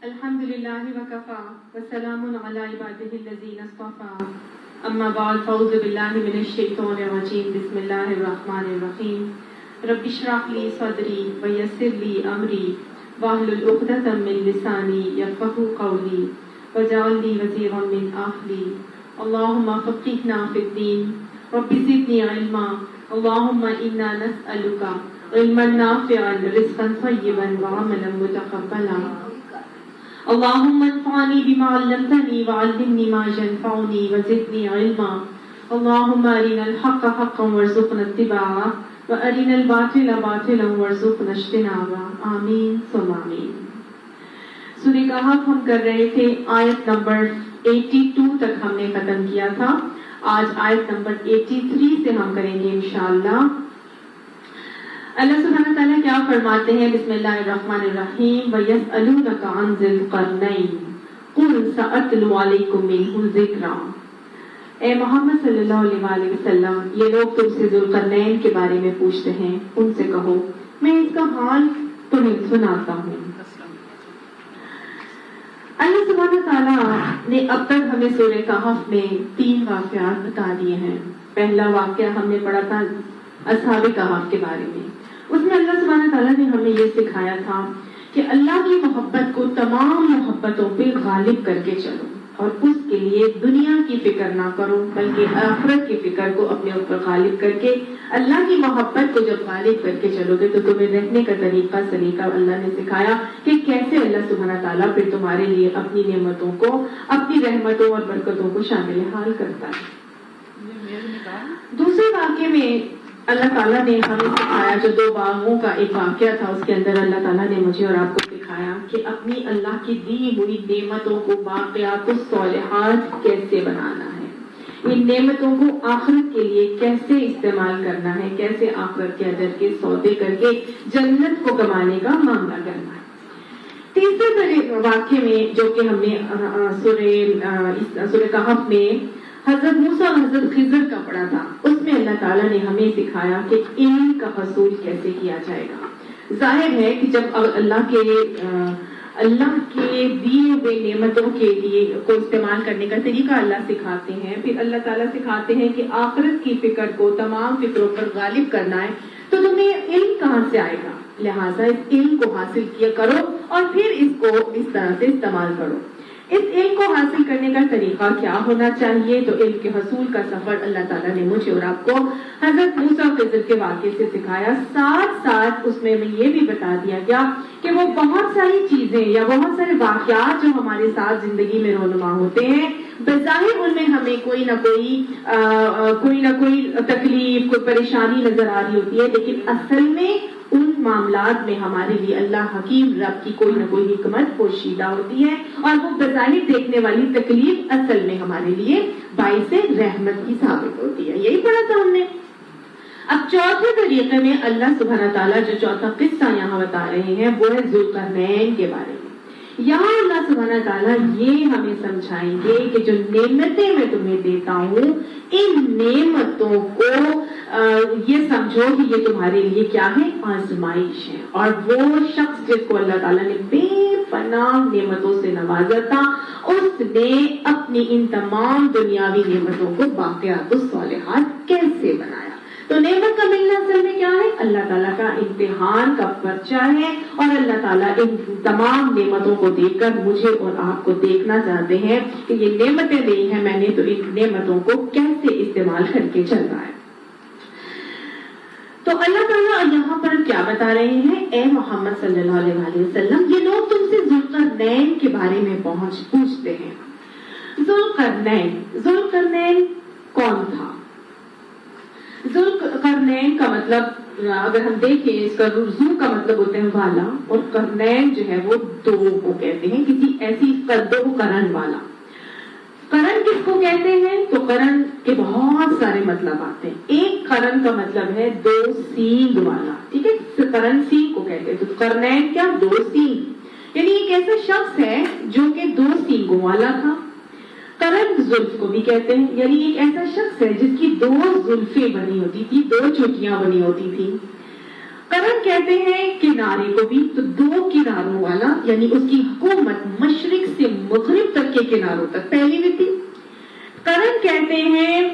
الحمد لله وكفى وسلام على عباده الذين اصطفى اما بعد فاعوذ بالله من الشيطان الرجيم بسم الله الرحمن الرحيم رب اشرح لي صدري ويسر لي امري واحلل عقدة من لساني يفقهوا قولي واجعل لي وزيرا من اهلي اللهم فقهنا في الدين رب زدني علما اللهم انا نسألك علما نافعا رزقا طيبا وعملا متقبلا اللهم انفعني بما علمتني وعلمني ما ينفعني وزدني علما اللهم ارنا الحق حقا وارزقنا اتباعه وارنا الباطل باطلا وارزقنا اجتنابه آمین ثم آمین۔ سورہ کہف ہم کر رہے تھے، آیت نمبر 82 تک ہم نے ختم کیا تھا۔ آج آیت نمبر 83 سے ہم کریں گے انشاءاللہ۔ اللہ سبحانہ تعالیٰ کیا فرماتے ہیں؟ بسم اللہ الرحمن الرحیم وَيَسْأَلُونَكَ عَنْ ذِي الْقَرْنَيْنِ قُلْ سَأَتْلُو عَلَيْكُم مِّنْهُ ذِكْرًا۔ اے محمد صلی اللہ علیہ وسلم، یہ لوگ تم سے ذوالقرنین کے بارے میں پوچھتے ہیں، ان سے کہو میں اس کا حال تمہیں سناتا ہوں۔ اللہ سبحانہ تعالیٰ نے اب تک ہمیں سورہ کہف میں 3 واقعات بتا دیے ہیں۔ پہلا واقعہ ہم نے پڑھا تھا اصحاب کہف کے بارے میں۔ اس میں اللہ سبحانہ تعالیٰ نے ہمیں یہ سکھایا تھا کہ اللہ کی محبت کو تمام محبتوں پہ غالب کر کے چلو، اور اس کے لیے دنیا کی فکر نہ کرو بلکہ آخرت کی فکر کو اپنے اوپر غالب کر کے اللہ کی محبت کو جب غالب کر کے چلو گے تو تمہیں رہنے کا طریقہ سلیقہ اللہ نے سکھایا کہ کیسے اللہ سبحانہ تعالیٰ پھر تمہارے لیے اپنی نعمتوں کو، اپنی رحمتوں اور برکتوں کو شامل حال کرتا ہے۔ دوسرے واقعے میں اللہ تعالیٰ نے ہمیں سکھایا، جو 2 باغوں کا ایک واقعہ تھا، اس کے اندر اللہ تعالیٰ نے مجھے اور آپ کو سکھایا کہ اپنی اللہ کی دی ہوئی نعمتوں کو، باقیات الصالحات کیسے بنانا ہے، ان نعمتوں کو آخرت کے لیے کیسے استعمال کرنا ہے، کیسے آخرت کے اجر کے سودے کر کے جنت کو کمانے کا معاملہ کرنا ہے۔ تیسرے واقعے میں جو کہ ہم نے سورہ کہف میں حضرت موسیٰ اور حضرت خضر کا پڑھا تھا، اس میں اللہ تعالیٰ نے ہمیں سکھایا کہ علم کا حصول کیسے کیا جائے گا۔ ظاہر ہے کہ جب اللہ کے دیے ہوئے نعمتوں کے لیے کو استعمال کرنے کا طریقہ اللہ سکھاتے ہیں، پھر اللہ تعالیٰ سکھاتے ہیں کہ آخرت کی فکر کو تمام فکروں پر غالب کرنا ہے، تو تمہیں علم کہاں سے آئے گا؟ لہٰذا اس علم کو حاصل کیا کرو اور پھر اس کو اس طرح سے استعمال کرو۔ اس علم کو حاصل کرنے کا طریقہ کیا ہونا چاہیے؟ تو علم کے حصول کا سفر اللہ تعالیٰ نے مجھے اور آپ کو حضرت موسیٰ اور خضر کے واقعے سے سکھایا۔ ساتھ ساتھ اس میں یہ بھی بتا دیا گیا کہ وہ بہت ساری چیزیں یا بہت سارے واقعات جو ہمارے ساتھ زندگی میں رونما ہوتے ہیں، بظاہر ان میں ہمیں کوئی نہ کوئی تکلیف، کوئی پریشانی نظر آ رہی ہوتی ہے، لیکن اصل میں ان معاملات میں ہمارے لیے اللہ حکیم رب کی کوئی نہ کوئی حکمت پوشیدہ ہوتی ہے، اور وہ بظاہر دیکھنے والی تکلیف اصل میں ہمارے لیے باعث رحمت کی ثابت ہوتی ہے۔ یہی پڑھا تھا ہم نے۔ اب چوتھے طریقے میں اللہ سبحانہ تعالیٰ جو چوتھا قصہ یہاں بتا رہے ہیں وہ ہے ذوالقرنین کے بارے میں۔ یہاں اللہ سبحانہ تعالیٰ یہ ہمیں سمجھائیں گے کہ جو نعمتیں میں تمہیں دیتا ہوں، ان نعمتوں کو یہ سمجھو کہ یہ تمہارے لیے کیا ہے؟ آزمائش ہے۔ اور وہ شخص جس کو اللہ تعالیٰ نے بے پناہ نعمتوں سے نوازا تھا، اس نے اپنی ان تمام دنیاوی نعمتوں کو باقیات الصالحات کیسے بنایا؟ تو نعمت کا ملنا اصل میں کیا ہے؟ اللہ تعالیٰ کا امتحان کا پرچہ ہے، اور اللہ تعالیٰ ان تمام نعمتوں کو دیکھ کر مجھے اور آپ کو دیکھنا چاہتے ہیں کہ یہ نعمتیں دی ہیں میں نے، تو ان نعمتوں کو کیسے استعمال کر کے چلنا ہے۔ تو اللہ تعالیٰ یہاں پر کیا بتا رہے ہیں؟ اے محمد صلی اللہ علیہ وسلم، یہ لوگ تم سے ذوالقرنین کے بارے میں پوچھتے ہیں۔ ذوالقرنین کون تھا؟ ذوالقرنین کا مطلب اگر ہم دیکھیں، اس کا ذو کا مطلب ہوتا ہے والا، اور قرنین جو ہے وہ 2 کو کہتے ہیں، کسی ایسی قدوں کو قرن والا۔ قرن کس کو کہتے ہیں؟ تو قرن کے بہت سارے مطلب آتے ہیں۔ ایک قرن کا مطلب ہے 2 سینگ والا، ٹھیک ہے، قرن سینگ کو کہتے ہیں۔ تو قرنین کیا؟ 2 سینگ، یعنی ایک ایسا شخص ہے جو کہ 2 سینگوں والا تھا۔ قرن زلف کو بھی کہتے ہیں، یعنی ایک ایسا شخص ہے جس کی 2 زلفیں بنی ہوتی تھی، 2 چوٹیاں بنی ہوتی تھی۔ قرن کہتے ہیں کنارے کو بھی، تو دو کناروں والا، یعنی اس کی حکومت مشرق سے مغرب تک کے کناروں تک پھیلی ہوئی تھی۔ قرن کہتے ہیں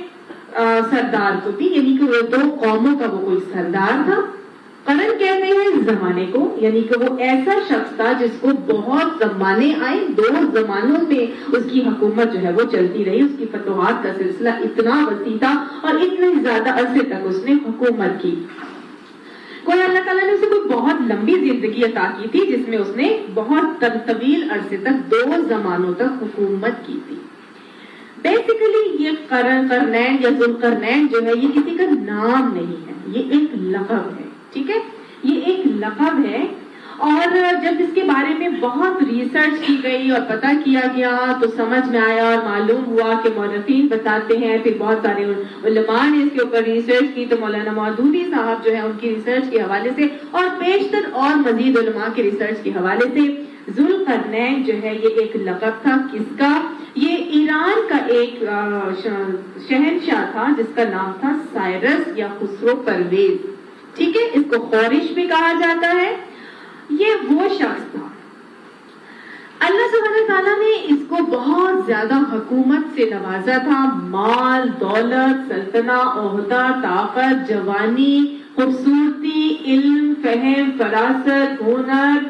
سردار کو بھی، یعنی کہ وہ دو قوموں کا وہ کوئی سردار تھا۔ قرن کہتے ہیں زمانے کو، یعنی کہ وہ ایسا شخص تھا جس کو بہت زمانے آئے، دو زمانوں میں اس کی حکومت جو ہے وہ چلتی رہی، اس کی فتوحات کا سلسلہ اتنا وسیع تھا اور اتنے زیادہ عرصے تک اس نے حکومت کی۔ کوئی اللہ تعالیٰ نے اسے کوئی بہت لمبی زندگی عطا کی تھی جس میں اس نے بہت طویل عرصے تک دو زمانوں تک حکومت کی تھی۔ بیسیکلی یہ قرنین یا ذوالقرنین جو ہے یہ کسی کا نام نہیں ہے، یہ ایک لقب ہے، ٹھیک ہے، یہ ایک لقب ہے۔ اور جب اس کے بارے میں بہت ریسرچ کی گئی اور پتہ کیا گیا تو سمجھ میں آیا اور معلوم ہوا کہ مورخین بتاتے ہیں، پھر بہت سارے علماء نے اس کے اوپر ریسرچ کی، تو مولانا مودودی صاحب جو ہے ان کی ریسرچ کے حوالے سے اور بیشتر اور مزید علماء کے ریسرچ کے حوالے سے ذوالقرنین جو ہے یہ ایک لقب تھا۔ کس کا؟ یہ ایران کا ایک شہنشاہ تھا جس کا نام تھا سائرس یا خسرو پرویز، ٹھیک ہے، اس کو خورش بھی کہا جاتا ہے۔ یہ وہ شخص تھا، اللہ سبحانہ تعالیٰ نے اس کو بہت زیادہ حکومت سے نوازا تھا، مال، دولت، سلطنت، عہدہ، طاقت، جوانی، خوبصورتی، علم، فہم، فراست، ہنر،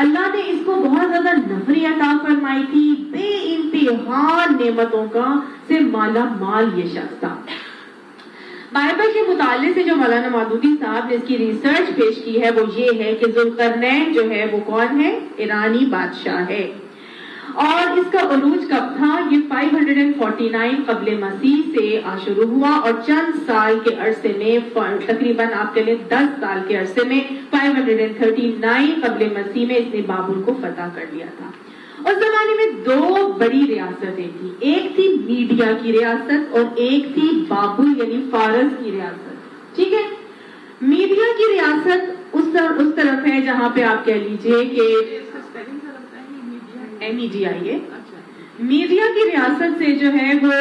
اللہ نے اس کو بہت زیادہ نفری عطا فرمائی تھی، بے انتہا نعمتوں کا سے مالا مال یہ شخص تھا۔ بائبل کے مطالعے سے جو مولانا مودودی صاحب نے اس کی ریسرچ پیش کی ہے وہ یہ ہے کہ ذوالقرنین جو ہے وہ کون ہے؟ ایرانی بادشاہ ہے۔ اور اس کا عروج کب تھا؟ یہ 549 قبل مسیح سے شروع ہوا اور چند سال کے عرصے میں، تقریباً آپ کے لیے 10 سال کے عرصے میں 539 قبل مسیح میں اس نے بابل کو فتح کر لیا تھا۔ اس زمانے میں دو بڑی ریاستیں تھیں، ایک تھی میڈیا کی ریاست اور ایک تھی بابل یعنی فارس کی ریاست، ٹھیک ہے۔ میڈیا کی ریاست اس طرف ہے جہاں پہ آپ کہہ لیجئے کہ میڈیا کی ریاست سے جو ہے وہ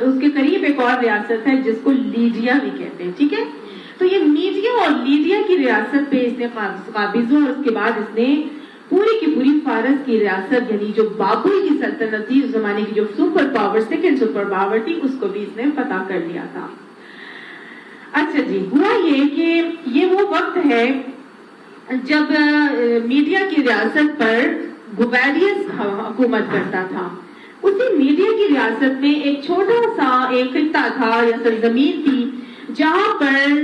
اس کے قریب ایک اور ریاست ہے جس کو لیڈیا بھی کہتے ہیں، ٹھیک ہے۔ تو یہ میڈیا اور لیڈیا کی ریاست پہ اس نے قابض ہوا اور اس کے بعد اس نے پوری کی پوری فارس کی ریاست یعنی جو بابل کی سلطنت تھی، اس زمانے کی جو super power, second super power تھی، اس کو بھی اس نے فتح کر لیا تھا۔ اچھا جی، ہوا یہ کہ یہ وہ وقت ہے جب میڈیا کی ریاست پر گویریس حکومت کرتا تھا۔ اسی میڈیا کی ریاست میں ایک چھوٹا سا ایک خطہ تھا یا سرزمین تھی جہاں پر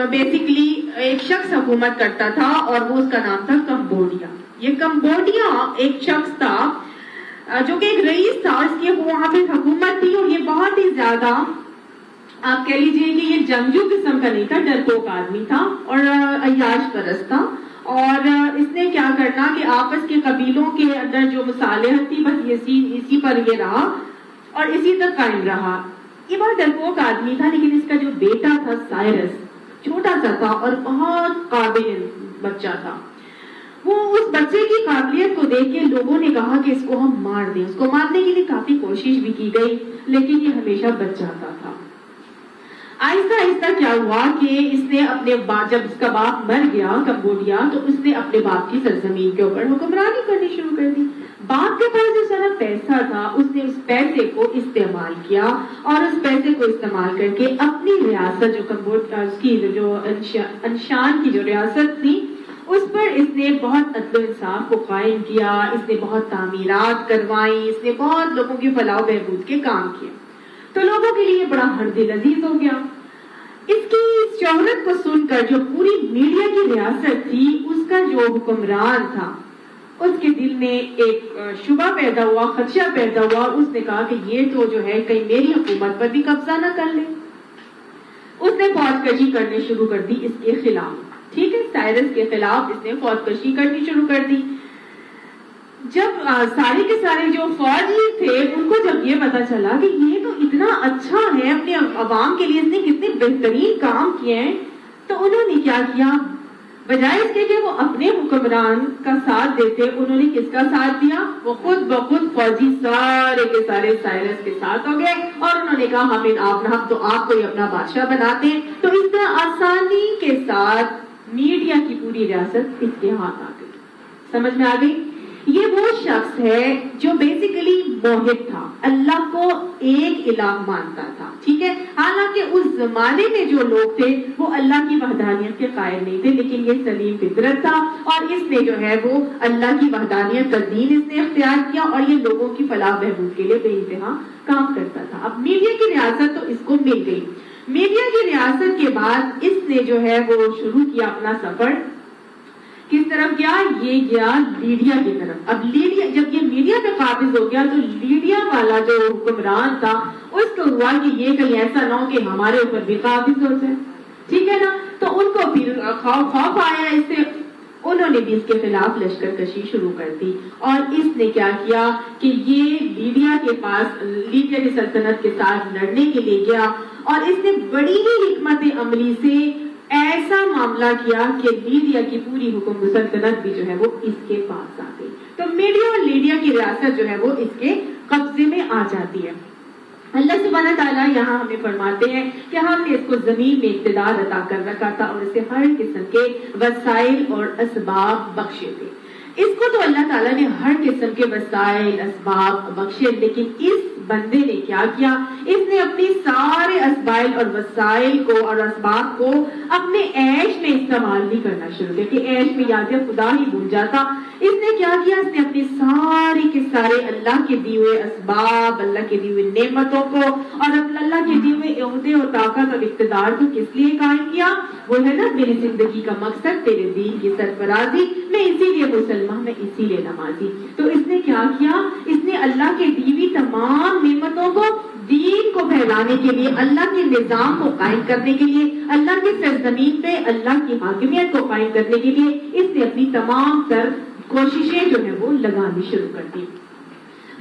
بیسیکلی ایک شخص حکومت کرتا تھا اور وہ اس کا نام تھا کمبوڈیا۔ یہ کمبوڈیا ایک شخص تھا جو کہ ایک رئیس تھا، اس کی وہاں پہ حکومت تھی اور یہ بہت ہی زیادہ آپ کہہ لیجئے کہ یہ جنگجو قسم کا نہیں تھا، ڈرپوک آدمی تھا اور عیاش پرست تھا۔ اور اس نے کیا کرنا کہ آپس کے قبیلوں کے اندر جو مصالحت تھی بس اسی پر یہ رہا اور اسی تک قائم رہا۔ یہ بہت ڈرپوک آدمی تھا، لیکن اس کا جو بیٹا تھا سائرس چھوٹا سا تھا اور بہت قابل بچہ تھا۔ وہ اس بچے کی قابلیت کو دیکھ کے لوگوں نے کہا کہ اس کو ہم مار دیں۔ اس کو مارنے کے لیے کافی کوشش بھی کی گئی لیکن یہ ہمیشہ بچ جاتا تھا۔ آہستہ آہستہ کیا ہوا کہ اس نے اپنے جب اس کا باپ مر گیا کمبوڈیا تو اس نے اپنے باپ کی سرزمین کے اوپر حکمرانی کرنی شروع کر دی۔ باپ کے پاس جو سارا پیسہ تھا اس نے اس پیسے کو استعمال کیا اور اس پیسے کو استعمال کر کے اپنی ریاست جو کمبوڈیا اس کی جو انشان کی جو ریاست تھی اس پر اس نے بہت عدل و انصاف کو قائم کیا، اس نے بہت تعمیرات کروائیں، اس نے بہت لوگوں کی فلاح و بہبود کے کام کیے، تو لوگوں کے لیے بڑا ہر دل عزیز ہو گیا۔ اس کی شہرت کو سن کر جو پوری میڈیا کی ریاست تھی اس کا جو حکمران تھا اس کے دل میں ایک شبہ پیدا ہوا، خدشہ پیدا ہوا۔ اس نے کہا کہ یہ تو جو ہے کہیں میری حکومت پر بھی قبضہ نہ کر لے۔ اس نے فوج کشی کرنی شروع کر دی اس کے خلاف، ٹھیک ہے، سائرس کے خلاف اس نے فوج کشی کرنی شروع کر دی۔ جب سارے کے سارے جو فوجی تھے ان کو جب یہ پتا چلا کہ یہ تو اتنا اچھا ہے، اپنے عوام کے لیے اس نے کتنے بہترین کام کیے ہیں، تو انہوں نے کیا کیا، بجائے اس کے کہ وہ اپنے حکمران کا ساتھ دیتے، انہوں نے کس کا ساتھ دیا؟ وہ خود بخود فوجی سارے کے سارے سائرس کے ساتھ ہو گئے اور انہوں نے کہا ہم تو آپ کو ہی اپنا بادشاہ بناتے ہیں۔ تو اس طرح آسانی کے ساتھ میڈیا کی پوری ریاست اس کے ہاتھ آ گئی۔ سمجھ میں آ گئی؟ یہ وہ شخص ہے جو بیسیکلی موحد تھا، اللہ کو ایک الہ مانتا تھا، ٹھیک ہے؟ حالانکہ اس زمانے میں جو لوگ تھے وہ اللہ کی وحدانیت کے قائل نہیں تھے، لیکن یہ سلیم فطرت تھا اور اس نے جو ہے وہ اللہ کی وحدانیت کا دین اس نے اختیار کیا اور یہ لوگوں کی فلاح بہبود کے لیے بے انتہا کام کرتا تھا۔ اب میڈیا کی ریاست تو اس کو مل گئی۔ میڈیا کی ریاست کے بعد اس نے جو ہے وہ شروع کیا اپنا سفر۔ کس طرف گیا؟ یہ گیا لیڈیا کی طرف۔ اب لیڈیا جب یہ میڈیا پہ قابض ہو گیا تو لیڈیا والا جو حکمران تھا اس کو ہوا کہ یہ کہیں ایسا نہ ہو کہ ہمارے اوپر بھی قابض ہو جائے، ٹھیک ہے نا؟ تو ان کو پھر خوف آیا اس سے، انہوں نے بھی اس کے خلاف لشکر کشی شروع کر دی اور اس نے کیا کیا کہ یہ لیڈیا کے پاس لیڈیا کی سلطنت کے ساتھ لڑنے کے لیے گیا اور اس نے بڑی ہی حکمت عملی سے ایسا معاملہ کیا کہ لیڈیا کی پوری حکم سلطنت بھی جو ہے وہ اس کے پاس آ گئی۔ تو میڈیا اور لیڈیا کی ریاست جو ہے وہ اس کے قبضے میں آ جاتی ہے۔ اللہ سبحانہ تعالیٰ یہاں ہمیں فرماتے ہیں کہ ہم نے اس کو زمین میں اقتدار عطا کر رکھا تھا اور اسے ہر قسم کے وسائل اور اسباب بخشے تھے۔ اس کو تو اللہ تعالیٰ نے ہر قسم کے وسائل اسباب بخشے، لیکن اس بندے نے کیا کیا؟ اس نے اپنی سارے اسبائل اور وسائل کو اور اسباب کو اپنے عیش میں استعمال نہیں کرنا شروع کیا کہ عیش میں یاد خدا ہی بھول جاتا۔ اس نے کیا کیا؟ اس نے اپنی ساری کے سارے اللہ کے دیے ہوئے اسباب، اللہ کے دیے ہوئے نعمتوں کو اور اللہ کے دیے ہوئے عہدے اور طاقت اور اقتدار کو کس لیے قائم کیا؟ وہ ہے نا میری زندگی کا مقصد تیرے دین کی سرفرازی، میں اسی لیے مسلمان، میں اسی لیے نمازی۔ تو اس نے کیا کیا؟ اس نے اللہ کے دی ہوئی تمام نعمتوں کو دین کو پھیلانے کے لیے، اللہ کے نظام کو قائم کرنے کے لیے، اللہ کی سرزمین پہ اللہ کی حاکمیت کو قائم کرنے کے لیے اس نے اپنی تمام تر کوششیں جو ہے وہ لگانی شروع کر دی۔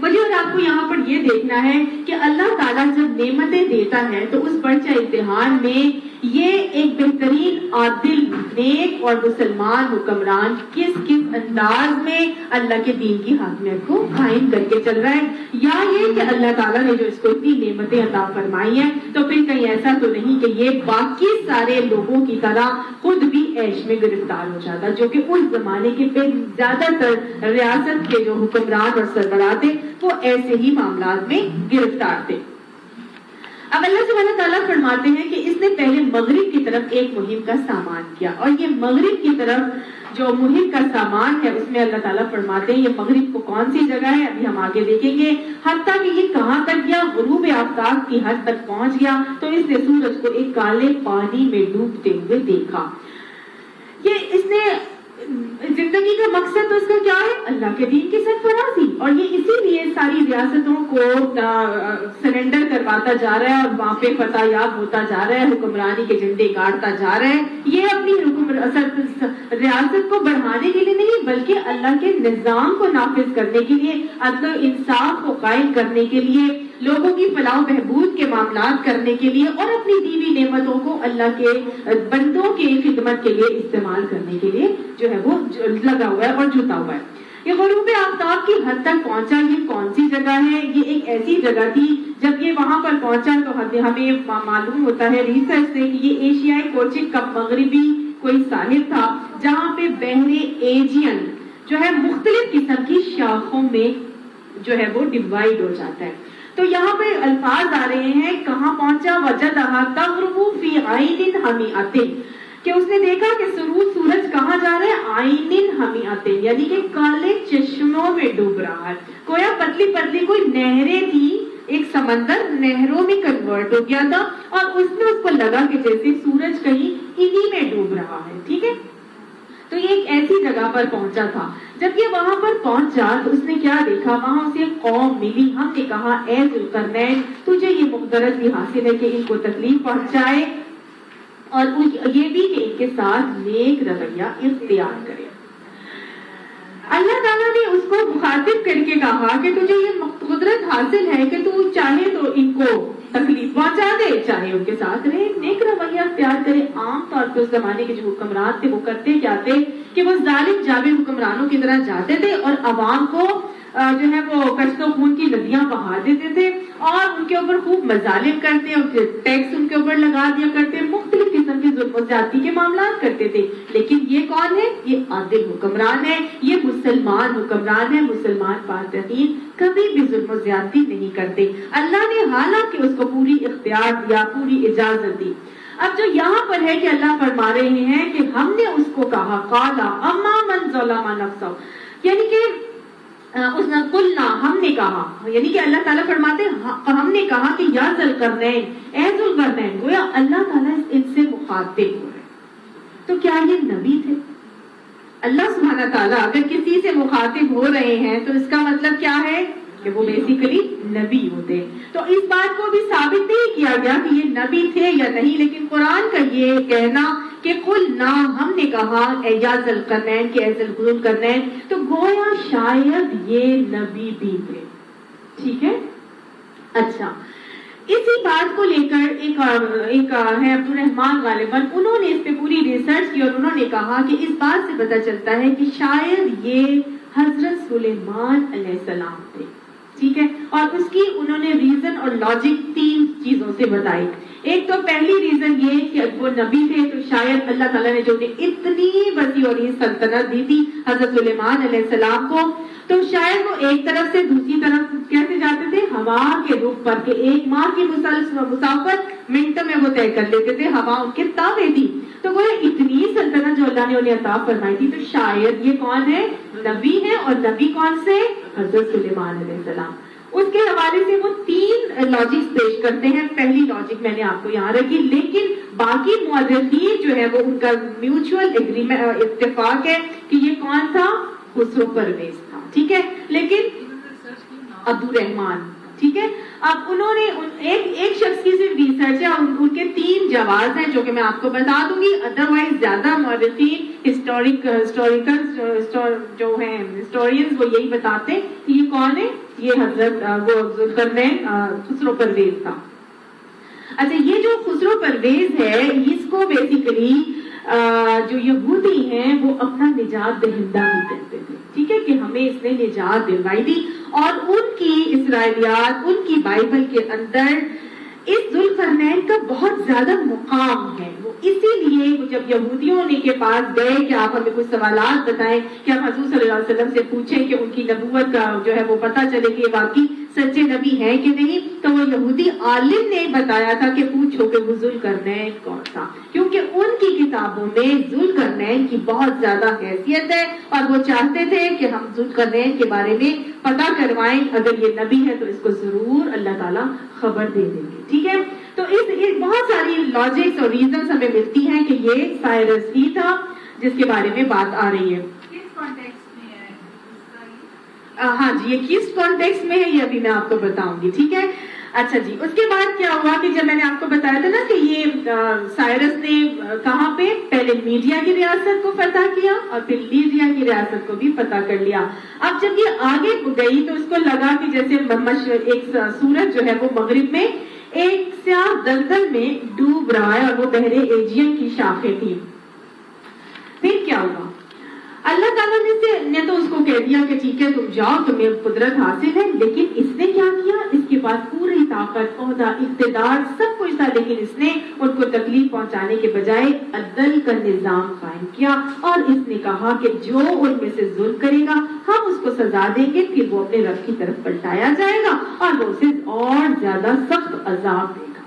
مجھے اور آپ کو یہاں پر یہ دیکھنا ہے کہ اللہ تعالیٰ جب نعمتیں دیتا ہے تو اس پرچہ امتحان میں یہ ایک بہترین عادل نیک اور مسلمان حکمران کس کس انداز میں اللہ کے دین کی حاکمیت کو قائم کر کے چل رہا ہے، یا یہ کہ اللہ تعالیٰ نے جو اس کو اتنی نعمتیں عطا فرمائی ہیں تو پھر کہیں ایسا تو نہیں کہ یہ باقی سارے لوگوں کی طرح خود بھی عیش میں گرفتار ہو جاتا، جو کہ اس زمانے کے پہ زیادہ تر ریاست کے جو حکمران اور سربراہ تھے وہ ایسے ہی معاملات میں گرفتار تھے۔ اب اللہ سبحانہ تعالیٰ فرماتے ہیں کہ اس نے پہلے مغرب کی طرف ایک مہم کا سامان کیا، اور یہ مغرب کی طرف جو مہم کا سامان ہے اس میں اللہ تعالیٰ فرماتے ہیں یہ مغرب کو کون سی جگہ ہے ابھی ہم آگے دیکھیں گے، حتیٰ کہ یہ کہاں تک گیا، غروب آفتاب کی حد تک پہنچ گیا تو اس نے سورج کو ایک کالے پانی میں ڈوبتے ہوئے دیکھا۔ یہ اس نے زندگی کا مقصد تو اس کا کیا ہے؟ اللہ کے دین کی سرفرازی، اور یہ اسی لیے ساری ریاستوں کو سرنڈر کرواتا جا رہا ہے اور وہاں پہ فتح یاب ہوتا جا رہا ہے، حکمرانی کے جھنڈے گاڑتا جا رہا ہے۔ یہ اپنی ریاست کو بڑھانے کے لیے نہیں بلکہ اللہ کے نظام کو نافذ کرنے کے لیے، عدل و انصاف کو قائم کرنے کے لیے، لوگوں کی فلاح و بہبود کے معاملات کرنے کے لیے اور اپنی دیوی نعمتوں کو اللہ کے بندوں کی خدمت کے لیے استعمال کرنے کے لیے جو ہے وہ لگا ہوا ہے اور جتا ہوا ہے۔ یہ غروب آفتاب کی حد تک پہنچا، یہ کون سی جگہ ہے؟ یہ ایک ایسی جگہ تھی جب یہ وہاں پر پہنچا تو ہمیں معلوم ہوتا ہے ریسرچ سے کہ یہ ایشیائی کوچک کا مغربی کوئی ساحل تھا جہاں پہ بحر ایجین جو ہے مختلف قسم کی شاخوں میں جو ہے وہ ڈیوائیڈ ہو جاتا ہے۔ تو یہاں پہ الفاظ آ رہے ہیں کہاں پہنچا، وجدہا تغرب فی عین حمیۃ، کہ اس نے دیکھا کہ سورج کہاں جا رہا ہے، عین حمیۃ، یعنی کہ کالے چشموں میں ڈوب رہا ہے۔ گویا پتلی پتلی کوئی نہریں تھی، ایک سمندر نہروں میں کنورٹ ہو گیا تھا اور اس میں اس کو لگا کہ جیسے سورج کہیں انہی میں ڈوب رہا ہے، ٹھیک ہے۔ تو یہ ایک ایسی جگہ پر پہنچا تھا۔ جب یہ وہاں پر پہنچا تو اس نے کیا دیکھا، وہاں اسے ایک قوم ملی، ہم نے کہا اے ذوالقرنین تجھے یہ مقدرت بھی حاصل ہے کہ ان کو تکلیف پہنچائے اور یہ بھی کہ ان کے ساتھ نیک رویہ اختیار کرے۔ اللہ تعالیٰ نے اس کو مخاطب کر کے کہا کہ تجھے یہ قدرت حاصل ہے کہ تو چاہے تو ان کو تکلیف پہنچا دے، چاہے ان کے ساتھ رہے، نیک رویہ اختیار کرے. عام طور پہ اس زمانے کے جو حکمران تھے وہ کرتے کیا تھے کہ وہ ظالم جابر حکمرانوں کی طرح جاتے تھے اور عوام کو جو ہے وہ کشت و خون کی ندیاں بہا دیتے تھے اور ان کے اوپر خوب مظالم کرتے اور ٹیکس ان کے اوپر لگا دیا کرتے، مختلف قسم کے ظلم و زیادتی کے معاملات کرتے تھے. لیکن یہ کون ہے؟ یہ عادل حکمران ہے، یہ مسلمان حکمران ہے. مسلمان فاتحین کبھی بھی ظلم و زیادتی نہیں کرتے. اللہ نے حالانکہ اس کو پوری اختیار دیا، پوری اجازت دی. اب جو یہاں پر ہے کہ اللہ فرما رہے ہیں کہ ہم نے اس کو کہا قالا اما من ظلم نفسہ، یعنی کہ اس نے قلنا، ہم نے کہا، یعنی کہ اللہ تعالیٰ فرماتے ہم نے کہا کہ یا ذوالقرنین، اے ذوالقرنین، گویا اللہ تعالیٰ ان سے مخاطب ہو رہے. تو کیا یہ نبی تھے؟ اللہ سبحانہ تعالیٰ اگر کسی سے مخاطب ہو رہے ہیں تو اس کا مطلب کیا ہے کہ وہ بیسیکلی نبی ہوتے. تو اس بات کو بھی ثابت نہیں کیا گیا کہ یہ نبی تھے یا نہیں، لیکن قرآن کا یہ کہنا کہ قلنا، ہم نے کہا اے یا ذوالقرنین، کہ اے ذوالقرنین، تو گویا شاید یہ نبی بھی تھے. ٹھیک ہے. اچھا، اسی بات کو لے کر ایک ہے عبد الرحمان غالباً، انہوں نے اس پہ پوری ریسرچ کی اور انہوں نے کہا کہ اس بات سے پتہ چلتا ہے کہ شاید یہ حضرت سلیمان علیہ السلام تھے. ٹھیک ہے. اور اس کی انہوں نے ریزن اور لاجک 3 چیزوں سے بتائی. ایک تو پہلی ریزن یہ کہ وہ نبی تھے تو شاید اللہ تعالیٰ نے جو انہیں اتنی وسیع اور سلطنت دی تھی حضرت سلیمان علیہ السلام کو، تو شاید وہ ایک طرف سے دوسری طرف کیسے جاتے تھے؟ ہوا کے رخ پر، کہ 1 ماہ کی مسافت منٹوں میں وہ طے کر لیتے تھے. ہوا ان کے تابع تھی. تو وہ اتنی سلطنت جو اللہ نے انہیں عطا فرمائی تھی، تو شاید یہ کون ہے؟ نبی ہے. اور نبی کون سے؟ حضرت سلیمان علیہ السلام. اس کے حوالے سے وہ 3 لاجکس پیش کرتے ہیں. پہلی لاجک میں نے آپ کو یہاں رکھی، لیکن باقی مؤرخین جو ہے وہ ان کا میوچول ایگریمنٹ اتفاق ہے کہ یہ کون تھا؟ خسرو پرویز تھا. ٹھیک ہے. لیکن عبد الرحمان، ٹھیک ہے. اب انہوں نے ایک شخص کی صرف ریسرچ ہے، ان کے 3 جواز ہیں جو کہ میں آپ کو بتا دوں گی. ادروائز زیادہ مورخین جو ہیں ہسٹورینز وہ یہی بتاتے ہیں کہ یہ کون ہے؟ یہ حضرت وہ ذوالقرنین خسرو پرویز تھا. اچھا، یہ جو خسرو پرویز ہے اس کو بیسیکلی جو یہودی ہیں وہ اپنا نجات دہندہ بھی کہتے تھے. ٹھیک ہے، کہ ہمیں اس نے نجات دلوائی دی. اور ان کی اسرائیلیات، ان کی بائبل کے اندر اس ذوالقرنین کا بہت زیادہ مقام ہے. وہ اسی لیے جب یہودیوں نے کے پاس گئے کہ آپ ہمیں کچھ سوالات بتائیں کہ ہم حضور صلی اللہ علیہ وسلم سے پوچھیں کہ ان کی نبوت کا جو ہے وہ پتہ چلے کہ واقعی سچے نبی ہیں کہ نہیں، تو وہ یہودی عالم نے بتایا تھا کہ پوچھو کہ وہ ذوالقرنین کون تھا، کیونکہ ان کی کتابوں میں ذوالقرنین کی بہت زیادہ حیثیت ہے اور وہ چاہتے تھے کہ ہم ذوالقرنین کے بارے میں پتہ کروائیں. اگر یہ نبی ہے تو اس کو ضرور اللہ تعالیٰ خبر دے دیں گے. ٹھیک ہے. تو اس بہت ساری لاجکس اور ریزنز ہمیں ملتی ہیں کہ یہ سائرس ہی تھا جس کے بارے میں بات آ رہی ہے. ہاں جی، یہ کس کانٹیکسٹ میں ہے یہ ابھی میں آپ کو بتاؤں گی. ٹھیک ہے. اچھا جی، اس کے بعد کیا ہوا کہ جب میں نے آپ کو بتایا تھا نا کہ یہ سائرس نے کہاں پہ پہلے میڈیا کی ریاست کو فتح کیا اور پھر لیڈیا کی ریاست کو بھی فتح کر لیا. اب جب یہ آگے گئی تو اس کو لگا کہ جیسے ایک سورج جو ہے وہ مغرب میں ایک سیاہ دلدل میں ڈوب رہا ہے اور وہ بحر ایجین کی شاخیں تھی. پھر کیا ہوا؟ اللہ تعالیٰ نے تو اس کو کہہ دیا کہ ٹھیک ہے تم جاؤ، تمہیں قدرت حاصل ہے. لیکن اس نے کیا کیا؟ اس کے پاس پوری طاقت، عہدہ، اقتدار سب کچھ تھا، لیکن اس نے ان کو تکلیف پہنچانے کے بجائے عدل کا نظام قائم کیا. اور اس نے کہا کہ جو ان میں سے ظلم کرے گا ہم اس کو سزا دیں گے، پھر وہ اپنے رب کی طرف پلٹایا جائے گا اور وہ اسے اور زیادہ سخت عذاب دے گا.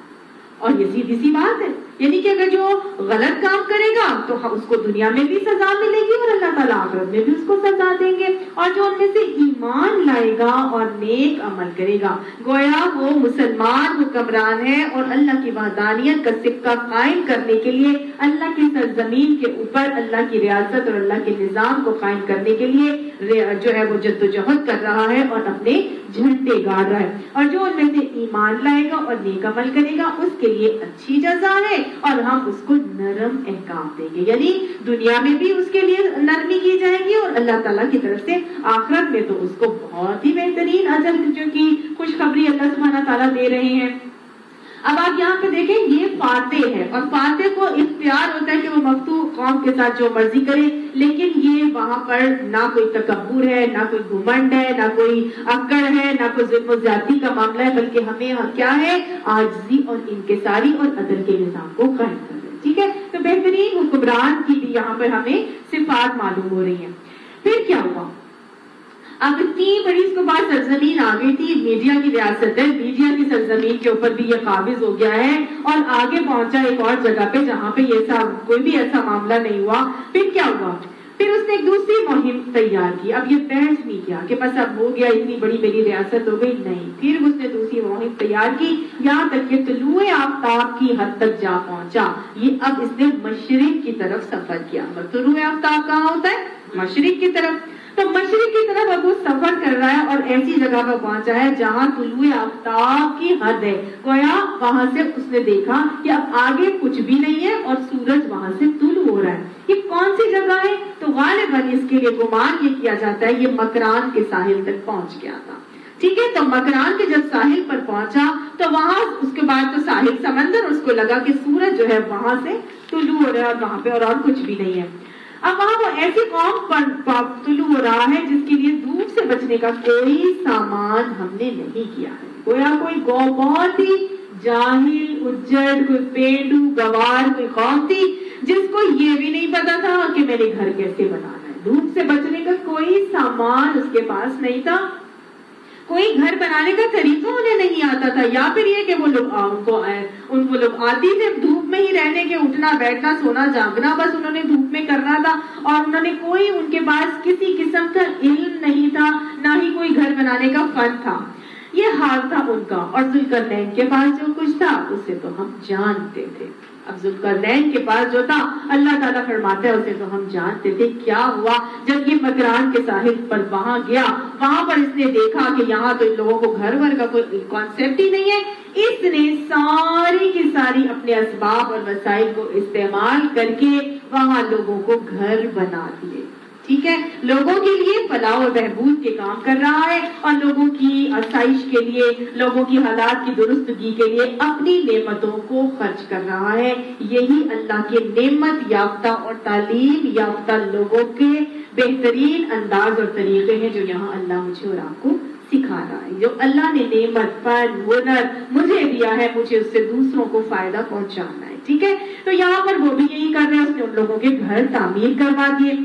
اور یہ سیدھی سی بات ہے، یعنی کہ اگر جو غلط کام کرے گا تو اس کو دنیا میں بھی سزا ملے گی اور اللہ تعالیٰ آخرت میں بھی اس کو سزا دیں گے. اور جو ان میں سے ایمان لائے گا اور نیک عمل کرے گا، گویا وہ مسلمان حکمران ہے اور اللہ کی وحدانیت کا سکہ قائم کرنے کے لیے اللہ کی سرزمین کے اوپر اللہ کی ریاست اور اللہ کے نظام کو قائم کرنے کے لیے جو ہے وہ جدوجہد کر رہا ہے اور اپنے جھنڈے گاڑ رہا ہے. اور جو ان میں سے ایمان لائے گا اور نیک عمل کرے گا اس کے لیے اچھی جزا ہے اور ہم اس کو نرم احکام دیں گے. یعنی دنیا میں بھی اس کے لیے نرمی کی جائے گی اور اللہ تعالیٰ کی طرف سے آخرت میں تو اس کو بہت ہی بہترین اجر جو کی خوشخبری اللہ سبحانہ تعالیٰ دے رہے ہیں. اب آپ یہاں پہ دیکھیں یہ فاتح ہے، اور فاتح کو اختیار ہوتا ہے کہ وہ مفتوح قوم کے ساتھ جو مرضی کرے، لیکن یہ وہاں پر نہ کوئی تکبر ہے، نہ کوئی گھمنڈ ہے، نہ کوئی اکڑ ہے، نہ کوئی ظلم و زیادتی کا معاملہ ہے، بلکہ ہمیں کیا ہے، عاجزی اور انکساری اور عدل کے نظام کو قائم کرنا ہے. ٹھیک ہے، تو بہترین حکمران کی بھی یہاں پر ہمیں صفات معلوم ہو رہی ہیں. پھر کیا ہوا؟ اب اتنی بڑی اس کے بعد سرزمین آ گئی تھی، میڈیا کی ریاست ہے، میڈیا کی سرزمین کے اوپر بھی یہ قابض ہو گیا ہے، اور آگے پہنچا ایک اور جگہ پہ جہاں پہ یہ کوئی بھی ایسا معاملہ نہیں ہوا. پھر کیا ہوا؟ پھر اس نے ایک دوسری مہم تیار کی. اب یہ بیٹھ نہیں کیا کہ بس اب ہو گیا، اتنی بڑی میری ریاست ہو گئی، نہیں. پھر اس نے دوسری مہم تیار کی، یہاں تک کہ طلوع آفتاب کی حد تک جا پہنچا. یہ اب اس نے مشرق کی طرف سفر کیا. طلوع آفتاب کہاں ہوتا ہے؟ مشرق کی طرف. تو مشرق کی طرف اب وہ سفر کر رہا ہے، اور ایسی جگہ پر پہنچا ہے جہاں طلوع آفتاب کی حد ہے. گویا وہاں سے اس نے دیکھا کہ اب آگے کچھ بھی نہیں ہے اور سورج وہاں سے طلوع ہو رہا ہے. یہ کون سی جگہ ہے؟ تو غالباً اس کے لیے گمان یہ کیا جاتا ہے یہ مکران کے ساحل تک پہنچ گیا تھا. ٹھیک ہے، تو مکران کے جب ساحل پر پہنچا تو وہاں اس کے بعد تو ساحل سمندر، اس کو لگا کہ سورج جو ہے وہاں سے طلوع ہو رہا ہے، اور وہاں پہ اور کچھ بھی نہیں ہے. اب وہاں وہ ایسی قوم پر طلوع ہو رہا ہے جس کے لیے دھوپ سے بچنے کا کوئی سامان ہم نے نہیں کیا ہے. گویا کوئی بہت ہی جاہل اجڑ، کوئی پیڑو گوار کوئی قوم تھی جس کو یہ بھی نہیں پتا تھا کہ میں نے گھر کیسے بنانا ہے. دھوپ سے بچنے کا کوئی سامان اس کے پاس نہیں تھا، کوئی گھر بنانے کا طریقہ انہیں نہیں آتا تھا، یا پھر یہ کہ وہ لوگ آتی تھے دھوپ میں ہی رہنے کے، اٹھنا بیٹھنا سونا جاگنا بس انہوں نے دھوپ میں کرنا تھا، اور انہوں نے کوئی ان کے پاس کسی قسم کا علم نہیں تھا، نہ ہی کوئی گھر بنانے کا فن تھا. یہ حال تھا ان کا. اور ذوالقرنین کے پاس جو کچھ تھا اسے تو ہم جانتے تھے. اب ذوالقرنین کے پاس جو تھا اللہ تعالیٰ فرماتے ہیں اسے تو ہم جانتے تھے. کیا ہوا جب یہ مکران کے ساحل پر وہاں گیا، وہاں پر اس نے دیکھا کہ یہاں تو ان لوگوں کو گھر ور کا کوئی کانسیپٹ ہی نہیں ہے. اس نے ساری کی ساری اپنے اسباب اور وسائل کو استعمال کر کے وہاں لوگوں کو گھر بنا دیے. ٹھیک ہے، لوگوں کے لیے فلاح و بہبود کے کام کر رہا ہے، اور لوگوں کی آسائش کے لیے، لوگوں کی حالات کی درستگی کے لیے اپنی نعمتوں کو خرچ کر رہا ہے. یہی اللہ کے نعمت یافتہ اور تعلیم یافتہ لوگوں کے بہترین انداز اور طریقے ہیں جو یہاں اللہ مجھے اور آپ کو سکھا رہا ہے. جو اللہ نے نعمت، فن، ہنر مجھے دیا ہے، مجھے اس سے دوسروں کو فائدہ پہنچانا ہے. ٹھیک ہے، تو یہاں پر وہ بھی یہی کر رہے ہیں. اس نے ان لوگوں کے گھر تعمیر کروا دیے.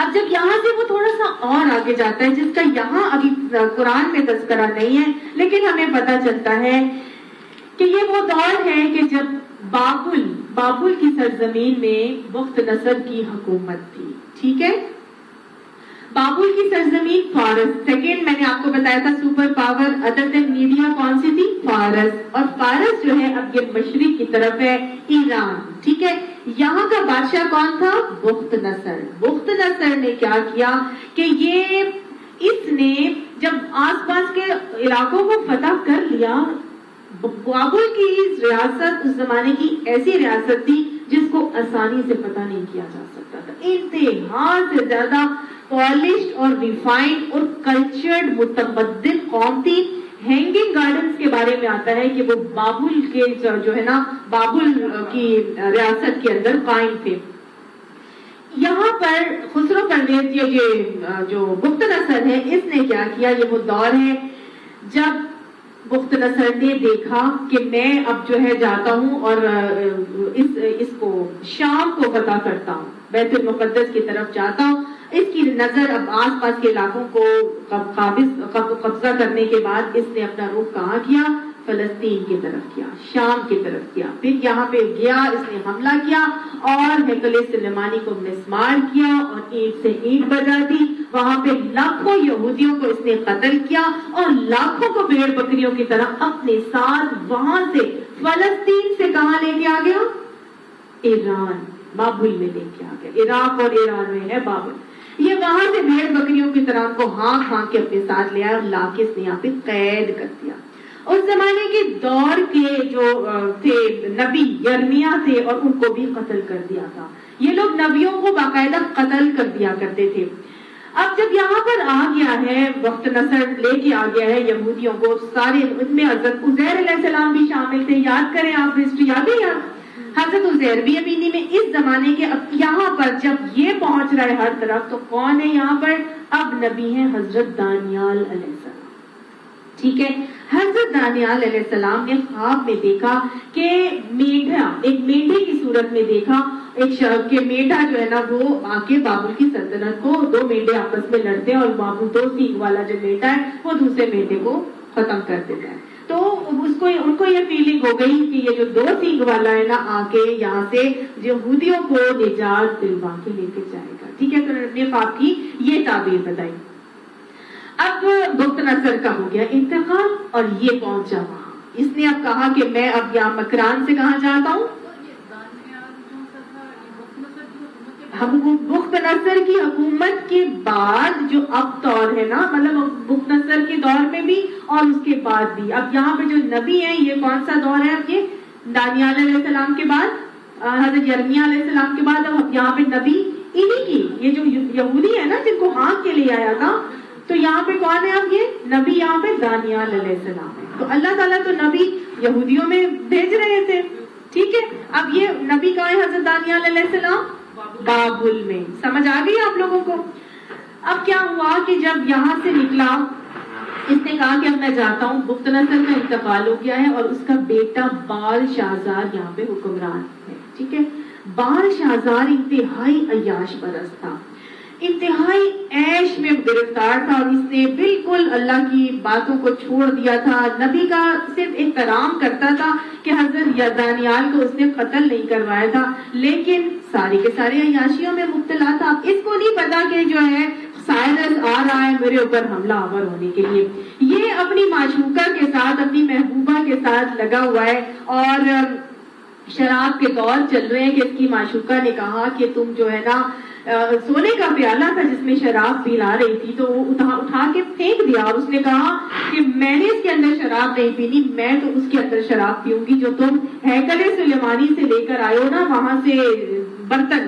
اب جب یہاں سے وہ تھوڑا سا اور آگے جاتا ہے جس کا یہاں ابھی قرآن میں تذکرہ نہیں ہے، لیکن ہمیں پتہ چلتا ہے کہ یہ وہ دور ہے کہ جب بابل کی سرزمین میں بخت نصر کی حکومت تھی. ٹھیک ہے، بابل کی سرزمین فارس. سیکنڈ میں نے آپ کو بتایا تھا سپر پاور ادر دین میڈیا کون سی تھی؟ فارس. اور فارس جو ہے اب یہ مشرق کی طرف ہے، ایران. ٹھیک ہے، یہاں کا بادشاہ کون تھا؟ بخت نصر. بخت نصر نے کیا کیا کہ اس نے جب آس پاس کے علاقوں کو فتح کر لیا، بابل کی ریاست اس زمانے کی ایسی ریاست تھی جس کو آسانی سے فتح نہیں کیا جا سکتا تھا. انتہا سے زیادہ پالشڈ اور ریفائنڈ اور کلچرڈ متمدن قوم تھی. ہینگنگ گارڈنز کے بارے میں آتا ہے کہ وہ بابل کے جو ہے نا بابل کی ریاست کے اندر قائم تھے. یہاں پر خسرو پرویز یہ جو بخت نصر ہے اس نے کیا کیا، یہ وہ دور ہے جب بخت نصر نے دیکھا کہ میں اب جو ہے جاتا ہوں اور اس کو شام کو فتح کرتا ہوں، بیت المقدس کی طرف جاتا ہوں. اس کی نظر اب آس پاس کے علاقوں کو قبضہ کرنے کے بعد اس نے اپنا رخ کہاں کیا؟ فلسطین کی طرف کیا، شام کی طرف کیا. پھر یہاں پہ گیا، اس نے حملہ کیا اور ہیکل سلیمانی کو مسمار کیا اور اینٹ سے اینٹ بجا دی. وہاں پہ لاکھوں یہودیوں کو اس نے قتل کیا اور لاکھوں کو بھیڑ بکریوں کی طرح اپنے ساتھ وہاں سے فلسطین سے کہاں لے کے آ گیا؟ ایران، بابل میں لے کے آ گیا. عراق اور ایران میں ہے بابل. یہ وہاں سے بھیڑ بکریوں کی طرح ان کو ہانک ہانک کے اپنے ساتھ لے آیا اور لا کے اس نے یہاں پہ قید کر دیا. اس زمانے کے دور کے جو تھے نبی یرمیہ تھے اور ان کو بھی قتل کر دیا تھا. یہ لوگ نبیوں کو باقاعدہ قتل کر دیا کرتے تھے. اب جب یہاں پر آ گیا ہے بخت نصر لے کے آ گیا ہے یہودیوں کو، سارے ان میں حضرت عزیر علیہ السلام بھی شامل شامل تھے. یاد کریں آپ ہسٹری یاد ہے یاد. حضرت عزیر بھی ابینی میں اس زمانے کے. اب یہاں پر جب یہ پہنچ رہا ہے ہر طرف تو کون ہے یہاں پر؟ اب نبی ہیں حضرت دانیال علیہ السلام. ٹھیک ہے. حضرت دانیال علیہ السلام نے خواب میں دیکھا کہ میڈھا, ایک میڈھے کی صورت میں دیکھا ایک شخص کے میڈھا جو ہے نا وہ آ کے بابل کی سلطنت کو, دو میڈھے آپس میں لڑتے ہیں اور بابل دو سینگ والا جو میڈھا ہے وہ دوسرے میڈھے کو ختم کر دیتا ہے. تو ان کو یہ فیلنگ ہو گئی کہ یہ جو دو سینگ والا ہے نا آ کے یہاں سے یہودیوں کو نجات دلوا کے لے کے جائے گا. ٹھیک ہے. تو انہوں نے خواب کی یہ تعبیر بتائی. اب بخت نصر کا ہو گیا انتقال اور یہ پہنچا وہاں. اس نے اب کہا کہ میں اب یہاں مکران سے کہاں جاتا ہوں. بخت نصر کی حکومت کے بعد جو اب دور ہے نا, مطلب بخت نصر کے دور میں بھی اور اس کے بعد بھی. اب یہاں پہ جو نبی ہیں یہ کون سا دور ہے؟ اب یہ دانیال علیہ السلام کے بعد, حضرت یرمیہ علیہ السلام کے بعد. اب یہاں پہ نبی انہی کی, یہ جو یہودی ہے نا جن کو ہانک کے لیے آیا تھا, تو یہاں پہ کون ہے اب یہ نبی؟ یہاں پہ دانیال علیہ السلام ہے. تو اللہ تعالیٰ تو نبی یہودیوں میں بھیج رہے تھے. ٹھیک ہے. اب یہ نبی کہاں ہے حضرت دانیال علیہ السلام؟ بابل میں. سمجھ آ گئی آپ لوگوں کو؟ اب کیا ہوا کہ جب یہاں سے نکلا اس نے کہا کہ اب میں جاتا ہوں. بخت نصر کا انتقال ہو گیا ہے اور اس کا بیٹا بال شازار یہاں پہ حکمران ہے. ٹھیک ہے. بال شازار انتہائی عیاش پرست تھا, انتہائی عیش میں گرفتار تھا اور اس نے بالکل اللہ کی باتوں کو چھوڑ دیا تھا. نبی کا صرف احترام کرتا تھا کہ حضرت دانیال کو اس نے قتل نہیں کروایا تھا, لیکن سارے کے سارے عیاشیوں میں مبتلا تھا. اس کو نہیں پتا کہ جو ہے سائرس آ رہا ہے میرے اوپر حملہ آور ہونے کے لیے. یہ اپنی معشوقہ کے ساتھ, اپنی محبوبہ کے ساتھ لگا ہوا ہے اور شراب کے دور چل رہے ہیں کہ اس کی معشوقہ نے کہا کہ تم جو ہے نا سونے کا پیالہ تھا جس میں شراب پلا رہی تھی تو وہ اٹھا کے پھینک دیا اور اس نے کہا کہ میں نے اس کے اندر شراب نہیں پینی, میں تو اس کے اندر شراب پیوں گی جو تم ہیکل سلیمانی سے لے کر آئے ہو نا وہاں سے برتن,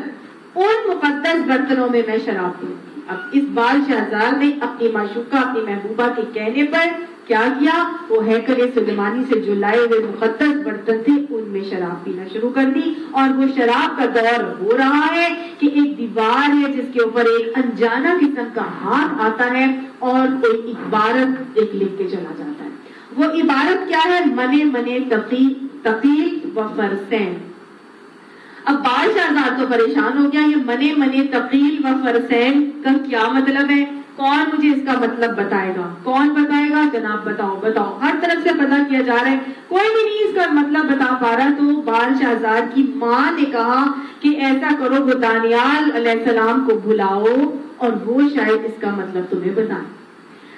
ان مقدس برتنوں میں میں شراب پیوں گی. اب اس بال شہزار نے اپنی معشوقہ اپنی محبوبہ کے کہنے پر کیا کیا؟ وہ ہیکل سلیمانی سے جو لائے ہوئے مقدس برتن تھے ان میں شراب پینا شروع کر دی. اور وہ شراب کا دور ہو رہا ہے کہ ایک دیوار ہے جس کے اوپر ایک انجانا قسم کا ہاتھ آتا ہے اور کوئی عبارت ایک لکھ کے چلا جاتا ہے. وہ عبارت کیا ہے؟ منے منے تقیل و فرسین. اب بال شہزار تو پریشان ہو گیا, یہ منے منے تقیل و فرسین کا کیا مطلب ہے؟ کون مجھے اس کا مطلب بتائے گا؟ کون بتائے گا؟ جناب بتاؤ بتاؤ. ہر طرف سے پتہ کیا جا رہا ہے, کوئی بھی نہیں اس کا مطلب بتا پا رہا. تو بال شہزار کی ماں نے کہا کہ ایسا کرو وہ دانیال علیہ السلام کو بلاؤ اور وہ شاید اس کا مطلب تمہیں بتائیں.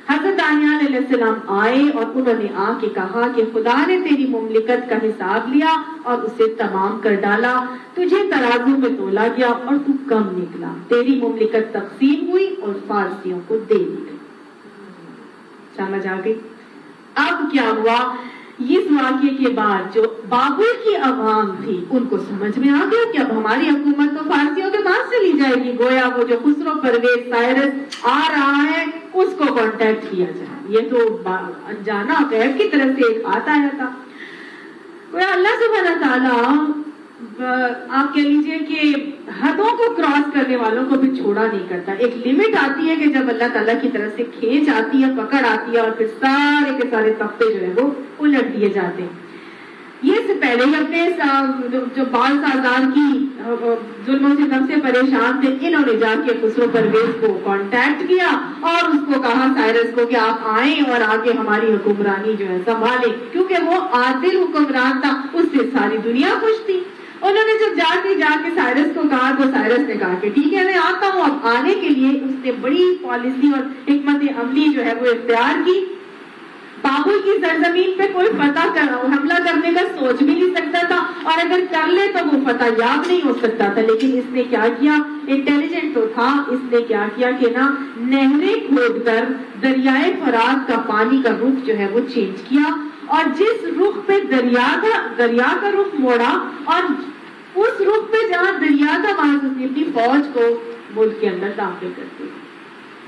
حضرت دانیال علیہ السلام آئے اور انہوں نے آ کے کہا کہ خدا نے تیری مملکت کا حساب لیا اور اسے تمام کر ڈالا, تجھے ترازو میں تولا گیا اور تو کم نکلا, تیری مملکت تقسیم ہوئی اور فارسیوں کو دے دی گئی. سمجھ آ گئی؟ اب کیا ہوا؟ اس واقعے کے بعد جو بابل کی عوام تھی ان کو سمجھ میں آ گیا کہ اب ہماری حکومت تو فارسیوں کے پاس چلی جائے گی. گویا وہ جو خسرو پرویز سائرس آ رہا ہے اس کو کانٹیکٹ کیا جائے. یہ تو انجانا غیب کی طرف سے ایک آتا آیا تھا. گویا اللہ سبحانہ تعالیٰ آپ کہہ لیجئے کہ حدوں کو کراس کرنے والوں کو بھی چھوڑا نہیں کرتا. ایک لمٹ آتی ہے کہ جب اللہ تعالیٰ کی طرف سے کھینچ آتی ہے, پکڑ آتی ہے اور پھر سارے کے سارے تختے جو ہے وہ الٹ دیے جاتے ہیں. یہ سے پہلے ہی اپنے جو بال سازار کی ظلم و ستم سے پریشان تھے, انہوں نے جا کے خسرو پرویز کو کانٹیکٹ کیا اور اس کو کہا سائرس کو کہ آپ آئیں اور آگے ہماری حکمرانی جو ہے سنبھالیں, کیونکہ وہ عادل حکمران تھا, اس سے ساری دنیا خوش تھی. انہوں نے جب جا کے سائرس کو کہا تو سائرس نے کہا کہ ٹھیک ہے میں آتا ہوں. اب آنے کے لیے اس نے بڑی پالیسی اور حکمت عملی جو ہے وہ اختیار کی. بابل کی سرزمین پہ کوئی فتح حملہ کرنے کا سوچ بھی نہیں سکتا تھا, اور اگر کر لے تو وہ فتح یاب نہیں ہو سکتا تھا. لیکن اس نے کیا کیا؟ انٹیلیجنٹ تو تھا, اس نے کیا کیا کہ نا نہریں کھود کر دریائے فرات کا پانی کا رخ جو ہے وہ چینج کیا, اور جس رخ پہ دریا کا رخ موڑا اور اس رخ پہ جہاں دریا تھا وہاں سے اپنی فوج کو ملک کے اندر داخل کر دیا.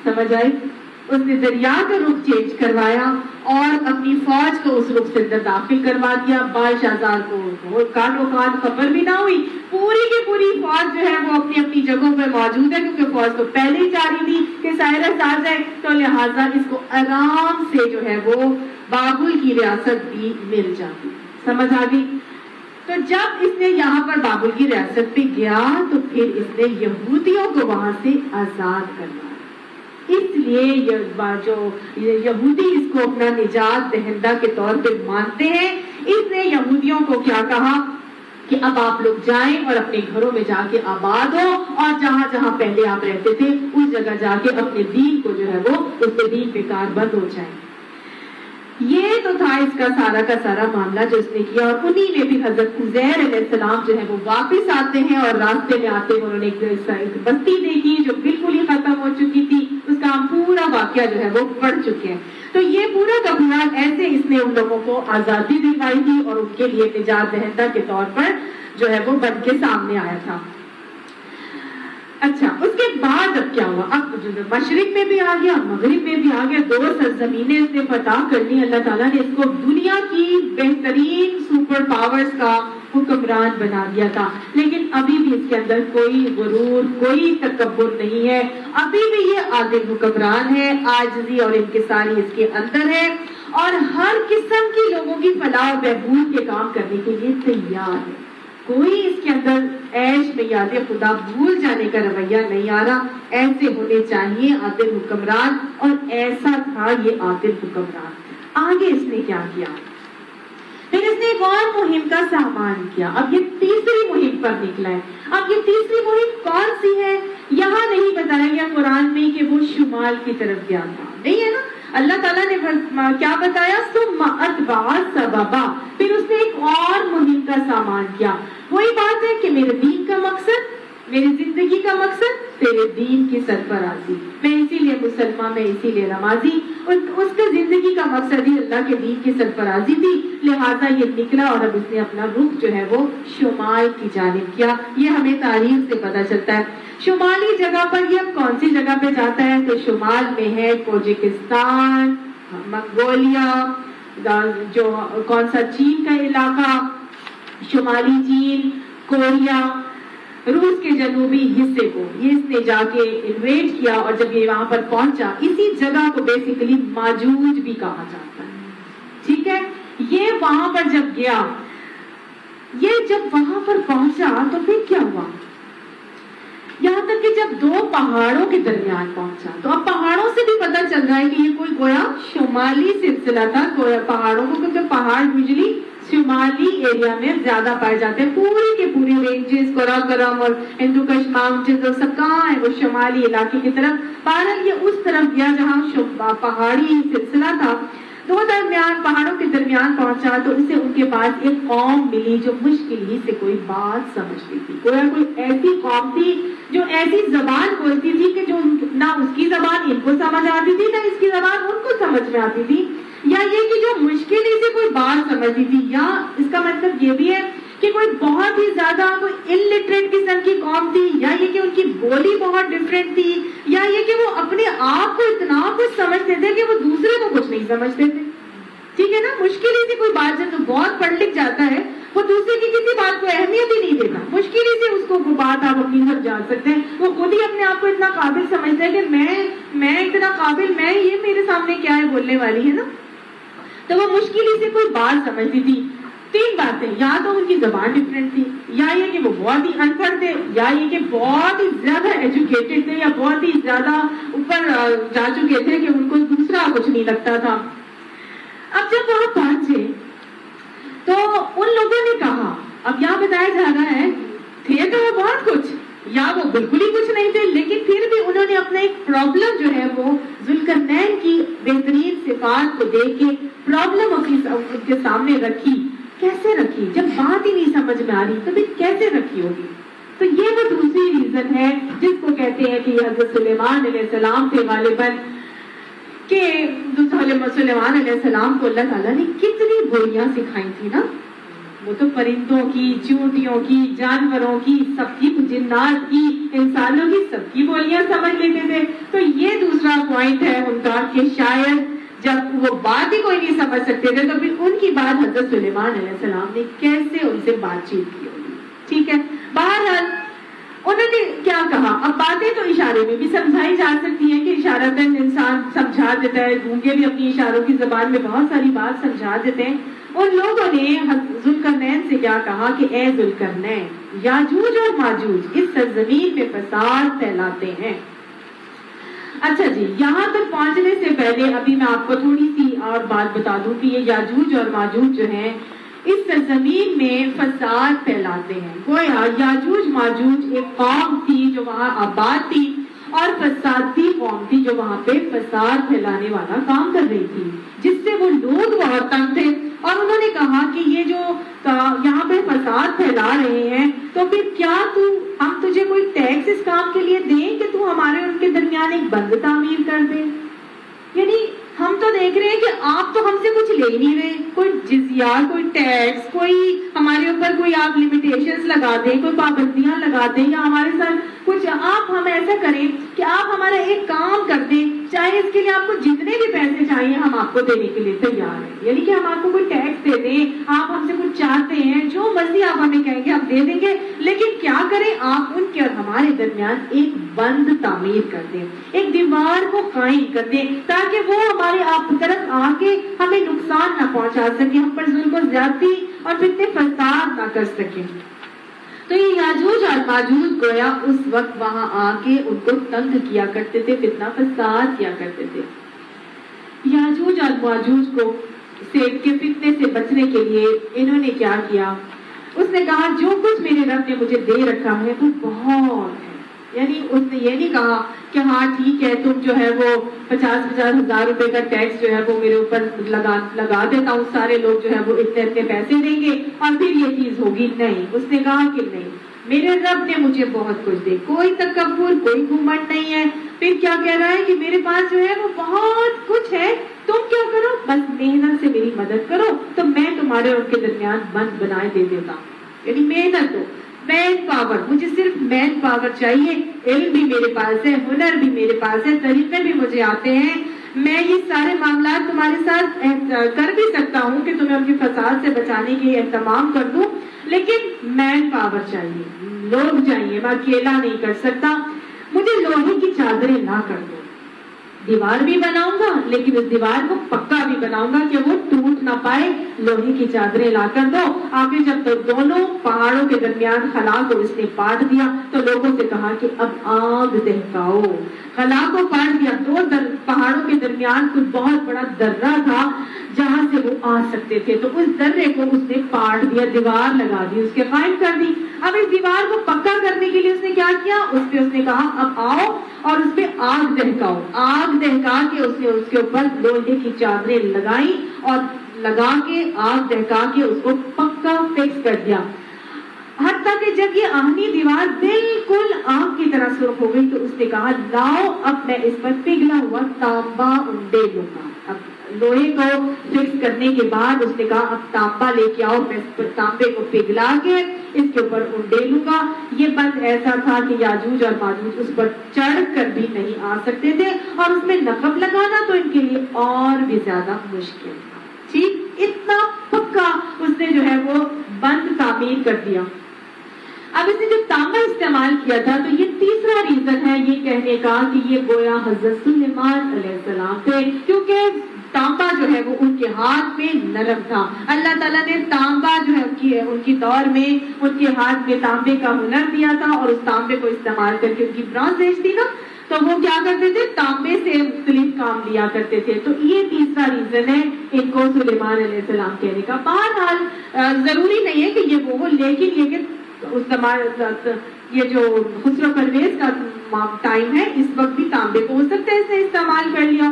سمجھ آئی؟ اس نے دریا کا رخ چینج کروایا اور اپنی فوج کو اس رخ سے اندر داخل کروا دیا. شہزاد کو کانٹوں کانٹ خبر بھی نہ ہوئی. پوری کی پوری فوج جو ہے وہ اپنی اپنی جگہوں پہ موجود ہے کیونکہ فوج کو پہلے ہی چاہ رہی تھی کہ سائرس آ جائے, تو لہٰذا اس کو آرام سے جو ہے وہ بابل کی ریاست بھی مل جاتی. سمجھ آ گئی؟ تو جب اس نے یہاں پر بابل کی ریاست پہ گیا تو پھر اس نے یہودیوں کو وہاں سے آزاد کروایا. اس لیے جو یہودی اس کو اپنا نجات دہندہ کے طور پہ مانتے ہیں, اس نے یہودیوں کو کیا کہا کہ اب آپ لوگ جائیں اور اپنے گھروں میں جا کے آباد ہو, اور جہاں جہاں پہلے آپ رہتے تھے اس جگہ جا کے اپنے دین کو جو ہے وہ اس کے دین پہ کاربند ہو جائیں. یہ تو تھا اس کا سارا معاملہ جو اس نے کیا. اور انہی میں بھی حضرت عزیر علیہ السلام جو ہے وہ واپس آتے ہیں اور راستے میں آتے ہیں انہوں نے ایک بستی دیکھی جو بالکل ہی ختم ہو چکی تھی. اس کا ہم پورا واقعہ جو ہے وہ پڑھ چکے ہیں. تو یہ پورا کا پورا ایسے اس نے ان لوگوں کو آزادی دلوائی تھی اور ان کے لیے نجات دہندہ کے طور پر جو ہے وہ بن کے سامنے آیا تھا. اچھا, اس کے بعد اب کیا ہوا؟ اب مشرق میں بھی آ گیا, مغرب میں بھی آ گیا, 2 سرزمینیں اس نے فتح کر لی. اللہ تعالیٰ نے اس کو دنیا کی بہترین سپر پاورز کا حکمران بنا دیا تھا. لیکن ابھی بھی اس کے اندر کوئی غرور, کوئی تکبر نہیں ہے. ابھی بھی یہ عادل حکمران ہے, عاجزی اور انکساری اس کے اندر ہے, اور ہر قسم کی لوگوں کی فلاح و بہبود کے کام کرنے کے لیے تیار ہے. کوئی اس کے اندر عیش میں یاد خدا بھول جانے کا رویہ نہیں آ رہا. ایسے ہونے چاہیے عادل حکمران, اور ایسا تھا یہ عادل حکمران. آگے اس نے کیا کیا؟ پھر اس نے ایک اور مہم کا سامان کیا. اب یہ تیسری مہم پر نکلا ہے. اب یہ تیسری مہم کون سی ہے یہاں نہیں بتایا گیا قرآن میں کہ وہ شمال کی طرف گیا تھا, نہیں ہے نا. اللہ تعالیٰ نے کیا بتایا؟ ثم اتبع سببا. پھر اس نے ایک اور مہم کا سامان کیا. وہی بات ہے کہ میرے دین کا مقصد, میری زندگی کا مقصد تیرے دین کی سرفرازی. میں اسی لیے مسلمان, میں اسی لیے نمازی. اس کے زندگی کا مقصد ہی اللہ کے دین کی سرفرازی تھی. لہٰذا یہ نکلا اور اب اس نے اپنا رخ جو ہے وہ شمال کی جانب کیا. یہ ہمیں تاریخ سے پتہ چلتا ہے. شمالی جگہ پر یہ اب کون سی جگہ پہ جاتا ہے؟ تو شمال میں ہے کوجکستان, منگولیا, جو کون سا چین کا علاقہ, شمالی چین, کوریا, روس کے جنوبی حصے کو یہ اس نے جا کے انویٹ کیا. اور جب یہ وہاں پر پہنچا, اسی جگہ کو بیسیکلی ماجوج بھی کہا جاتا ہے. ٹھیک ہے, یہ وہاں پر جب گیا, یہ جب وہاں پر پہنچا تو پھر کیا ہوا؟ یہاں تک کہ جب 2 پہاڑوں کے درمیان پہنچا, تو اب پہاڑوں سے بھی پتہ چل رہا ہے کہ یہ کوئی گویا شمالی سلسلہ تھا. پہاڑوں کو, کیونکہ پہاڑ یوزلی شمالی ایریا میں زیادہ پائے جاتے ہیں. پوری کے پوری رینجز, قراقرم اور ہندوکش ماؤنٹینز اور سب کہاں ہیں؟ وہ شمالی علاقے کی طرف. بہرحال یہ اس طرف گیا جہاں پہاڑی سلسلہ تھا. 2 پہاڑوں کے درمیان پہنچا تو اسے ان کے پاس ایک قوم ملی جو مشکل ہی سے کوئی بات سمجھتی تھی. کوئی ایسی قوم تھی جو ایسی زبان بولتی تھی کہ جو نہ اس کی زبان ان کو سمجھ آتی تھی, نہ اس کی زبان ان کو سمجھ میں آتی تھی. یا یہ کہ جو مشکل ہی سے کوئی بات سمجھتی تھی, یا اس کا مطلب یہ بھی ہے کہ کوئی بہت ہی زیادہ کوئی انلٹریٹ قسم کی قوم تھی, یا یہ کہ ان کی بولی بہت ڈفرینٹ تھی, یا یہ کہ وہ اپنے آپ کو اتنا کچھ سمجھتے تھے کہ وہ دوسرے کو کچھ نہیں سمجھتے تھے. ٹھیک ہے نا, مشکل ہی سے کوئی بات جب تو بہت پڑھ لکھ جاتا ہے وہ دوسرے کی کسی بات کو اہمیت ہی نہیں دیتا. مشکل ہی سے اس کو وہ بات آپ اپنی طرف جان سکتے ہیں. وہ خود ہی اپنے آپ کو اتنا قابل سمجھتا ہے کہ میں اتنا قابل, میں یہ میرے سامنے کیا ہے بولنے والی ہے نا. تو وہ مشکل ہی سے کوئی بات سمجھتی تھی. 3 باتیں, یا تو ان کی زبان ڈفرینٹ تھی, یا یہ کہ وہ بہت ہی ان پڑھ تھے, یا یہ کہ بہت ہی زیادہ ایجوکیٹڈ تھے, یا بہت ہی زیادہ اوپر جا چکے تھے کہ ان کو دوسرا کچھ نہیں لگتا تھا. اب جب وہاں پہنچے تو ان لوگوں نے کہا, اب یہاں بتایا جا رہا ہے تھے تو وہ بہت کچھ, یا وہ بالکل ہی کچھ نہیں تھے, لیکن پھر بھی انہوں نے اپنا ایک پرابلم جو ہے وہ ذوالقرنین کی بہترین صفات کو دیکھ کے پرابلم ان کے سامنے رکھی. کیسے رکھی؟ جب بات ہی نہیں سمجھ میں آ رہی تو پھر کیسے رکھی ہوگی؟ تو یہ وہ دوسری ریزن ہے جس کو کہتے ہیں کہ حضرت سلیمان علیہ السلام تھے غالباً, کہ سلیمان علیہ السلام کو اللہ تعالیٰ نے کتنی بولیاں سکھائی تھی نا. وہ تو پرندوں کی، چونٹیوں کی، جانوروں کی، سب کی، جنات کی، انسانوں کی، سب کی بولیاں سمجھ لیتے تھے. تو یہ دوسرا پوائنٹ ہے ان کا کہ شاید جب وہ بات ہی کوئی نہیں سمجھ سکتے تھے تو پھر ان کی بات حضرت سلیمان علیہ السلام نے کیسے ان سے بات چیت کی ہوگی. ٹھیک ہے، بہرحال انہوں نے کیا کہا. اب باتیں تو اشارے میں بھی سمجھائی جا سکتی ہیں کہ اشارتاً انسان سمجھا دیتا ہے، گونگے بھی اپنی اشاروں کی زبان میں بہت ساری بات سمجھا دیتے ہیں. ان لوگوں نے ذوالقرنین سے کیا کہا کہ اے ذوالقرنین، یاجوج اور ماجوج اس سرزمین پہ فساد پھیلاتے ہیں. اچھا جی، یہاں تک پہنچنے سے پہلے ابھی میں آپ کو تھوڑی سی اور بات بتا دوں کہ یہ یاجوج اور ماجوج جو ہیں اس سرزمین میں فساد پھیلاتے ہیں. گویا یاجوج ماجوج ایک قوم تھی جو وہاں آباد تھی اور فسادی قوم تھی جو وہاں پہ فساد پھیلانے والا کام کر رہی تھی، جس سے وہ لوگ بہت تنگ تھے. اور انہوں نے کہا کہ یہ جو یہاں پہ فساد پھیلا رہے ہیں تو پھر کیا ہم تجھے کوئی ٹیکس اس کام کے لیے دیں کہ تو ہمارے ان کے درمیان ایک بند تعمیر کر دے. یعنی ہم تو دیکھ رہے ہیں کہ آپ تو ہم سے کچھ لے ہی نہیں رہے، کوئی جزیہ، کوئی ٹیکس، کوئی ہمارے اوپر کوئی آپ لمیٹیشنز لگا دیں، کوئی پابندیاں لگا دیں، یا ہمارے ساتھ کچھ آپ ہم ایسا کریں کہ آپ ہمارا ایک کام کر دیں، چاہے اس کے لیے آپ کو جتنے بھی پیسے چاہیے ہم آپ کو دینے کے لیے تیار ہیں. یعنی کہ ہم آپ کو کوئی ٹیکس دے دیں، آپ ہم سے کچھ چاہتے ہیں، جو مرضی آپ ہمیں کہیں گے ہم دے دیں گے، لیکن کیا کریں آپ ان کے اور ہمارے درمیان ایک بند تعمیر کر دیں، ایک دیوار کو قائم کر دیں تاکہ وہ ہمارے آپ کی طرف آ کے ہمیں نقصان نہ پہنچا سکے، ہم پر ظلم و زیادتی اور فتنے فساد نہ کر سکیں. تو یہ یاجوج اور ماجوج گویا اس وقت وہاں آ کے ان کو تنگ کیا کرتے تھے، فتنہ فساد کیا کرتے تھے. یاجوج اور ماجوج کو کے فتنے سے بچنے کے لیے انہوں نے کیا کیا، اس نے کہا جو کچھ میرے رب نے مجھے دے رکھا ہے وہ بہت ہے. یعنی اس نے یہ نہیں کہا کہ ہاں ٹھیک ہے تم جو ہے وہ 50,000 روپے کا ٹیکس جو ہے وہ میرے اوپر لگا دیتا ہوں، سارے لوگ جو ہے وہ اتنے پیسے دیں گے اور پھر یہ چیز ہوگی. نہیں، اس نے کہا کہ نہیں، میرے رب نے مجھے بہت کچھ دے، کوئی تکبر، کوئی گھمنڈ نہیں ہے. پھر کیا کہہ رہا ہے کہ میرے پاس جو ہے وہ بہت کچھ ہے، تم کیا کرو بس محنت سے میری مدد کرو تو میں تمہارے اور ان کے درمیان بند بنائے دے دیتا ہوں. یعنی محنت دو، مین پاور، مجھے صرف مین پاور چاہیے، علم بھی میرے پاس ہے، ہنر بھی میرے پاس ہے، طریقے بھی مجھے آتے ہیں، میں یہ سارے معاملات تمہارے ساتھ کر بھی سکتا ہوں کہ تمہیں ان کے فساد سے بچانے کے اہتمام کر دوں، لیکن مین پاور چاہیے، لوگ چاہیے، میں اکیلا نہیں کر سکتا. مجھے لوہے کی چادریں لا کر دو، دیوار بھی بناؤں گا لیکن اس دیوار کو پکا بھی بناؤں گا کہ وہ ٹوٹ نہ پائے. لوہے کی چادریں لا کر دو. آگے جب دونوں پہاڑوں کے درمیان خلا کو اس نے پاٹ دیا تو لوگوں سے کہا کہ اب آگ دہکاؤ. خلا کو پاٹ دیا، دو پہاڑوں کے درمیان کوئی بہت بڑا درہ تھا جہاں سے وہ آ سکتے تھے، تو اس درے کو اس نے پاٹ دیا، دیوار لگا دی، اس کے قائم کر دی. اب اس دیوار کو پکا کرنے کے لیے اس نے کیا کیا، اس پہ اس نے کہا اب آؤ اور اس پہ آگ دہکاؤ. آگ دہکا کے اس نے اس کے اوپر لوہے کی چادریں لگائی اور لگا کے آگ دہکا کے اس کو پکا فکس کر دیا. حتیٰ کہ جب یہ آہنی دیوار بالکل آگ کی طرح سرخ ہو گئی تو اس نے کہا لاؤ اب میں اس پر پگھلا ہوا تانبا انڈے لوں گا. اب لوہے کو فکس کرنے کے بعد اس نے کہا اب تانبا لے کے آؤ، میں اس پر تانبے کو پگھلا کے اس کے اوپر انڈے لوں گا. یہ بند ایسا تھا کہ یاجوج اور ماجوج اس پر چڑھ کر بھی نہیں آ سکتے تھے اور اس میں نقب لگانا تو ان کے لیے اور بھی زیادہ مشکل تھا. ٹھیک، اتنا پکا اس نے جو ہے وہ بند تعمیر کر دیا. اب اس نے جو تانبا استعمال کیا تھا تو یہ تیسرا ریزن ہے یہ کہنے کا کہ یہ گویا حضرت سلیمان علیہ السلام تھے، کیونکہ تانبا جو ہے وہ ان کے ہاتھ میں نرم تھا. اللہ تعالیٰ نے تانبا جو ہے ان کی دور میں ان کے ہاتھ میں تانبے کا ہنر دیا تھا اور اس تانبے کو استعمال کر کے ان کی برانس بیچ تھی نا، تو وہ کیا کرتے تھے، تانبے سے مختلف کام لیا کرتے تھے. تو یہ تیسرا ریزن ہے ان کو سلیمان علیہ السلام کہنے کا. بہرحال ضروری نہیں ہے کہ یہ وہ ہو، لیکن یہ کہ اس زمانے یہ جو خسرو پرویز کا ٹائم ہے اس وقت بھی تانبے کو ہو سکتا ہے اس نے استعمال کر لیا.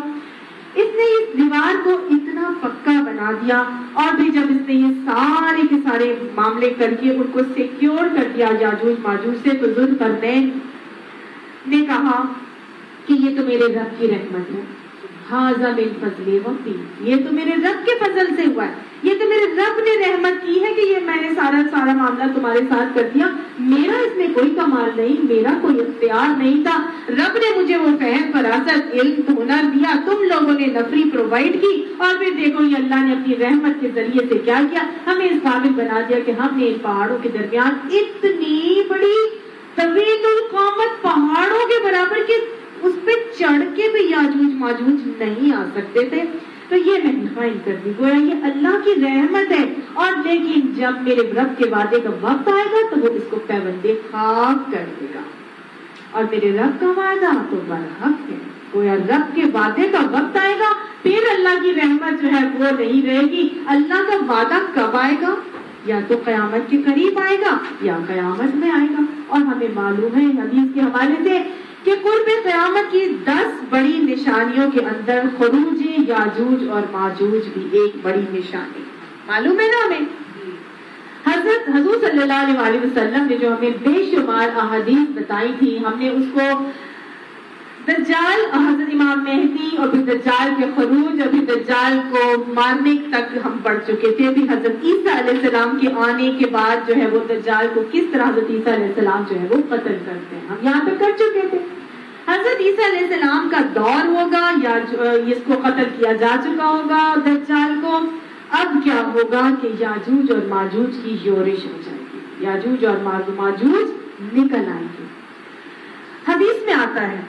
اس نے اس دیوار کو اتنا پکا بنا دیا اور پھر جب اس نے یہ سارے کے سارے معاملے کر کے ان کو سیکیور کر دیا یاجوج ماجوج سے، تو ذوالقرنین نے کہا کہ یہ تو میرے رب کی رحمت ہے، ھذا من فضل ربی، یہ تو میرے رب کے فضل سے ہوا ہے، یہ تو میرے رب نے رحمت کی ہے کہ یہ میں میں نے سارا معاملہ تمہارے ساتھ کر دیا، میرا اس میں کوئی کمال نہیں، میرا کوئی اختیار نہیں تھا، رب نے مجھے وہ فہم فراست علم ہنر دیا، تم لوگوں نے نفری پرووائڈ کی، اور پھر دیکھو یہ اللہ نے اپنی رحمت کے ذریعے سے کیا کیا، ہمیں اس قابل بنا دیا کہ ہم نے ان پہاڑوں کے درمیان اتنی بڑی طویل القامت پہاڑوں کے برابر کے اس پہ چڑھ کے بھی یاجوج ماجوج نہیں آ سکتے تھے، تو یہ میں نے قائم کر دی، گویا یہ اللہ کی رحمت ہے، اور لیکن جب میرے رب کے وعدے کا وقت آئے گا تو وہ اس کو پیوندے خاک کر دے گا، اور میرے رب کا وعدہ تو برحق ہے، گویا رب کے وعدے کا وقت آئے گا، پھر اللہ کی رحمت جو ہے وہ نہیں رہے گی۔ اللہ کا وعدہ کب آئے گا؟ یا تو قیامت کے قریب آئے گا یا قیامت میں آئے گا، اور ہمیں معلوم ہے حدیث کے حوالے سے کہ قرب قیامت کی 10 بڑی نشانیوں کے اندر خروج یاجوج اور ماجوج بھی ایک بڑی نشانی، معلوم ہے نا ہمیں؟ حضرت حضور صلی اللہ علیہ وسلم نے جو ہمیں بے شمار احادیث بتائی تھی، ہم نے اس کو دجال، حضرت امام مہدی اور پھر دجال کے خروج اور پھر دجال کو مارنے تک ہم پڑھ چکے تھے، پھر حضرت عیسیٰ علیہ السلام کے آنے کے بعد جو ہے وہ دجال کو کس طرح حضرت عیسیٰ علیہ السلام جو ہے وہ قتل کرتے ہیں، ہم یہاں تک کر چکے تھے۔ حضرت عیسیٰ علیہ السلام کا دور ہوگا یا اس کو قتل کیا جا چکا ہوگا دجال کو، اب کیا ہوگا کہ یاجوج اور ماجوج کی یورش ہو جائے گی، یاجوج اور ماجوج نکل آئیں گے۔ حدیث میں آتا ہے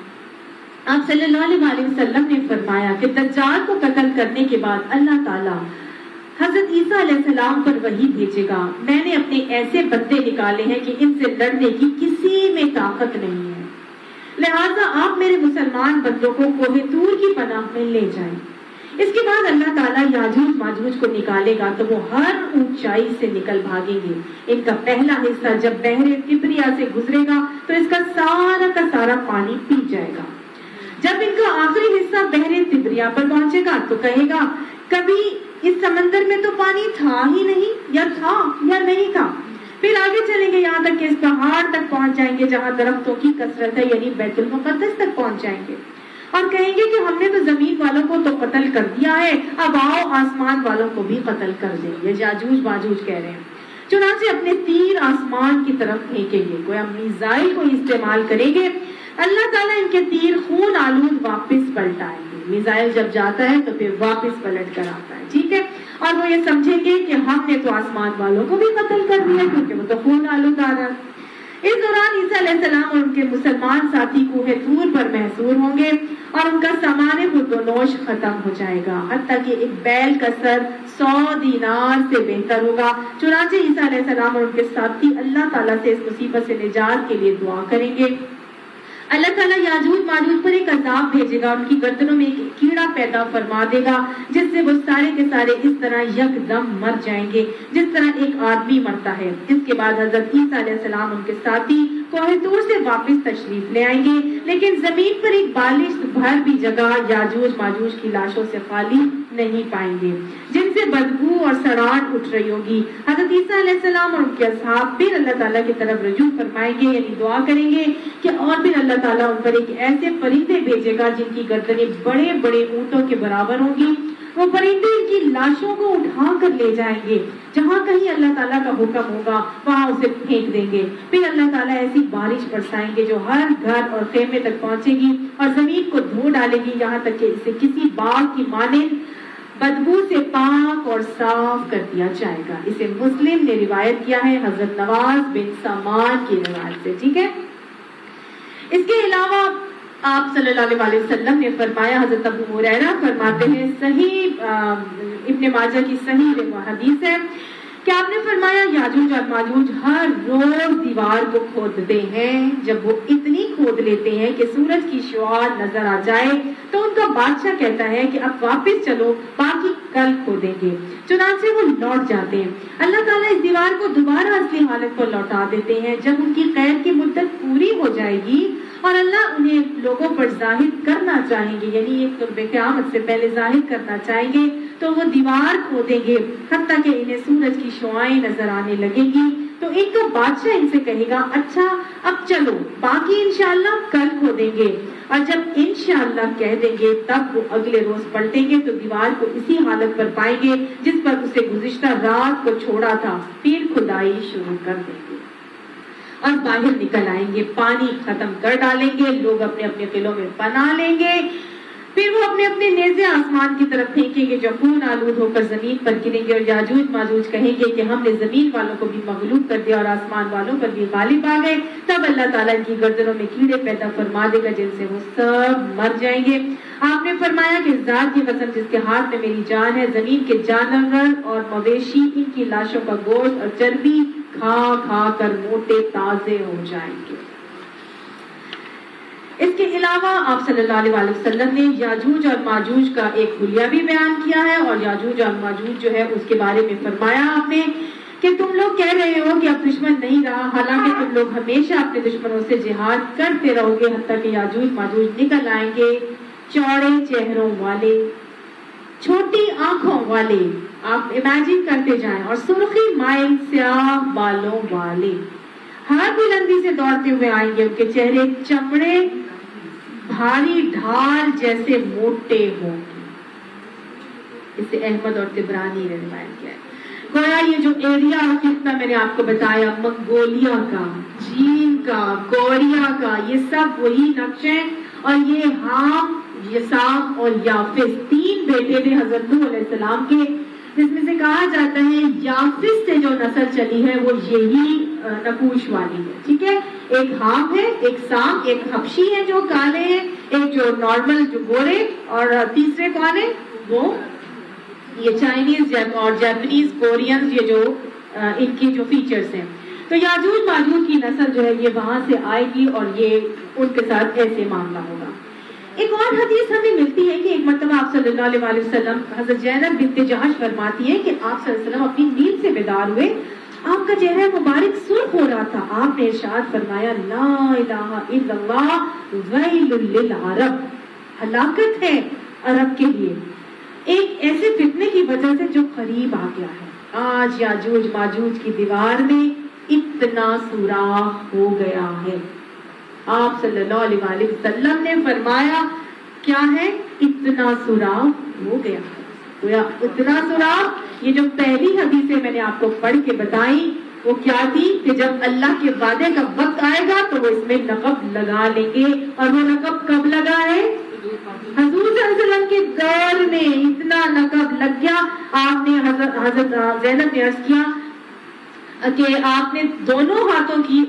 آپ صلی اللہ علیہ وسلم نے فرمایا کہ دجال کو قتل کرنے کے بعد اللہ تعالیٰ حضرت عیسیٰ علیہ السلام پر وحی بھیجے گا، میں نے اپنے ایسے بندے نکالے ہیں کہ ان سے لڑنے کی کسی میں طاقت نہیں ہے، لہذا آپ میرے مسلمان بندوں کو کوہ طور کی پناہ میں لے جائیں۔ اس کے بعد اللہ تعالیٰ یاجوج ماجوج کو نکالے گا تو وہ ہر اونچائی سے نکل بھاگیں گے، ان کا پہلا حصہ جب بحر تبریا سے گزرے گا تو اس کا سارا پانی پی جائے گا، جب ان کا آخری حصہ بحر تبریا پر پہنچے گا تو کہے گا کبھی اس سمندر میں تو پانی تھا ہی نہیں، یا تھا یا نہیں تھا، پھر آگے چلیں گے یہاں تک کہ اس پہاڑ تک پہنچ جائیں گے جہاں درختوں کی کثرت ہے، یعنی بیت المقدس تک پہنچ جائیں گے، اور کہیں گے کہ ہم نے تو زمین والوں کو تو قتل کر دیا ہے، اب آؤ آسمان والوں کو بھی قتل کر دیں گے، یاجوج ماجوج کہہ رہے ہیں۔ چنانچہ اپنے تیر آسمان کی طرف پھینکیں گے، گویا میزائل کو استعمال کریں گے، اللہ تعالیٰ ان کے تیر خون آلود واپس پلٹائیں گے، میزائل جب جاتا ہے تو پھر واپس پلٹ کر آتا ہے، ٹھیک ہے، اور وہ یہ سمجھیں گے کہ ہم نے تو آسمان والوں کو بھی قتل کر دیا کیونکہ وہ تو خون آلود آ رہا ہے۔ اس دوران عیسیٰ علیہ السلام اور ان کے مسلمان ساتھی کوہ طور پر محصور ہوں گے اور ان کا سامان خود و نوش ختم ہو جائے گا، حتیٰ کہ ایک بیل کا سر 100 دینار سے بہتر ہوگا۔ چنانچہ عیسیٰ علیہ السلام اور ان کے ساتھی اللہ تعالیٰ سے اس مصیبت سے نجات کے لیے دعا کریں گے۔ اللہ تعالیٰ یاجوج ماجوج پر ایک عذاب بھیجے گا، ان کی گردنوں میں ایک کیڑا پیدا فرما دے گا جس سے وہ سارے کے سارے اس طرح یکدم مر جائیں گے جس طرح ایک آدمی مرتا ہے۔ اس کے بعد حضرت عیسیٰ علیہ السلام ان کے ساتھی کوہ طور سے واپس تشریف لے آئیں گے، لیکن زمین پر ایک بالش بھر بھی جگہ یاجوج ماجوج کی لاشوں سے خالی نہیں پائیں گے جن سے بدبو اور سڑان اٹھ رہی ہوگی۔ حضرت عیسیٰ علیہ السلام اور ان کے اصحاب پھر اللہ تعالیٰ کی طرف رجوع فرمائیں گے، یعنی دعا کریں گے کہ اور پھر اللہ تعالیٰ ان پر ایک ایسے پرندے بھیجے گا جن کی گردنیں بڑے بڑے اونٹوں کے برابر ہوں گی، وہ پرندے ان کی لاشوں کو اٹھا کر لے جائیں گے، جہاں کہیں اللہ تعالیٰ کا حکم ہوگا وہاں اسے پھینک دیں گے، پھر اللہ تعالیٰ ایسی بارش برسائیں گے جو ہر گھر اور خیمے تک پہنچے گی اور زمین کو دھو ڈالے گی، یہاں تک کہ اسے کسی باغ کی مانند بدبو سے پاک اور صاف کر دیا جائے گا۔ اسے مسلم نے روایت کیا ہے حضرت نواز بن سامان کی روایت سے، ٹھیک ہے۔ اس کے علاوہ آپ صلی اللہ علیہ وسلم نے فرمایا، حضرت ابو ہریرہ فرماتے ہیں، صحیح ابن ماجہ کی صحیح حدیث ہے کہ آپ نے فرمایا یاجوج اور ماجوج ہر روز دیوار کو کھودتے ہیں، جب وہ اتنی کھود لیتے ہیں کہ سورج کی شعاع نظر آ جائے تو ان کا بادشاہ کہتا ہے کہ اب واپس چلو، باقی کل کھودیں گے، چنانچہ وہ لوٹ جاتے ہیں۔ اللہ تعالیٰ اس دیوار کو دوبارہ اصلی حالت پر لوٹا دیتے ہیں، جب ان کی قید کی مدت پوری ہو جائے گی اور اللہ انہیں لوگوں پر ظاہر کرنا چاہیں گے، یعنی ایک قیامت سے پہلے ظاہر کرنا چاہیں گے، تو وہ دیوار کھودیں گے حتیٰ کہ انہیں سورج کی شعائیں نظر آنے لگیں گی. تو ایک تو بادشاہ ان سے کہے گا اچھا اب چلو باقی انشاءاللہ کل کھودیں گے, اور جب انشاءاللہ کہہ دیں گے تب وہ اگلے روز پلٹیں گے تو دیوار کو اسی حالت پر پائیں گے جس پر اسے گزشتہ رات کو چھوڑا تھا. پھر کھدائی شروع کر دیں گے اور باہر نکل آئیں گے, پانی ختم کر ڈالیں گے, لوگ اپنے اپنے قلعوں میں پناہ لیں گے. پھر وہ اپنے اپنے نیزے آسمان کی طرف پھینکیں گے جو خون آلود ہو کر زمین پر گریں گے, اور یاجوج ماجوج کہیں گے کہ ہم نے زمین والوں کو بھی مغلوب کر دیا اور آسمان والوں پر بھی غالب آ گئے. تب اللہ تعالیٰ ان کی گردنوں میں کیڑے پیدا فرما دے گا جن سے وہ سب مر جائیں گے. آپ نے فرمایا کہ ذات کی قسم جس کے ہاتھ میں میری جان ہے, زمین کے جانور اور مویشی ان کی لاشوں کا گوشت اور چربی کھا کھا کر موٹے تازے ہو جائیں گے. اس کے علاوہ آپ صلی اللہ علیہ وسلم نے یاجوج اور ماجوج کا ایک حلیہ بھی بیان کیا ہے, اور یاجوج اور ماجوج جو ہے اس کے بارے میں فرمایا آپ نے کہ تم لوگ کہہ رہے ہو کہ اب دشمن نہیں رہا, حالانکہ تم لوگ ہمیشہ اپنے دشمنوں سے جہاد کرتے رہو گے حتیٰ کہ یاجوج ماجوج نکل آئیں گے چوڑے چہروں والے, چھوٹی آنکھوں والے, آپ امیجن کرتے جائیں, اور سرخی مائل سیاہ بالوں والے, ہر بلندی سے دوڑتے ہوئے آئیں گے. ان کے چہرے چمڑے بھاری ڈھال جیسے موٹے ہوں گے. اسے احمد اور طبرانی نے روایت کیا ہے. گویا یہ جو ایریا اور خطہ میں نے آپ کو بتایا, منگولیا کا, چین کا, کوریا کا, یہ سب وہی نقشے ہیں. اور یہ ہام, یسام اور یافس تین بیٹے تھے حضرت نوح علیہ السلام کے, جس میں سے کہا جاتا ہے یافس سے جو نسل چلی ہے وہ یہی نقوش والی ہے. ٹھیک ہے, ایک ہام ہے, ایک سام, ایک حبشی ہے جو کالے ہیں, ایک جو نارمل جو گورے, اور تیسرے کون ہے وہ یہ چائنیز اور جاپنیز کورینز, یہ جو ان کی جو فیچرز ہیں. تو یاجوج ماجوج کی نسل جو ہے یہ وہاں سے آئے گی اور یہ ان کے ساتھ ایسے معاملہ ہوگا. ایک اور حدیث ہمیں ملتی ہے کہ ایک مرتبہ آپ صلی اللہ علیہ وسلم, حضرت زینب بنت جہش فرماتی ہے کہ آپ صلی اللہ علیہ وسلم اپنی نیند سے بیدار ہوئے, آپ کا چہرہ مبارک سرخ ہو رہا تھا. آپ نے ارشاد فرمایا لا الہ الا اللہ ویل للعرب, ہلاکت ہے عرب کے لیے ایک ایسے فتنے کی وجہ سے جو قریب آ گیا ہے. آج یاجوج ماجوج کی دیوار میں اتنا سوراخ ہو گیا ہے. آپ صلی اللہ علیہ وسلم نے فرمایا کیا ہے, اتنا سوراخ ہو گیا ہے. اتنا سوراخ, یہ جو پہلی حدیثیں میں نے آپ کو پڑھ کے بتائی وہ کیا تھی کہ جب اللہ کے وعدے کا وقت آئے گا تو وہ اس میں نقب لگا لیں گے. اور وہ نقب کب لگا ہے؟ حضور صلی اللہ علیہ وسلم کے دور میں اتنا نقب لگ گیا. آپ نے حضرت زینب نے عرض کیا کہ آپ نے دونوں ہاتھوں کی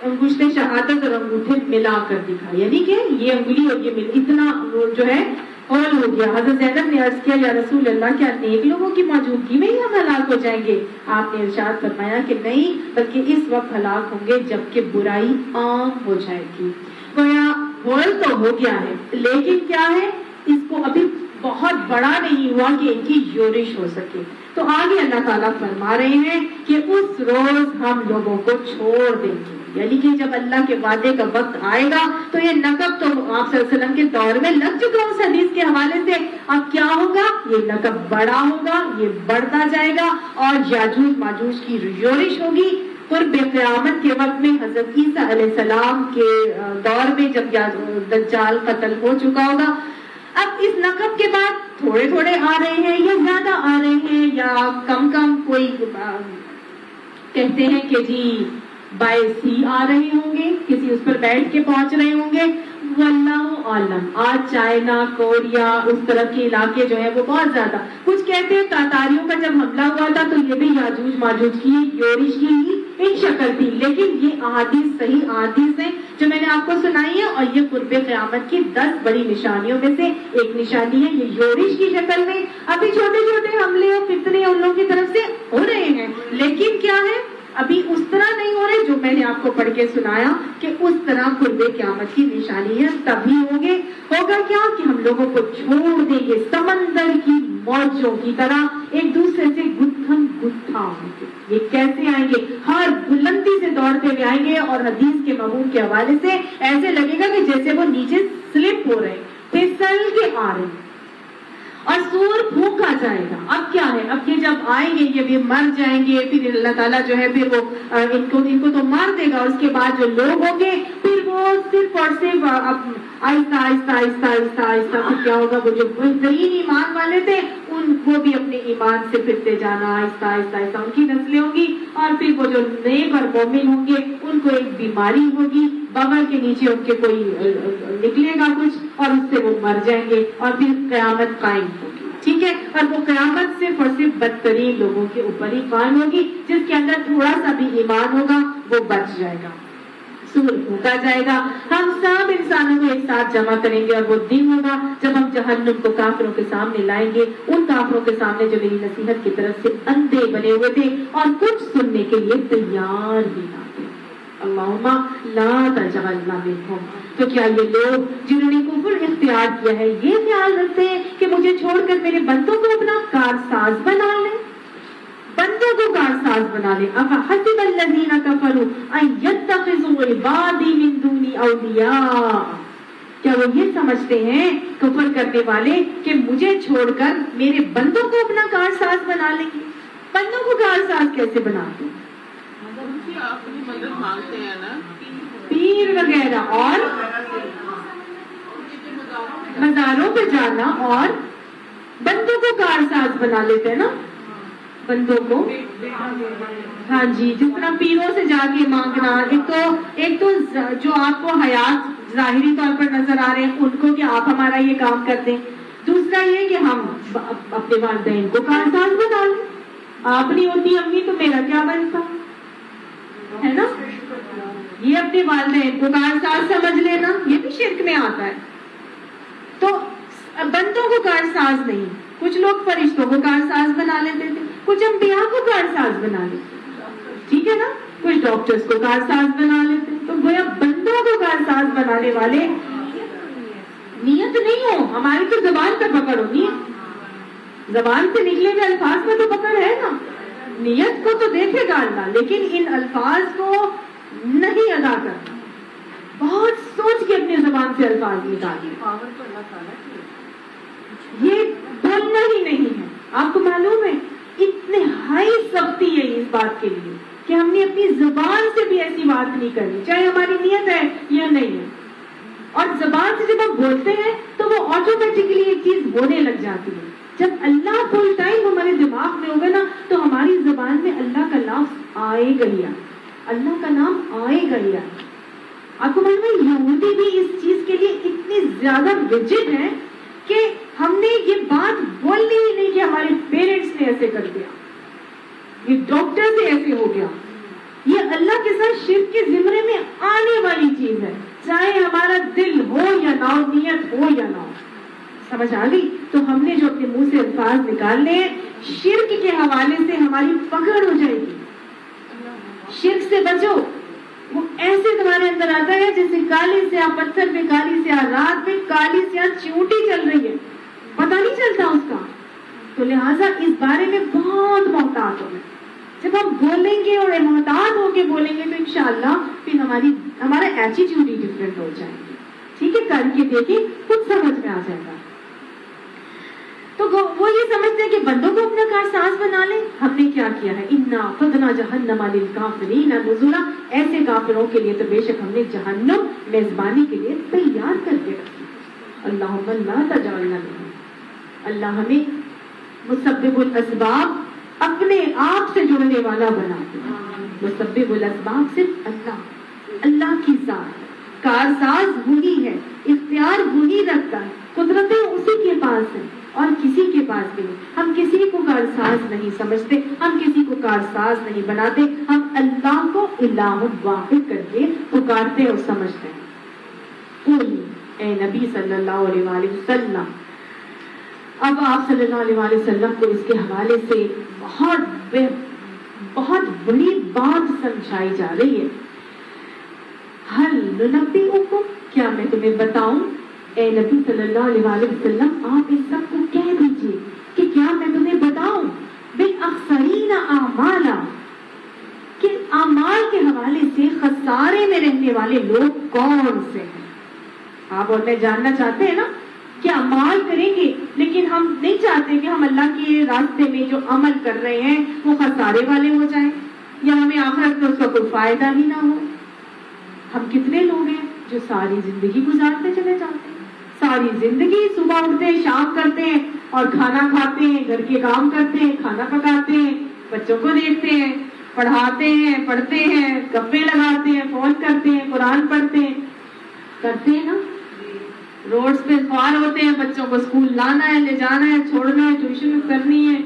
انگشت شہادت اور انگوٹھے ملا کر دکھا, یعنی کہ یہ انگلی اور یہ اتنا جو ہے ہول ہو گیا. حضرت زینب نے عرض کیا یا رسول اللہ کیا نیک لوگوں کی موجودگی میں ہی ہم ہلاک ہو جائیں گے؟ آپ نے ارشاد فرمایا کہ نہیں, بلکہ اس وقت ہلاک ہوں گے جبکہ برائی عام ہو جائے گی. گویا ہول تو ہو گیا ہے, لیکن کیا ہے, اس کو ابھی بہت بڑا نہیں ہوا کہ ان کی یورش ہو سکے. تو آگے اللہ تعالیٰ فرما رہے ہیں کہ اس روز ہم لوگوں کو چھوڑ دیں گے, یعنی کہ جب اللہ کے وعدے کا وقت آئے گا تو یہ نقب تو آپ صلی اللہ علیہ وسلم کے دور میں لگ چکا اس حدیث کے حوالے سے. اب کیا ہوگا, یہ نقب بڑا ہوگا, یہ بڑھتا جائے گا, اور یاجوج ماجوج کی یورش ہوگی. قرب قیامت کے وقت میں حضرت عیسیٰ علیہ السلام کے دور میں جب دجال قتل ہو چکا ہوگا, اب اس نقب کے بعد تھوڑے تھوڑے آ رہے ہیں یا زیادہ آ رہے ہیں یا کم, کوئی کہتے ہیں کہ جی 22 ہی آ رہے ہوں گے, کسی اس پر بیٹھ کے پہنچ رہے ہوں گے, واللہ عالم. آج چائنا, کوریا, اس طرف کے علاقے جو ہے وہ بہت زیادہ, کچھ کہتے ہیں تاتاریوں کا جب حملہ ہوا تھا تو یہ بھی یاجوج ماجوج کی یورش کی ہی ایک شکل تھی. لیکن یہ احادیث صحیح احادیث ہیں جو میں نے آپ کو سنائی ہے, اور یہ قرب قیامت کی 10 بڑی نشانیوں میں سے ایک نشانی ہے یہ یورش کی شکل میں. ابھی چھوٹے چھوٹے حملے اور فتنے ان لوگوں کی طرف سے ہو رہے ہیں, لیکن کیا ہے, ابھی اس طرح نہیں ہو رہے جو میں نے آپ کو پڑھ کے سنایا کہ اس طرح قرب قیامت کی نشانی ہے. تبھی ہوگا کیا کہ ہم لوگوں کو چھوڑ دیں گے سمندر کی موجوں کی طرح, ایک دوسرے سے گتھم گتھا ہوں گے. یہ کیسے آئیں گے, ہر بلندی سے دوڑتے ہوئے آئیں گے, اور حدیث کے مفہوم کے حوالے سے ایسے لگے گا کہ جیسے وہ نیچے سلپ ہو رہے, پھسل کے آ رہے ہیں. اور سور پھونکا جائے گا. اب کیا ہے, اب یہ جب آئیں گے یہ بھی مر جائیں گے, پھر اللہ تعالیٰ جو ہے پھر وہ ان کو تو مار دے گا. اس کے بعد جو لوگ ہوں گے پھر وہ صرف اور صرف آہستہ آہستہ آہستہ آہستہ آہستہ پھر کیا ہوگا, وہ جو بہترین ایمان والے تھے ان کو بھی اپنے ایمان سے پھرتے جانا, آہستہ آہستہ آہستہ ان کی نسلیں ہوں گی. اور پھر وہ جو نیک اور مومن ہوں گے ان کو ایک بیماری ہوگی, بغل کے نیچے ان کے کوئی نکلے گا کچھ اور اس سے وہ مر جائیں گے اور پھر قیامت قائم ہوگی. ٹھیک ہے, اور وہ قیامت صرف اور صرف بدترین لوگوں کے اوپر ہی قائم ہوگی. جس کے اندر تھوڑا سا بھی ایمان ہوگا وہ بچ جائے گا. سور پھونکا جائے گا, ہم سب انسانوں کو ایک ساتھ جمع کریں گے اور وہ دن ہوگا جب ہم جہنم کو کافروں کے سامنے لائیں گے, ان کافروں کے سامنے جو میری نصیحت کی طرف سے اندھے بنے ہوئے تھے اور کچھ سننے کے لیے تیار بھی نہ تھے. اللہم لا تجعلنا منہم. تو کیا یہ لوگ جنہوں نے کفر اختیار کیا ہے یہ خیال رکھتے ہیں کہ مجھے چھوڑ کر میرے بندوں کو اپنا کارساز بنا لیں, بندوں کو کارساز بنا لیں؟ افحسب الذین کفروا ان یتخذوا عبادی من دونی اولیاء. کیا وہ یہ سمجھتے ہیں کفر کرنے والے کہ مجھے چھوڑ کر میرے بندوں کو اپنا کارساز بنا لیں گے؟ بندوں کو کارساز کیسے بناتے ہیں؟ اپنی مدد مانگتے ہیں نا, پیر وغیرہ اور مزاروں پہ جانا اور بندوں کو کارساز بنا لیتے ہیں نا, بندوں کو. ہاں جی, جس طرح پیروں سے جا کے مانگنا, ایک تو جو آپ کو حیات ظاہری طور پر نظر آ رہے ہیں ان کو کہ آپ ہمارا یہ کام کر دیں. دوسرا یہ کہ ہم اپنے والدین کو کارساز بنا لیں. آپ نہیں ہوتی امی تو میرا کیا بنتا ہے نا. یہ اپنے والدین کو کارساز سمجھ لینا یہ بھی شرک میں آتا ہے. تو بندوں کو کارساز نہیں, کچھ لوگ فرشتوں کو کارساز بنا لیتے تھے, کچھ انبیاء کو کارساز بنا لیتے, ٹھیک ہے نا, کچھ ڈاکٹرز کو کارساز بنا لیتے. تو گویا بندوں کو کارساز بنانے والے نیت نہیں ہو, ہماری تو زبان پر پکڑ ہو, نیت زبان سے نکلے ہوئے الفاظ میں تو پکڑ ہے نا, نیت کو تو دیکھے گا اللہ, لیکن ان الفاظ کو نہیں ادا کرنا. بہت سوچ کے اپنی زبان سے الفاظ نکالیے. یہ بولنا ہی نہیں ہے. آپ کو معلوم ہے اتنے ہائی سختی ہے اس بات کے لیے کہ ہم نے اپنی زبان سے بھی ایسی بات نہیں کرنی, چاہے ہماری نیت ہے یا نہیں ہے. اور زبان سے جب ہم بولتے ہیں تو وہ آٹومیٹکلی ایک چیز ہونے لگ جاتی ہے. جب اللہ فل ٹائم ہمارے دماغ میں ہوگا نا تو ہماری زبان میں اللہ کا لفظ آئے گا ہی, اللہ کا نام آئے گا ہی. آپ کو معلوم ہے یہودی بھی اس چیز کے لیے اتنی زیادہ رجڈ ہے کہ ہم نے یہ بات بولنی ہی نہیں کہ ہمارے پیرنٹس نے ایسے کر دیا, یہ ڈاکٹر سے ایسے ہو گیا. یہ اللہ کے ساتھ شرک کے زمرے میں آنے والی چیز ہے, چاہے ہمارا دل ہو یا نہ ہو, نیت ہو یا نہ ہو. سمجھ آ گئی؟ تو ہم نے جو اپنے منہ سے الفاظ نکالنے ہیں شرک کے حوالے سے ہماری پکڑ ہو جائے گی. شرک سے بچو. وہ ایسے تمہارے اندر آتا ہے جیسے کالی سیاہ پتھر پہ کالی سیاہ رات میں کالی سیاہ چیونٹی چل رہی ہے, پتہ نہیں چلتا اس کا. تو لہٰذا اس بارے میں بہت محتاط ہونا. جب ہم بولیں گے اور محتاط ہو کے بولیں گے تو انشاءاللہ پھر ہمارا ایٹیٹیوڈ ہی ڈفرینٹ ہو جائے گی. ٹھیک ہے, کر کے دیکھیں خود سمجھ میں آ جائے گا. تو وہ یہ سمجھتے ہیں کہ بندوں کو اپنا کارساز بنا لیں. ہم نے کیا کیا ہے, انا فتنا جہنم للکافرین نزلا, ایسے کافروں کے لیے تو بے شک ہم نے جہنم میزبانی کے لیے تیار کر کے رکھی. اللہم لا تجعلنا منہم. اللہ ہمیں مسبب الاسباب اپنے آپ سے جڑنے والا بنا دے. مسبب الاسباب صرف اللہ, اللہ کی ذات. کارساز وہی ہے, اختیار وہی رکھتا ہے, قدرتیں اسی کے پاس ہیں اور کسی کے پاس بھی نہیں. ہم کسی کو کارساز نہیں سمجھتے, ہم کسی کو کارساز نہیں بناتے, ہم اللہ کو الہ واحد کر کے پکارتے اور سمجھتے ہیں. اے نبی صلی اللہ علیہ وآلہ وسلم. اب آپ صلی اللہ علیہ وآلہ وسلم کو اس کے حوالے سے بہت بڑی بات سمجھائی جا رہی ہے. حل ننبئکم, کیا میں تمہیں بتاؤں اے نبی صلی اللہ علیہ وآلہ وسلم, آپ ان سب کو کہہ دیجئے کہ کیا میں تمہیں بتاؤں بالاخسرین اعمالا, کہ اعمال کے حوالے سے خسارے میں رہنے والے لوگ کون سے ہیں. آپ اور میں جاننا چاہتے ہیں نا کہ اعمال کریں گے لیکن ہم نہیں چاہتے کہ ہم اللہ کے راستے میں جو عمل کر رہے ہیں وہ خسارے والے ہو جائیں یا ہمیں آخرت میں اس کا کوئی فائدہ ہی نہ ہو. ہم کتنے لوگ ہیں جو ساری زندگی گزارتے چلے جاتے ہیں, ساری زندگی صبح اٹھتے ہیں, شام کرتے ہیں اور کھانا کھاتے ہیں, گھر کے کام کرتے ہیں, کھانا پکاتے ہیں, بچوں کو دیکھتے ہیں, پڑھاتے ہیں, پڑھتے ہیں, گپے لگاتے ہیں, فون کرتے ہیں, قرآن پڑھتے ہیں, کرتے ہیں نا. روڈز پہ سوار ہوتے ہیں, بچوں کو اسکول لانا ہے, لے جانا ہے, چھوڑنا ہے, ٹیوشن کرنی ہے,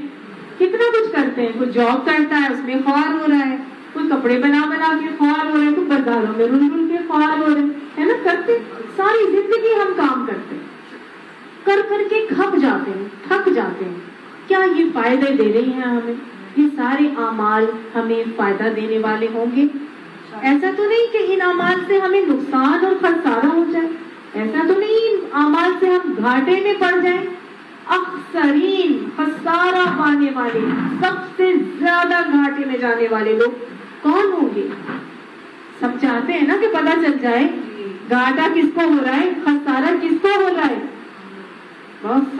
کتنا کچھ کرتے ہیں. کوئی جاب کرتا ہے, اس میں خوار ہو رہا ہے, کوئی کپڑے بنا کے خوار ہو رہے ہیں, کوئی بازاروں میں رل کے خوار ہو رہے ہیں نا. کرتے ساری زندگی ہم کام کرتے ہیں, کر کے تھک جاتے ہیں. کیا یہ فائدے دے رہی ہیں ہمیں؟ یہ سارے اعمال ہمیں فائدہ دینے والے ہوں گے؟ ایسا تو نہیں کہ ان اعمال سے ہمیں نقصان اور خسارہ ہو جائے, ایسا تو نہیں ان اعمال سے ہم گھاٹے میں پڑ جائیں. اکثرین خسارہ پانے والے, سب سے زیادہ گھاٹے میں جانے والے لوگ کون ہوں گے؟ سب چاہتے ہیں نا کہ پتہ چل جائے گھاٹا کس کو ہو رہا ہے, خسارہ کس کو ہو رہا ہے. بہت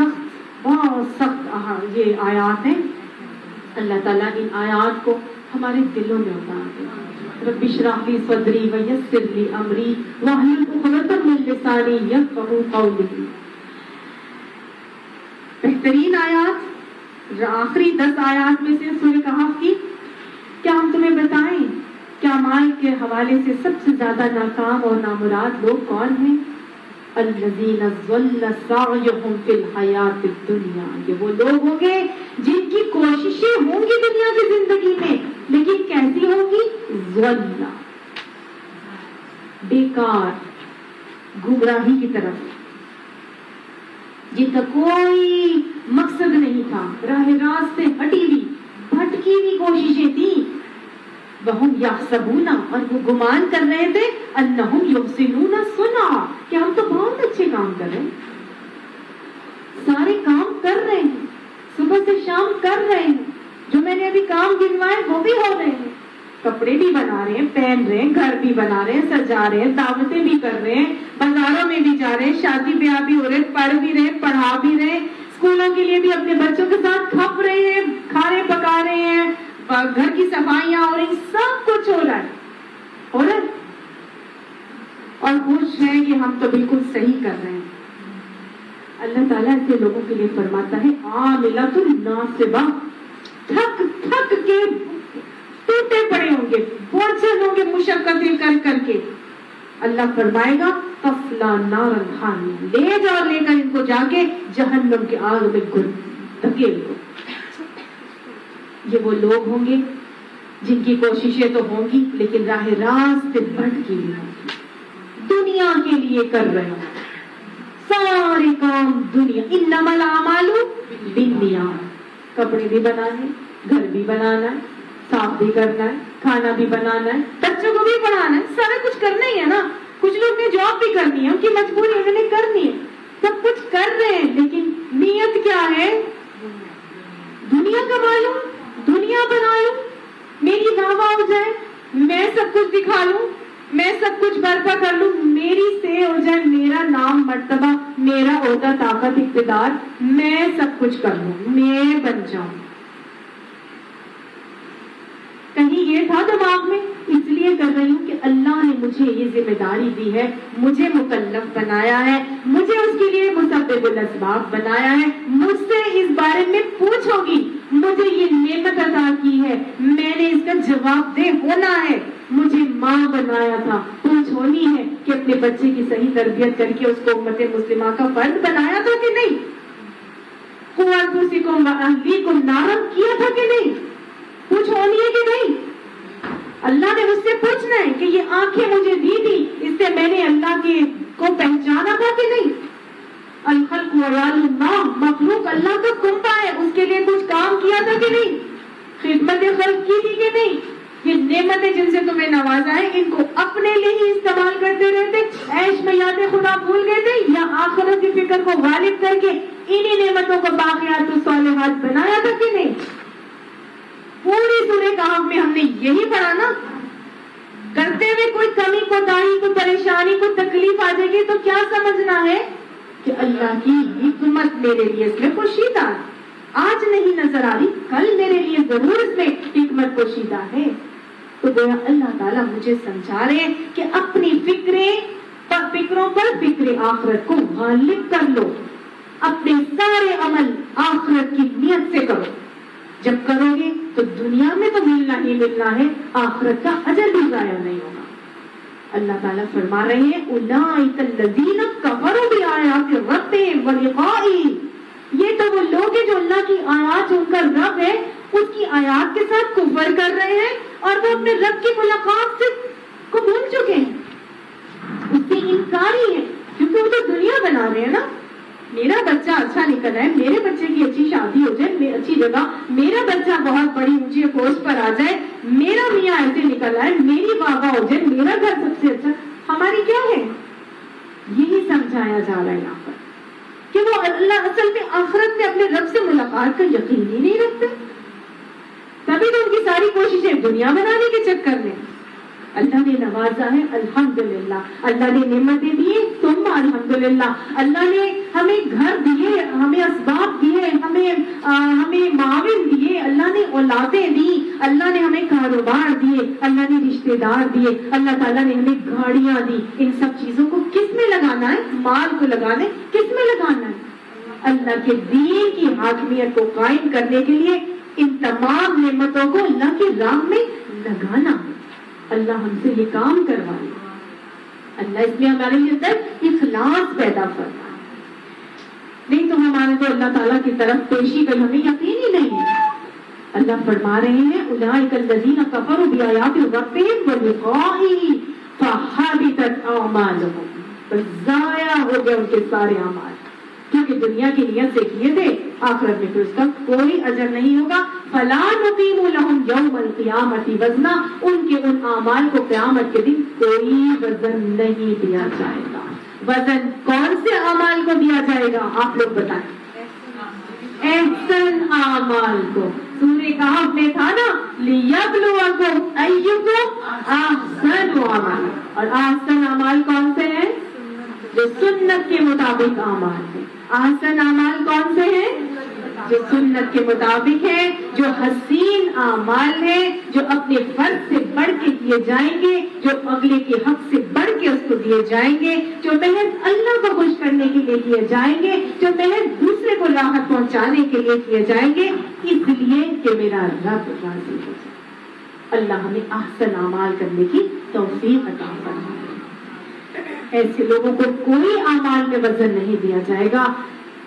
سخت یہ آیات ہیں. اللہ تعالیٰ ان آیات کو ہمارے دلوں میں اتار دے. رب اشرح لی صدری ویسر لی امری واحلل عقدۃ من لسانی یفقہوا قولی. بہترین آیات, آخری 10 آیات میں سے سورہ کہف کی. کیا ہم تمہیں بتائیں کیا مال کے حوالے سے سب سے زیادہ ناکام اور نامراد لوگ کون ہیں؟ الذین ضل سعیہم فی الحیات الدنیا. یہ وہ لوگ ہوں گے جن کی کوششیں ہوں گی دنیا کی زندگی میں, لیکن کیسی ہوں گی؟ ضل, بیکار, گمراہی کی طرف, جن کا کوئی مقصد نہیں تھا, راہ راست سے ہٹی ہوئی بھٹکی ہوئی کوششیں تھیں. وَهُمْ يَحْسَبُونَ, اور وہ گمان کر رہے تھے, أَنَّهُمْ يُحْسِنُونَ صُنْعًا, کہ ہم تو بہت اچھے کام کر رہے ہیں, سارے کام کر رہے ہیں, صبح سے شام کر رہے ہیں, جو میں نے ابھی کام گنوائے وہ بھی ہو رہے ہیں, کپڑے بھی بنا رہے ہیں, پہن رہے ہیں, گھر بھی بنا رہے ہیں, سجا رہے ہیں, دعوتیں بھی کر رہے ہیں, بازاروں میں بھی جا رہے ہیں, شادی بیاہ بھی ہو رہے ہیں, پڑھ بھی رہے ہیں, پڑھا بھی رہے ہیں, اسکولوں کے لیے بھی اپنے بچوں کے ساتھ کھپ رہے ہیں, کھانے پکا رہے ہیں, گھر کی صفائیاں ہو رہی, سب کچھ ہو رہا ہے, اور خوش ہیں کہ ہم تو بالکل صحیح کر رہے ہیں. اللہ تعالیٰ ایسے لوگوں کے لیے فرماتا ہے عاملۃ ناصبہ, تھک کے ٹوٹے پڑے ہوں گے, بوجھل ہوں گے مشقتیں کر کے. اللہ فرمائے گا تصلیٰ نارا حامیہ, لے کر ان کو جا کے جہنم کی آگ میں دھکیل دو. یہ وہ لوگ ہوں گے جن کی کوششیں تو ہوں گی لیکن راہ راست سے بھٹکی ہوئی ہوں گی, دنیا کے لیے کر رہے ہیں سارے کام دنیا. انما الاعمال بالنیات, کپڑے بھی بنانے, گھر بھی بنانا ہے, صاف بھی کرنا ہے, کھانا بھی بنانا ہے, بچوں کو بھی پڑھانا ہے, سارا کچھ کرنا ہی ہے نا. کچھ لوگ نے جاب بھی کرنی ہے, ان کی مجبوری انہوں نے کرنی ہے, سب کچھ کر رہے ہیں, لیکن نیت کیا ہے؟ دنیا کما لوں, دنیا بنا لوں, میری دعویٰ ہو جائے, میں سب کچھ دکھا لوں, میں سب کچھ برپا کر لوں, میری سے ہو جائے, میرا نام مرتبہ, میرا عہدہ طاقت اقتدار, میں سب کچھ کر لوں, میں بن جاؤں. کہیں یہ تھا دماغ میں؟ اس لیے کر رہی ہوں کہ اللہ نے مجھے یہ ذمہ داری دی ہے, مجھے مکلف بنایا ہے, مجھے اس کے لیے مسبب الاسباب بنایا ہے, مجھ سے اس بارے میں پوچھو گی, مجھے یہ نعمت عطا کی ہے, میں نے اس کا جواب دہ ہونا ہے. مجھے ماں بنایا تھا, پوچھ ہونی ہے کہ اپنے بچے کی صحیح تربیت کر کے اس کو امت مسلمہ کا فرد بنایا تھا کہ نہیں, قُوْ أَنفُسَكُمْ وَأَهْلِيكُمْ نَارًا کیا تھا کہ نہیں, کچھ ہونی ہے کہ نہیں. اللہ نے مجھ سے پوچھنا ہے کہ یہ آنکھیں مجھے دی تھی, اس سے میں نے اللہ کے کو پہچانا تھا کہ نہیں. الخلق وعیال اللہ, مخلوق اللہ کا کنبہ ہے, اس کے لیے کچھ کام کیا تھا کہ نہیں, خدمت خلق کی تھی کہ نہیں. یہ نعمتیں جن سے تمہیں نوازا ہے, ان کو اپنے لیے ہی استعمال کرتے رہتے, عیش میں یاد خدا بھول گئے تھے, یا آخرت کی فکر کو غالب کر کے انہی نعمتوں کو باقیات الصالحات بنایا تھا کہ نہیں. پوری سورہ کہف میں ہم نے یہی پڑھا نا. کرتے ہوئے کوئی کمی کوتاہی, کوئی پریشانی, کوئی تکلیف آ جائے گی تو کیا سمجھنا ہے کہ اللہ کی حکمت میرے لیے اس میں پوشیدہ ہے، آج نہیں نظر آ رہی، کل میرے لیے ضرور اس میں حکمت پوشیدہ ہے۔ تو گویا اللہ تعالیٰ مجھے سمجھا رہے ہیں کہ اپنی فکروں پر فکر آخرت کو غالب کر لو، اپنے سارے عمل آخرت کی نیت سے کرو، جب کرو گے تو دنیا میں تو ملنا ہی ملنا ہے، آخرت کا اجر بھی ضائع نہیں ہوگا۔ اللہ تعالیٰ فرما رہے ہیں اولئک الذین کفروا بآیات ربہم ولقائہ، یہ تو وہ لوگ ہیں جو اللہ کی آیات، جو ان کا رب ہے اس کی آیات کے ساتھ کفر کر رہے ہیں اور وہ اپنے رب کی ملاقات سے کو بھول چکے ہیں، اس سے انکاری ہے، کیونکہ وہ تو دنیا بنا رہے ہیں نا، میرا بچہ اچھا نکل ہے، میرے بچے کی اچھی شادی ہو جائے، اچھی جگہ، میرا بچہ بہت بڑی اونچی پوسٹ پر آ جائے، میرا میاں ایسے نکل آئے، میری بابا ہو جائے، میرا گھر سب سے اچھا، ہماری کیا ہے؟ یہی سمجھایا جا رہا ہے یہاں پر کہ وہ اللہ اصل میں آخرت میں اپنے رب سے ملاقات کا یقین ہی نہیں رکھتے، تبھی تو ان کی ساری کوششیں دنیا بنانے کے چکر میں۔ اللہ نے نوازا ہے الحمدللہ، اللہ نے نعمتیں دی ثم الحمدللہ، اللہ نے ہمیں گھر دیے، ہمیں اسباب دیے، ہمیں معاون دیے، اللہ نے اولادیں دی، اللہ نے ہمیں کاروبار دیے، اللہ نے رشتے دار دیے، اللہ تعالیٰ نے ہمیں گاڑیاں دی، ان سب چیزوں کو کس میں لگانا ہے؟ مال کو لگانے، کس میں لگانا ہے؟ اللہ کے دین کی حاکمیت کو قائم کرنے کے لیے ان تمام نعمتوں کو اللہ کی راہ میں لگانا ہے۔ اللہ ہم سے یہ کام کروائے، اللہ اس میں ہمارے اندر اخلاص پیدا کرتا ہے، نہیں تو ہمارے تو اللہ تعالیٰ کی طرف پیشی کا ہمیں یقین ہی نہیں ہے۔ اللہ فرما رہے ہیں اولئک الذین کفروا بآیات ربہم ولقائہ فحبطت اعمالہم، بس ضائع ہو گئے ان کے سارے اعمال، کیونکہ دنیا کی نیت سے کیے تھے، آخرت میں پھر اس کا کوئی اجر نہیں ہوگا۔ فلا نقیم لہم یوم القیامۃ وزنا، ان کے ان اعمال کو قیامت کے دن کوئی وزن نہیں دیا جائے گا۔ وزن کون سے اعمال کو دیا جائے گا؟ آپ لوگ بتائیں۔ احسن اعمال کو، سورہ کہف میں تھا نا لیبلوکم ایکم احسن اعمال، اور احسن اعمال کون سے ہیں؟ جو سنت کے مطابق اعمال ہیں۔ احسن اعمال کون سے ہیں؟ جو سنت کے مطابق ہے، جو حسین اعمال ہیں، جو اپنے فرض سے بڑھ کے کیے جائیں گے، جو اگلے کے حق سے بڑھ کے اس کو دیے جائیں گے، جو محض اللہ کو خوش کرنے کے لیے کیے جائیں گے، جو محض دوسرے کو راحت پہنچانے کے لیے کیے جائیں گے، اس لیے کہ میرا رب راضی ہو جائے۔ اللہ ہمیں احسن اعمال کرنے کی توفیق عطا فرمائے۔ ایسے لوگوں کو کوئی اعمال میں وزن نہیں دیا جائے گا،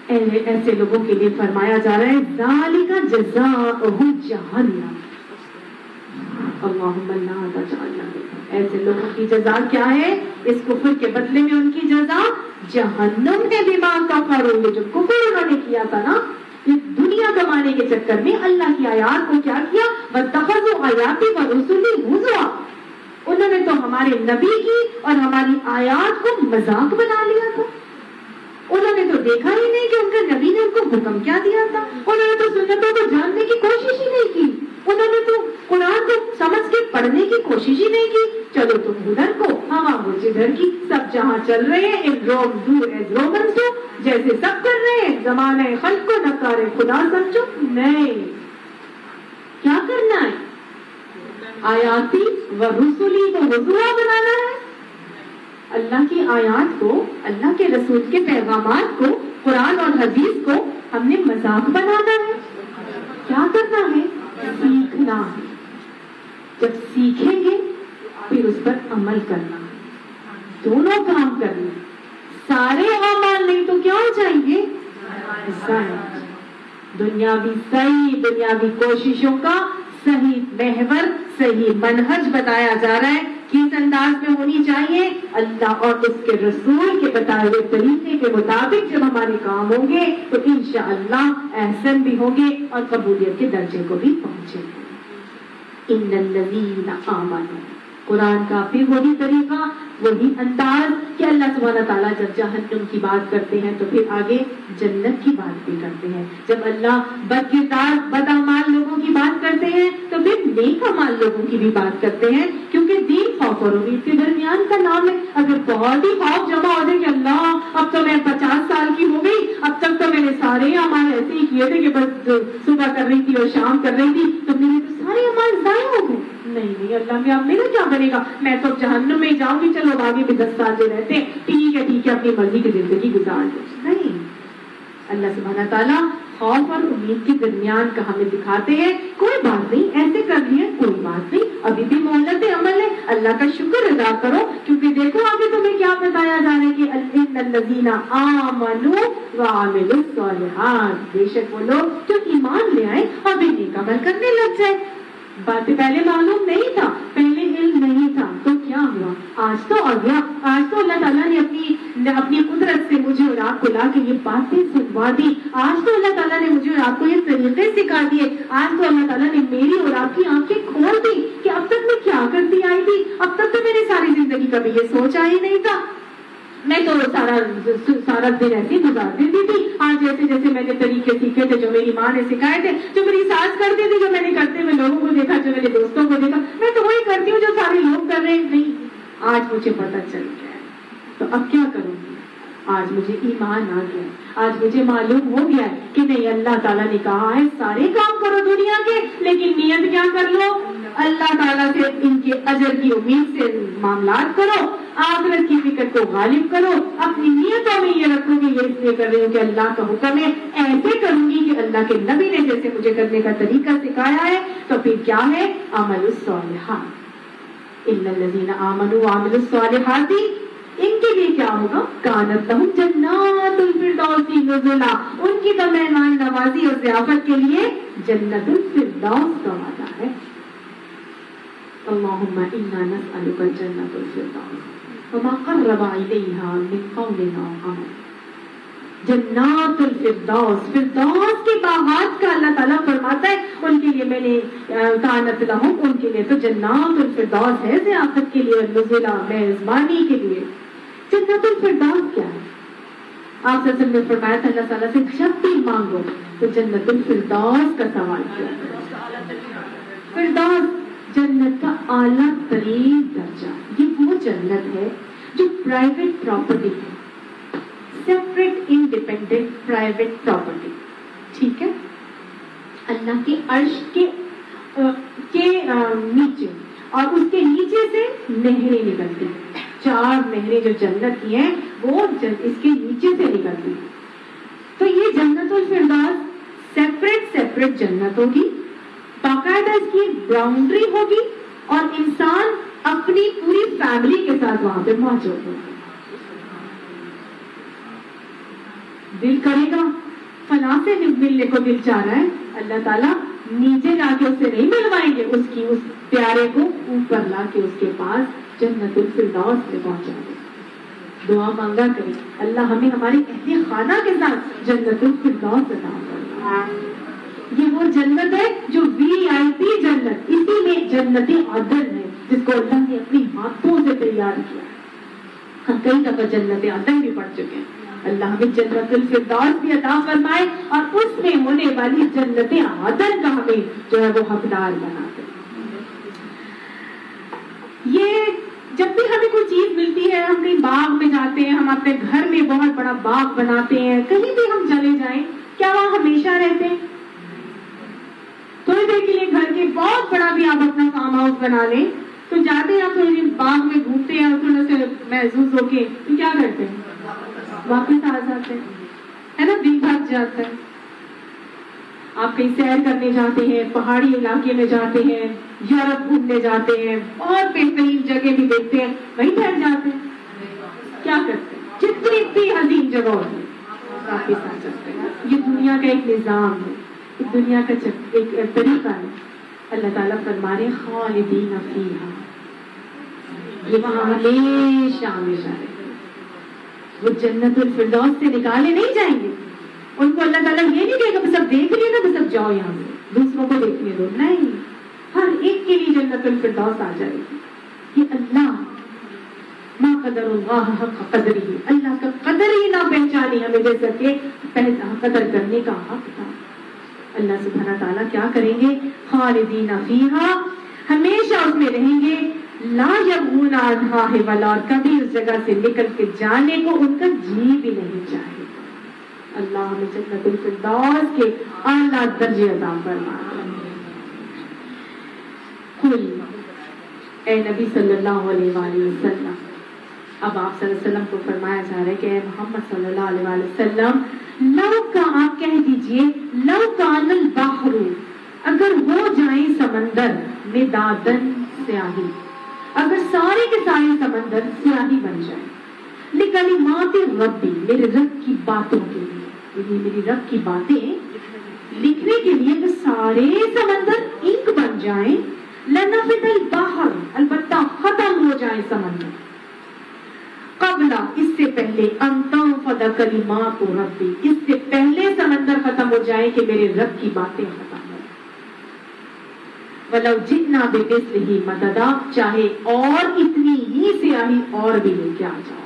ایسے لوگوں کے لیے فرمایا جا رہا ہے ذالک جزاؤہم جہنم، اللہم لا تجعلنا منہم۔ ایسے لوگوں کی جزا کیا ہے؟ اس کفر کے بدلے میں ان کی جزا جہنم ہے، بما کفروا، جو کفر انہوں نے کیا تھا نا، دنیا کمانے کے چکر میں اللہ کی آیات کو کیا کیا؟ واتخذوا آیاتی ورسلی ہزوا، انہوں نے تو ہمارے نبی کی اور ہماری آیات کو مذاق بنا لیا تھا، انہوں نے تو دیکھا ہی نہیں کہ ان کا نبی نے ان کو حکم کیا دیا تھا، انہوں نے تو سنتوں کو جاننے کی کوشش ہی نہیں کی، انہوں نے تو قرآن کو سمجھ کے پڑھنے کی کوشش ہی نہیں کی۔ چلو تم ادھر کو، ہم وہ جدھر کی، سب جہاں چل رہے ہیں رومنس ہو، جیسے سب کر رہے ہیں، زمانہ خلق کو نکارے خدا سمجھو، نہیں، کیا کرنا ہے؟ آیاتی و رسولی کو وضوح بنانا ہے، اللہ کی آیات کو، اللہ کے رسول کے پیغامات کو، قرآن اور حدیث کو ہم نے مذاق بنانا ہے۔ کیا کرنا ہے؟ سیکھنا ہے، جب سیکھیں گے پھر اس پر عمل کرنا ہے، دونوں کام کرنے، سارے اعمال نہیں تو کیا ہو جائیں گے؟ دنیاوی دنیاوی کوششوں کا صحیح محور، صحیح منہج بتایا جا رہا ہے، کس انداز میں ہونی چاہیے؟ اللہ اور اس کے رسول کے بتائے ہوئے طریقے کے مطابق جب ہمارے کام ہوں گے تو انشاءاللہ احسن بھی ہوں گے اور قبولیت کے درجے کو بھی پہنچیں گے۔ ان الذین آمنوا، قرآن کا پھر وہی طریقہ، وہی انداز کہ اللہ سبحانہ تعالیٰ جب جہنم کی بات کرتے ہیں تو پھر آگے جنت کی بات بھی کرتے ہیں، جب اللہ بد کردار بدعمال لوگوں کی بات کرتے ہیں تو پھر نیک اعمال لوگوں کی بھی بات کرتے ہیں، کیونکہ دین خوف اور امید کے درمیان کا نام ہے. اگر بہت ہی خوف جمع ہو جائے کہ اللہ اب تو میں 50 سال کی ہو گئی, اب تک تو میں نے سارے اعمال ایسے ہی کیے تھے کہ بس صبح کر رہی تھی اور شام کر رہی تھی, تو میرے تو سارے اعمال ضائع ہو گئے. نہیں اللہ میں اب میرا کیا بنے گا, میں تو جہنم میں جاؤں گی, چلو آگے بھی 10 سال جو رہتے ہیں ٹھیک ہے اپنی مرضی کی زندگی گزار دو. نہیں, اللہ سبحانہ تعالیٰ خوف اور امید کے درمیان کا ہمیں دکھاتے ہیں. کوئی بات نہیں, ایسے کر لیے کوئی بات نہیں, ابھی بھی مہلت عمل ہے, اللہ کا شکر ادا کرو, کیونکہ دیکھو آگے تمہیں کیا بتایا جا رہا ہے کہ ان الذین آمنوا وعملوا الصالحات, بے شک وہ لوگ جو ایمان لے آئے اور بھی نیک عمل کرنے لگ جائے. بات پہلے معلوم نہیں تھا, پہلے علم نہیں تھا, تو کیا ہوا, آج تو آ گیا. آج تو اللہ تعالیٰ نے اپنی قدرت سے مجھے اور آپ کو لا کے یہ باتیں سنوا دی. آج تو اللہ تعالیٰ نے مجھے اور آپ کو یہ طریقے سکھا دیے. آج تو اللہ تعالیٰ نے میری اور آپ کی آنکھیں کھول دی کہ اب تک میں کیا کرتی آئی تھی, اب تک تو میری ساری زندگی کبھی یہ سوچا ہی نہیں تھا. میں تو سارا دن ایسے ہی گزار دیتی تھی. آج جیسے میں نے طریقے سیکھے تھے, جو میری ماں نے سکھائے تھے, جو میری ساس کرتی تھی, جو میں نے کرتے ہوئے لوگوں کو دیکھا, جو میرے دوستوں کو دیکھا, میں تو وہی کرتی ہوں جو سارے لوگ کر رہے ہیں. نہیں, آج مجھے پتہ چل گیا ہے, تو اب کیا کروں گی. آج مجھے ایمان آ گیا ہے, آج مجھے معلوم ہو گیا ہے کہ نہیں, اللہ تعالیٰ نے کہا ہے سارے کام کرو دنیا کے, لیکن نیت کیا کر لو, اللہ تعالیٰ سے ان کے اجر کی امید سے معاملات کرو, آخرت کی فکر کو غالب کرو. اپنی نیتوں میں یہ رکھوں گی, یہ اس لیے کر رہی ہوں کہ اللہ کا حکم ہے, ایسے کروں گی کہ اللہ کے نبی نے جیسے مجھے کرنے کا طریقہ سکھایا ہے. تو پھر کیا ہے, عمل الصالحات, الا الذین آمنوا وعملوا الصالحات, ان کے لیے کیا ہوگا, کانت لہم جنات الفردوس نزلا, ان کی تو مہمان نوازی اور ضیافت کے لیے جنت الفردوس کا وعدہ ہے. اللهم انا نسألك الجنة الفردوس وما قرب إليها من قول أو عمل. جنات الفردوس, فردوس کے باغات کا اللہ تعالیٰ فرماتا ہے ان کے لیے میں نے کانت لہم, ان کے لیے تو جنات الفردوس ہے ضیافت کے لیے, نزلا میزبانی کے لیے. جنت الفردوس کیا ہے, آپ صلی اللہ علیہ وسلم نے فرمایا تھا اللہ تعالیٰ سے جب بھی مانگو تو جنت الفردوس کا سوال کیا. فردوس جنت کا اعلیٰ ترین درجہ, یہ وہ جنت ہے جو پرائیویٹ پراپرٹی ہے, سیپریٹ انڈیپینڈنٹ پرائیویٹ پراپرٹی. ٹھیک ہے, اللہ کے عرش کے نیچے, اور اس کے نیچے سے نہریں نکلتی ہیں, 4 نہریں جو جنت کی ہیں وہ اس کے نیچے سے نکلتی ہیں. تو یہ جنت الفردوس سیپریٹ جنت ہوگی, باقاعدہ اس کی باؤنڈری ہوگی, اور انسان اپنی پوری فیملی کے ساتھ وہاں پہ موجود ہوگا. دل کرے گا فلاں سے ملنے کو دل چاہ رہا ہے, اللہ تعالیٰ نیچے لا کے اس سے نہیں ملوائیں گے, اس پیارے کو اوپر لا کے اس کے پاس جنت الفردوس میں پہنچا دیں. دعا مانگا کریں, اللہ ہمیں ہمارے اہل خانہ کے ساتھ جنت الفردوس عطا کرنا. یہ وہ جنت ہے جو VIP جنت, اسی میں جنت عدن ہے جس کو اللہ نے اپنی ہاتھوں سے تیار کیا. ہم کئی دفعہ جنت عدن بھی پڑھ چکے ہیں. اللہ ہمیں جنت الفردوس بھی عطا فرمائے, اور اس میں ہونے والی جنت عدن کا ہمیں جو ہے وہ حقدار بنا دے. یہ جب بھی ہمیں کوئی چیز ملتی ہے, ہم کہیں باغ میں جاتے ہیں, ہم اپنے گھر میں بہت بڑا باغ بناتے ہیں, کہیں بھی ہم چلے جائیں, کیا وہاں ہمیشہ رہتے ہیں؟ تھوڑی دیر کے لیے گھر کے بہت بڑا بھی آپ اپنا فارم ہاؤس بنا لیں, تو جاتے ہیں آپ تھوڑی دیر باغ میں گھومتے ہیں, اور تھوڑا سا محسوس ہو کے تو کیا کرتے ہیں, واپس آ جاتے ہیں, ہے نا, دن بھر جاتا ہے. آپ کہیں سیر کرنے جاتے ہیں, پہاڑی علاقے میں جاتے ہیں, یورپ گھومنے جاتے ہیں, اور بہترین جگہ بھی دیکھتے ہیں, وہیں بیٹھ جاتے ہیں. کیا کرتے ہیں, جتنی بھی حسین جگہ ہوتی ہے واپس آ جاتے ہیں. یہ دنیا کا ایک نظام ہے, دنیا کا ایک طریقہ ہے. اللہ تعالیٰ فرما رہے خالدین فیہا, یہ وہاں ہمیشہ ہمیشہ رہے. وہ جنت الفردوس سے نکالے نہیں جائیں گے. ان کو اللہ تعالیٰ یہ نہیں کہے گا بس اب دیکھ لیے نا, بس اب جاؤ یہاں سے, دوسروں کو دیکھنے دو. نہیں, ہر ایک کے لیے جنت الفردوس آ جائے گی. یہ اللہ ما قدر اللہ حق قدری, اللہ کا قدر ہی نہ پہچانی ہمیں جیسا کہ قدر کرنے کا حق تھا. اللہ سبحانہ تعالیٰ کیا کریں گے, خالدین فیہا, ہمیشہ اس میں رہیں گے, لا یبغون عنہا حولا، اور کبھی اس جگہ سے نکل کے جانے کو ان کا جی بھی نہیں چاہے. اللہ ہمیں جنت الفردوس کے اعلیٰ درجے عطا فرمائے. قل، اے نبی صلی اللہ علیہ وآلہ وسلم، اب آپ صلی اللہ علیہ وسلم کو فرمایا جا رہا ہے کہ اے محمد صلی اللہ علیہ وآلہ وسلم، لو کا آپ کہہ دیجئے، لو کان البحر، اگر ہو جائیں سمندر، مدادن سیاہی، اگر سارے کے سارے سمندر سیاہی بن جائیں، لکلمات ربی، میرے رب کی باتوں کے لیے، یعنی میری رب کی باتیں لکھنے کے لیے اگر سارے سمندر انک بن جائیں، لنفد البحر، البتہ ختم ہو جائے سمندر، قبل، اس سے پہلے، ان تنفد کلمات ربی، اس سے پہلے سمندر ختم ہو جائے کہ میرے رب کی باتیں ختم ہو. وَلَوْ جِئْنَا بِمِثْلِهِ مَدَدًا، چاہے اور اتنی ہی سیاہی اور بھی لے کے آ جاؤ،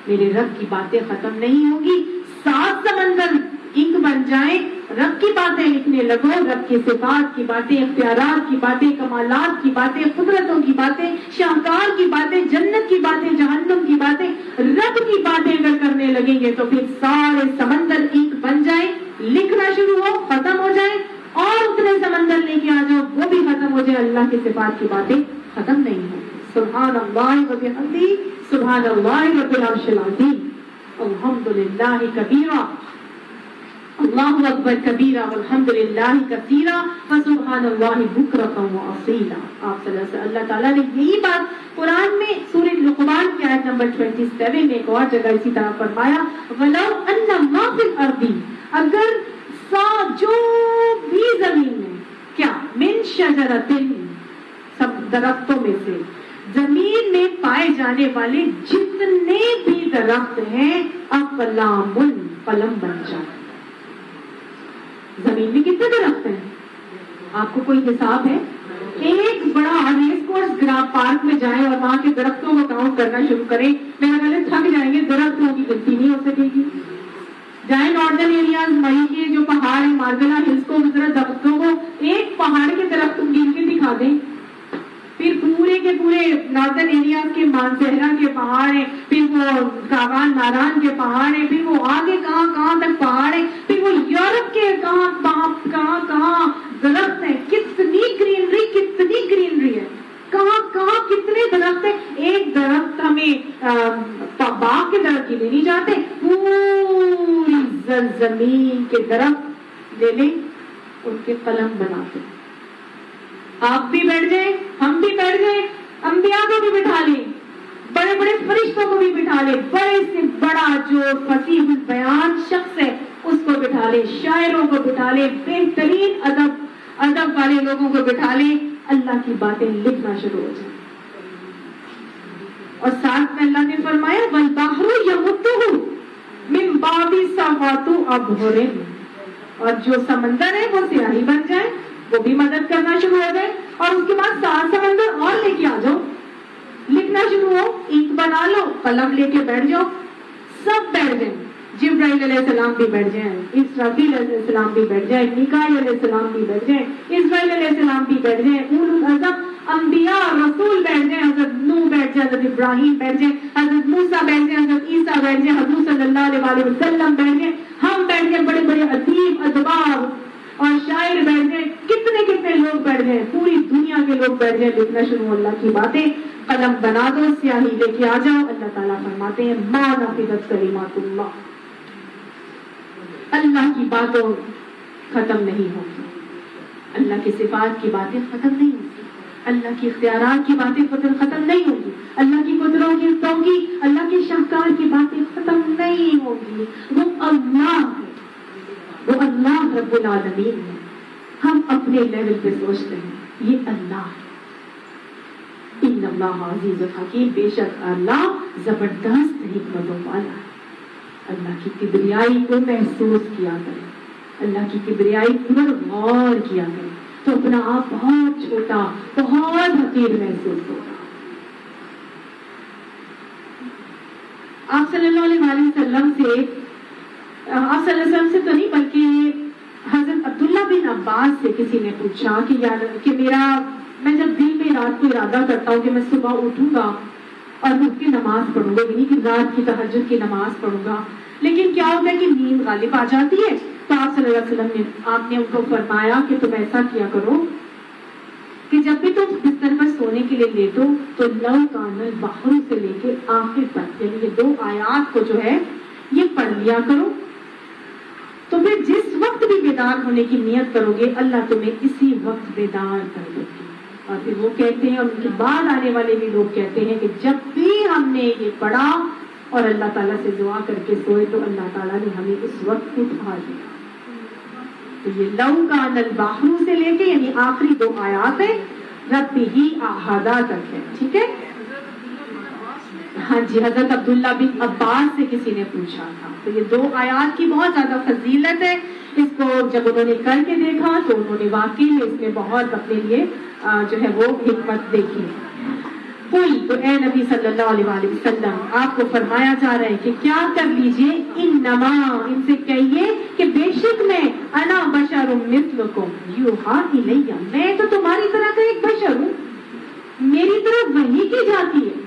میرے رب کی باتیں ختم نہیں ہوگی. 7 سمندر انک بن جائیں، رب کی باتیں لکھنے لگو، رب کی صفات کی باتیں، اختیارات کی باتیں، کمالات کی باتیں، قدرتوں کی باتیں، شاہکار کی باتیں، جنت کی باتیں، جہنم کی باتیں، رب کی باتیں اگر کرنے لگیں گے تو پھر سارے سمندر انک بن جائیں، لکھنا شروع ہو، ختم ہو جائیں، اور اتنے سمندر لے کے آ جاؤ وہ بھی ختم ہو جائے، اللہ کی صفات کی باتیں ختم نہیں ہوں. سبحان اللہ و بحمدہ، سبحان اللہ رب العرش العظیم، الحمدللہ کبیرا، اللہ اکبر کبیرا، والحمد للہ کثیرا، فسبحان اللہ بکرۃ واصیلا. آپ صلی اللہ علیہ وسلم، اللہ تعالیٰ نے یہی بات قرآن میں سورہ لقمان کی آیت نمبر 27 میں ایک اور جگہ اسی طرح فرمایا، وَلَوْ أَنَّ مَا فِي الْأَرْضِ، اگر جو بھی زمین میں، کیا، من شجرۃ، سب درختوں میں سے، زمین میں پائے جانے والے جتنے بھی درخت ہیں، اقلام، قلم بن جائے. زمین میں کتنے درخت ہیں آپ کو کوئی حساب ہے؟ ایک بڑا ریس کورس گراؤنڈ پارک میں جائیں اور وہاں کے درختوں کو کاؤنٹ کرنا شروع کریں، میرا خیال ہے تھک جائیں گے، درختوں کی گنتی نہیں ہو سکے گی. جائیں ناردرن ایریاز، مئی کے جو پہاڑ ہیں، مارگلا ہلز کو، درختوں کو ایک پہاڑ کے درخت گن کے دکھا دیں، پھر پورے کے پورے ناردرن ایریاز کے مانسہرہ کے پہاڑ ہیں، پھر وہ کاغان ناران کے پہاڑ ہیں، پھر وہ آگے کہاں کہاں تک پہاڑ ہیں، پھر وہ یورپ کے کہاں کہاں درخت ہیں، کتنی گرینری ہے، کہاں کہاں کتنے درخت ہیں. ایک درخت ہمیں باغ کے درخت کی لے نہیں جاتے، پوری زمین کے درخت لے لیں، ان کے قلم بناتے. آپ بھی بیٹھ جائیں، ہم بھی بیٹھ جائیں، انبیاء کو بھی بٹھا لیں، بڑے بڑے فرشتوں کو بھی بٹھا لیں، بڑے سے بڑا جو فصیح البیان شخص ہے اس کو بٹھا لیں، شاعروں کو بٹھا لیں، بہترین ادب والے لوگوں کو بٹھا لیں، اللہ کی باتیں لکھنا شروع ہو جائیں. اور ساتھ میں اللہ نے فرمایا والبحر یمدہ من بعد سبعۃ ابحر، اور جو سمندر ہے وہ سیاہی بن جائے، وہ بھی مدد کرنا شروع ہو جائے، اور اس کے بعد 7 سمندر اور لے کے آ جاؤ، لکھنا شروع ہو، انک بنا لو، قلم لے کے بیٹھ جاؤ، سب بیٹھ جائیں، جبرائیل علیہ السلام بھی بیٹھ جائیں، اسرافیل علیہ السلام بھی بیٹھ جائیں، میکائیل علیہ السلام بھی بیٹھ جائیں، اسرائیل علیہ السلام بھی بیٹھ جائیں، اولو العزم انبیاء رسول بیٹھ جائیں، حضرت نوح بیٹھ جائیں، حضرت ابراہیم بیٹھ جائیں، حضرت موسیٰ بیٹھ جائیں، حضرت عیسیٰ بیٹھ جائیں، حضور صلی اللہ علیہ وسلم بیٹھ جائیں، ہم بیٹھ جائیں، بڑے بڑے ادیب ادبار اور شاعر بیٹھ جائیں، کتنے لوگ بیٹھ جائیں، پوری دنیا کے لوگ بیٹھ جائیں، لکھنا شروع ہو اللہ کی باتیں، قلم بنا دو، سیاہی لے کے آ جاؤ. اللہ تعالیٰ فرماتے ہیں ما نفدت کلمات اللہ، اللہ کی باتوں ختم نہیں ہوگی، اللہ کی صفات کی باتیں ختم نہیں ہوگی، اللہ کی اختیارات کی باتیں ختم نہیں ہوگی، اللہ کی قدرتوں کی، اللہ کے شاہکار کی باتیں ختم نہیں ہوگی. وہ اللہ ہے، وہ اللہ رب العالمین ہے. ہم اپنے لیول پہ سوچتے ہیں یہ اللہ ہے. ان اللہ عزیز الحکیم، بے شک اللہ زبردست حکمتوں والا ہے. اللہ کی کبریائی کو محسوس کیا کرے، اللہ کی کبریائی پر غور کیا کرے تو اپنا آپ بہت چھوٹا، بہت حقیر محسوس ہوگا. آپ صلی اللہ علیہ وسلم سے، آپ صلی اللہ علیہ وسلم سے تو نہیں بلکہ حضرت عبداللہ بن عباس سے کسی نے پوچھا کہ میرا میں جب دل میں رات کو ارادہ کرتا ہوں کہ میں صبح اٹھوں گا اور اٹھ کے نماز پڑھوں گا، یعنی کہ رات کی تہجد کی نماز پڑھوں گا، لیکن کیا ہوتا ہے کہ نیند غالب آ جاتی ہے، تو آپ صلی اللہ علیہ وسلم نے آپ نے ان کو فرمایا کہ تم ایسا کیا کرو کہ جب بھی تم بستر پر سونے کے لیے لیٹو تو لو کان البحر سے لے کے آخر تک، یعنی یہ 2 آیات کو جو ہے یہ پڑھ لیا کرو، تو پھر جس وقت بھی بیدار ہونے کی نیت کرو گے اللہ تمہیں اسی وقت بیدار کر دے گی۔ اور پھر وہ کہتے ہیں، اور ان کے بعد آنے والے بھی لوگ کہتے ہیں کہ جب بھی ہم نے یہ پڑھا اور اللہ تعالیٰ سے دعا کر کے سوئے تو اللہ تعالیٰ نے ہمیں اس وقت اٹھا دیا۔ تو یہ لو کان البحر سے لے کے یعنی آخری 2 آیات ہیں، ربہ احدا تک ہے، ٹھیک ہے۔ ہاں جی، حضرت عبداللہ بن عباس سے کسی نے پوچھا تھا، تو یہ 2 آیات کی بہت زیادہ فضیلت ہے۔ اس کو جب انہوں نے کر کے دیکھا تو انہوں نے واقعی میں اس میں بہت اپنے لیے جو ہے وہ حکمت دیکھی۔ کوئی تو اے نبی صلی اللہ علیہ وآلہ وسلم آپ کو فرمایا جا رہا ہے کہ کیا کر لیجئے، انما ان سے کہیے کہ بے شک میں انا بشر مثلکم یوحا الیہ، میں تو تمہاری طرح کا ایک بشر ہوں، میری طرف وحی کی جاتی ہے۔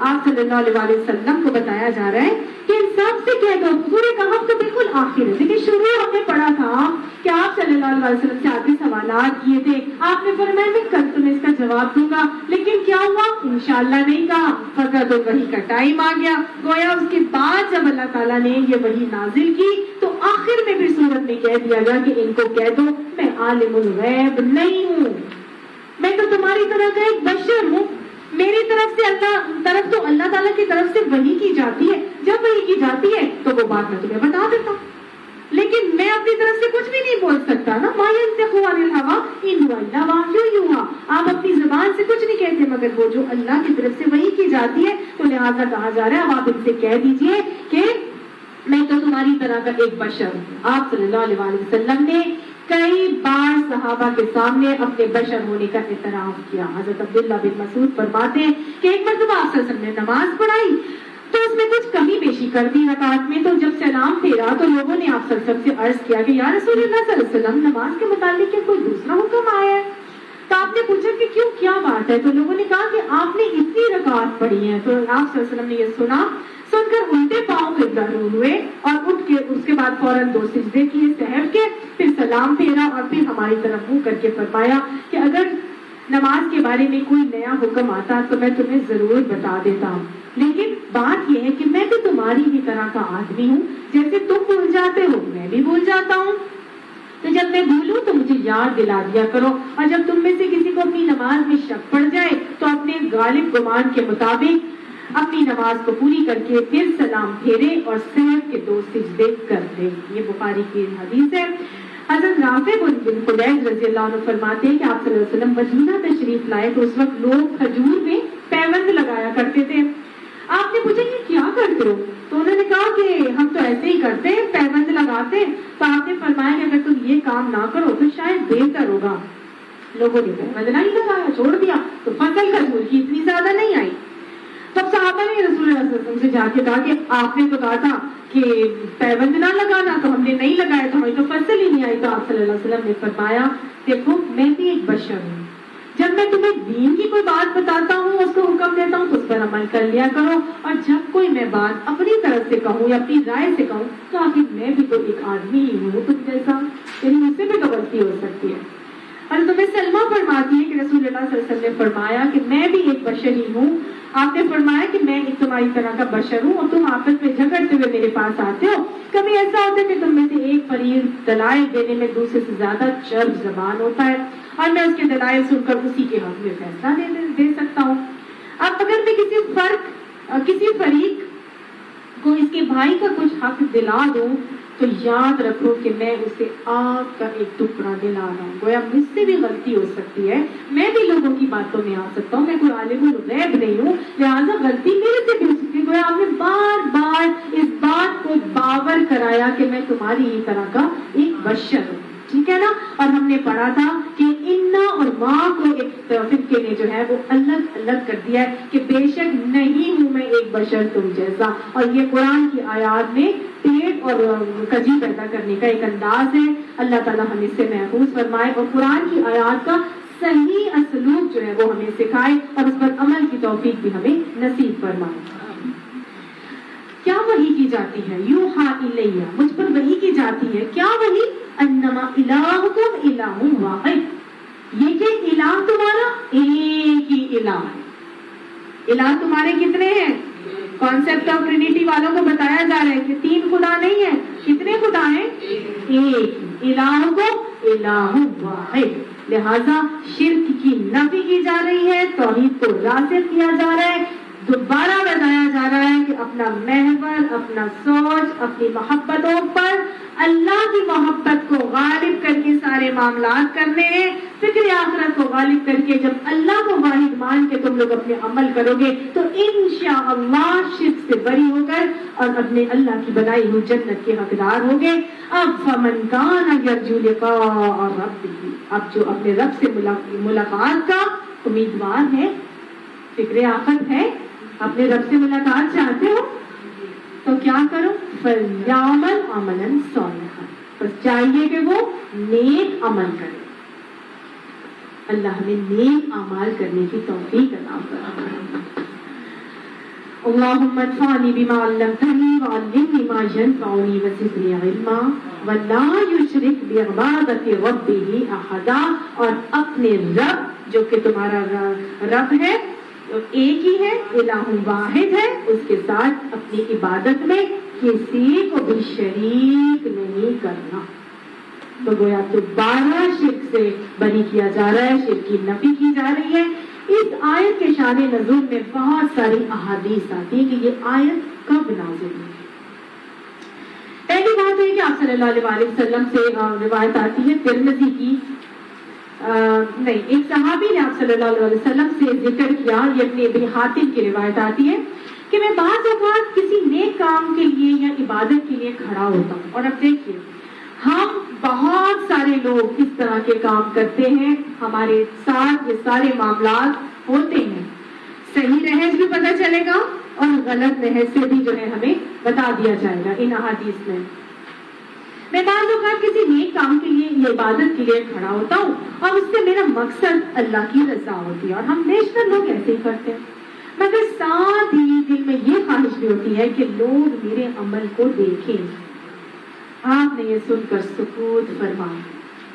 آپ صلی اللہ علیہ وآلہ وسلم کو بتایا جا رہا ہے کہ ان سب سے کہہ دو، سورہ کہف تو بالکل آخر ہے، لیکن شروع ہم نے پڑھا تھا کہ آپ صلی اللہ علیہ وسلم سے آتے سوالات کیے تھے، آپ نے فرمایا میں کل تمہیں اس کا جواب دوں گا، لیکن کیا ہوا؟ انشاءاللہ نہیں کہا، فقط وحی کا ٹائم آ گیا۔ گویا اس کے بعد جب اللہ تعالیٰ نے یہ وحی نازل کی تو آخر میں بھی سورت میں کہہ دیا گیا کہ ان کو کہہ دو میں عالم الغیب نہیں ہوں، میں تو تمہاری طرح کا ایک بشر ہوں، میری طرف سے اللہ تعالیٰ کی طرف سے وحی کی جاتی ہے، جب وحی کی جاتی ہے تو وہ بات میں تمہیں بتا دیتا ہوں، لیکن میں اپنی طرف سے کچھ بھی نہیں بول سکتا نا، ما ينطق عن الهوى ان هو الا وحی یوحی، آپ اپنی زبان سے کچھ نہیں کہتے مگر وہ جو اللہ کی طرف سے وحی کی جاتی ہے، تو لہٰذا کہا جا رہا ہے اب آپ ان سے کہہ دیجئے کہ میں تو تمہاری طرح کا ایک بشر ہوں۔ آپ صلی اللہ علیہ وآلہ وسلم نے کئی بار صحابہ کے سامنے اپنے بشر ہونے کا اعتراف کیا۔ حضرت عبداللہ بن مسعود فرماتے ہیں کہ ایک مرتبہ آپ صلی اللہ علیہ وسلم نے نماز پڑھائی تو اس میں کچھ کمی بیشی کر دی رکعت میں، تو جب سلام پھیرا تو لوگوں نے آپ صلی اللہ علیہ وسلم سے عرض کیا کہ یا رسول اللہ صلی اللہ علیہ وسلم نماز کے متعلق کیا کوئی دوسرا حکم آیا ہے؟ تو آپ نے پوچھا کہ کیوں، کیا بات ہے؟ تو لوگوں نے کہا کہ آپ نے اتنی رکعت پڑھی ہے۔ تو آپ صلی اللہ علیہ وسلم نے یہ سن کر الٹے پاؤں قبلہ رو ہوئے اور اٹھ کے اس کے بعد فوراً 2 سجدے کیے سہو کے، پھر سلام پھیرا اور پھر ہماری طرف منہ کر کے فرمایا کہ اگر نماز کے بارے میں کوئی نیا حکم آتا تو میں تمہیں ضرور بتا دیتا ہوں، لیکن بات یہ ہے کہ میں بھی تمہاری ہی طرح کا آدمی ہوں، جیسے تم بھول جاتے ہو میں بھی بھول جاتا ہوں، تو جب میں بھولوں تو مجھے یاد دلا دیا کرو، اور جب تم میں سے کسی کو اپنی نماز میں شک پڑ جائے تو اپنے غالب گمان کے مطابق اپنی نماز کو پوری کر کے پھر سلام پھیرے اور سہو کے 2 سجدے کر دے۔ یہ بخاری کی حدیث ہے۔ حضرت رافع بن خدیج رضی اللہ عنہ فرماتے ہیں کہ آپ صلی اللہ علیہ وسلم مدینہ تشریف لائے تو اس وقت لوگ کھجور میں پیوند لگایا کرتے تھے۔ آپ نے پوچھا کہ کیا کرتے ہو؟ تو انہوں نے کہا کہ ہم تو ایسے ہی کرتے ہیں، پیوند لگاتے ہیں۔ تو آپ نے فرمایا کہ اگر تم یہ کام نہ کرو تو شاید بہتر ہوگا۔ لوگوں نے پیوند نہیں لگایا، چھوڑ دیا، تو فصل کھجور کی اتنی زیادہ نہیں آئی۔ تب صحابہ نے رسول اللہ صلی اللہ علیہ وسلم سے جا کے کہا کہ آپ نے تو کہا تھا کہ پیوند نہ لگانا، تو ہم نے نہیں لگایا تو ہمیں تو فصل ہی نہیں آئی۔ تو آپ صلی اللہ علیہ وسلم نے فرمایا دیکھو میں بھی ایک بشر ہوں، جب میں تمہیں دین کی کوئی بات بتاتا ہوں اس کو حکم دیتا ہوں تو اس پر عمل کر لیا کرو، اور جب کوئی میں بات اپنی طرف سے کہوں یا اپنی رائے سے کہوں تو آخر میں بھی تو ایک آدمی ہی ہوں تم جیسا، یعنی مجھ سے بھی تو غلطی ہو سکتی ہے۔ اور تمہیں سلمہ فرماتی ہے کہ رسول اللہ صلی اللہ علیہ وسلم نے فرمایا کہ میں بھی ایک بشر ہی ہوں۔ آپ نے فرمایا کہ میں ایک تمہاری طرح کا بشر ہوں اور تم آپس میں جھگڑتے ہوئے میرے پاس آتے ہو، کبھی ایسا ہوتا ہے کہ تم میں سے ایک فریق دلائل دینے میں دوسرے سے زیادہ چرب زبان ہوتا ہے اور میں اس کے دلائل سن کر اسی کے حق میں فیصلہ دے سکتا ہوں۔ اب اگر میں کسی فریق کو اس کے بھائی کا کچھ حق دلا دوں تو یاد رکھو کہ میں اسے آگ کا ایک ٹکڑا دلا رہا ہوں۔ گویا مجھ سے بھی غلطی ہو سکتی ہے، میں بھی لوگوں کی باتوں میں آ سکتا ہوں، میں کوئی عالم الغیب نہیں ہوں، لہٰذا غلطی میرے سے بھی ہو سکتی ہے۔ گویا آپ نے بار بار اس بات کو باور کرایا کہ میں تمہاری ہی طرح کا ایک بشر ہوں، ٹھیک ہے نا۔ اور ہم نے پڑھا تھا کہ انا اور ماں کو ایک فرقے نے جو ہے وہ الگ الگ کر دیا ہے کہ بے شک نہیں ہوں میں ایک بشر تم جیسا، اور یہ قرآن کی آیات میں پیٹ اور کجی پیدا کرنے کا ایک انداز ہے۔ اللہ تعالیٰ ہم اس سے محفوظ فرمائے اور قرآن کی آیات کا صحیح اسلوب جو ہے وہ ہمیں سکھائے اور اس پر عمل کی توفیق بھی ہمیں نصیب فرمائے۔ کیا وحی کی جاتی ہے؟ یوحا الیہ، مجھ پر وحی کی جاتی ہے۔ کیا وحی؟ انما الہکم الہ واحد، یہ کہ الہ تمہارا ایک ہی الہ ہے۔ الہ تمہارے کتنے ہیں؟ کانسیپٹ آف ٹرینٹی والوں کو بتایا جا رہا ہے کہ 3 خدا نہیں ہے۔ کتنے خدا ہیں؟ ایک۔ الہکم الہ واحد، لہذا شرک کی نفی کی جا رہی ہے، توحید کو راسخ کیا جا رہا ہے، دوبارہ بتایا جا رہا ہے کہ اپنا محور، اپنا سوچ، اپنی محبتوں پر اللہ کی محبت کو غالب کر کے سارے معاملات کرنے ہیں۔ فکر آخرت کو غالب کر کے جب اللہ کو واحد مان کے تم لوگ اپنے عمل کرو گے تو انشاءاللہ شرک سے بری ہو کر اور اپنے اللہ کی بنائی ہوئی جنت کے حقدار ہوگے۔ اب فمن کان یرجو لقاء ربہ، اب جو اپنے رب سے ملاقات کا امیدوار ہے، فکر آخرت ہے، اپنے رب سے ملاقات چاہتے ہو تو کیا کرو؟ فَلْيَعْمَلْ عَمَلًا صَالِحًا، بس چاہیے کہ وہ نیک عمل کرے۔ اللہ ہمیں نیک اعمال کرنے کی توفیق عطا فرمائے۔ اللہم ادفعنی بما علمتنی وعلمنی ما ینفعنی وزدنی علما ولا یشرک بعبادت ربہ احدا، اور اپنے رب جو کہ تمہارا رب ہے، ایک ہی ہے، الہ واحد ہے، اس کے ساتھ اپنی عبادت میں کسی کو بھی شریک نہیں کرنا۔ تو گویا دوبارہ شرک سے بری کیا جا رہا ہے، شرک کی نفی کی جا رہی ہے۔ اس آیت کے شان نزول میں بہت ساری احادیث آتی ہیں کہ یہ آیت کب نازل ہوئی۔ پہلی بات ہے کہ آپ صلی اللہ علیہ وسلم سے روایت آتی ہے ترمذی کی، نہیں، ایک صحابی نے آپ صلی اللہ علیہ وسلم سے ذکر کیا، یہ اپنے ابن حاتم کی روایت آتی ہے کہ میں بعض اوقات کسی نیک کام کے لیے یا عبادت کے لیے کھڑا ہوتا ہوں، اور اب دیکھیے ہم بہت سارے لوگ اس طرح کے کام کرتے ہیں، ہمارے ساتھ یہ سارے معاملات ہوتے ہیں، صحیح رہج بھی پتہ چلے گا اور غلط رہج سے بھی جو ہے ہمیں بتا دیا جائے گا ان احادیث میں۔ میں بعض اوقات کسی نیک کام کے لیے یا عبادت کے لیے کھڑا ہوتا ہوں اور اس سے میرا مقصد اللہ کی رضا ہوتی ہے، اور ہم بیشتر لوگ ایسے ہی کرتے ہیں، مگر ساتھ ہی دل میں یہ خواہش بھی ہوتی ہے کہ لوگ میرے عمل کو دیکھیں۔ آپ نے یہ سن کر سکوت فرمایا،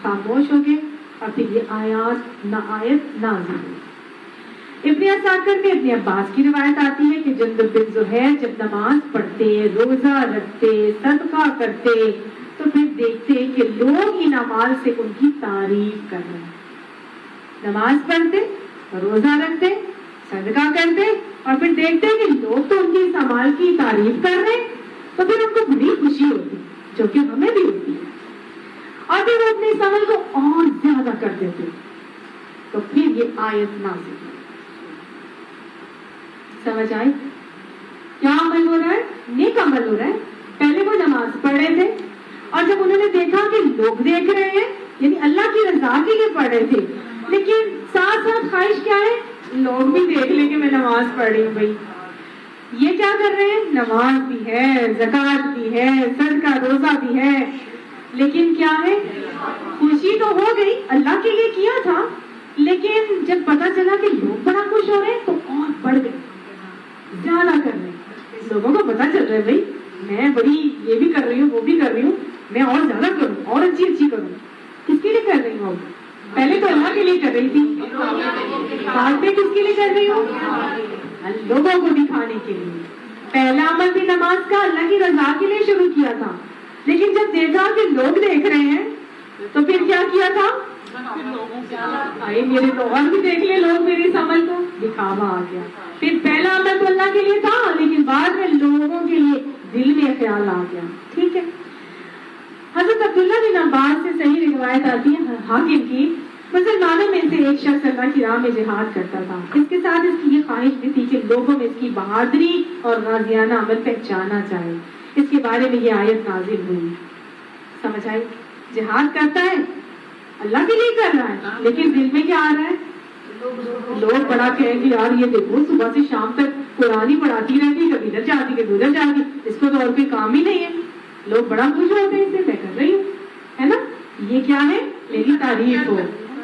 خاموش ہو گئے، اور پھر یہ آیت نازل ہوئی۔ ابن عساکر میں ابن عباس کی روایت آتی ہے کہ جندب بن زہیر جب نماز پڑھتے، روزہ رکھتے، صدقہ کرتے تو پھر دیکھتے کہ لوگ ان اعمال سے ان کی تعریف کر رہے ہیں۔ نماز پڑھتے، روزہ رکھتے، صدقہ کرتے، اور پھر دیکھتے کہ لوگ تو ان کے اس اعمال کی تعریف کر رہے ہیں، تو پھر ان کو بڑی خوشی ہوتی، جو کہ ہمیں بھی ہوتی ہے، اور پھر وہ اپنے اس عمل کو اور زیادہ کر دیتے۔ تو پھر یہ آیت نازل ہوئی۔ سمجھ آئی؟ کیا عمل ہو رہا ہے؟ نیک عمل ہو رہا ہے۔ پہلے وہ نماز پڑھ رہے تھے، اور جب انہوں نے دیکھا کہ لوگ دیکھ رہے ہیں، یعنی اللہ کی رضا کے لیے پڑھ رہے تھے، لیکن ساتھ ساتھ خواہش کیا ہے؟ لوگ بھی دیکھ لیں کہ میں نماز پڑھ رہی ہوں۔ بھائی یہ کیا کر رہے ہیں؟ نماز بھی ہے، زکوٰۃ بھی ہے، صدقہ روزہ بھی ہے، لیکن کیا ہے؟ خوشی تو ہو گئی، اللہ کے لیے کیا تھا، لیکن جب پتا چلا کہ لوگ بڑا خوش ہو رہے ہیں تو اور بڑھ گئے، زیادہ کر رہے ہیں۔ لوگوں کو پتا چل رہا ہے بھائی میں بڑی یہ بھی کر رہی ہوں، وہ بھی کر رہی ہوں، میں اور زیادہ کروں، اور اچھی کروں۔ کس کے لیے کر رہی ہوں؟ پہلے تو اللہ کے لیے کر رہی تھی، بعد میں کس کے لیے کر رہی ہوں؟ لوگوں کو دکھانے کے لیے۔ پہلا عمل بھی نماز کا اللہ کی رضا کے لیے شروع کیا تھا، لیکن جب دیکھا کہ لوگ دیکھ رہے ہیں تو پھر کیا کیا تھا؟ آئے میرے تو اور بھی دیکھ لے لوگ میرے اس عمل کو، دکھاوا آ گیا۔ پھر پہلا عمل تو اللہ کے لیے تھا، لیکن بعد میں لوگوں کے لیے دل میں خیال آ گیا۔ ٹھیک ہے، حضرت عبداللہ بن عباس سے صحیح روایت آتی ہے حاکم کی، مسلمانوں میں سے ایک شخص اللہ کی راہ میں جہاد کرتا تھا، اس کے ساتھ اس کی یہ خواہش بھی تھی کہ لوگوں میں اس کی بہادری اور غازیانہ عمل پہچانا جائے۔ اس کے بارے میں یہ آیت نازل ہوئی۔ سمجھ آئی؟ جہاد کرتا ہے، اللہ کے لیے کر رہا ہے، لیکن دل میں کیا آ رہا ہے؟ لوگ بڑا کہیں گے یار یہ دیکھو صبح سے شام تک قرآن ہی پڑھاتی رہتی، کبھی ادھر جاتی کبھی ادھر جاتی، اس کو تو اور کوئی کام ہی نہیں ہے، لوگ بڑا خوش ہوتے ہیں اس سے، میں کر رہی ہوں، ہے نا؟ یہ کیا ہے؟ میری تعریف ہو،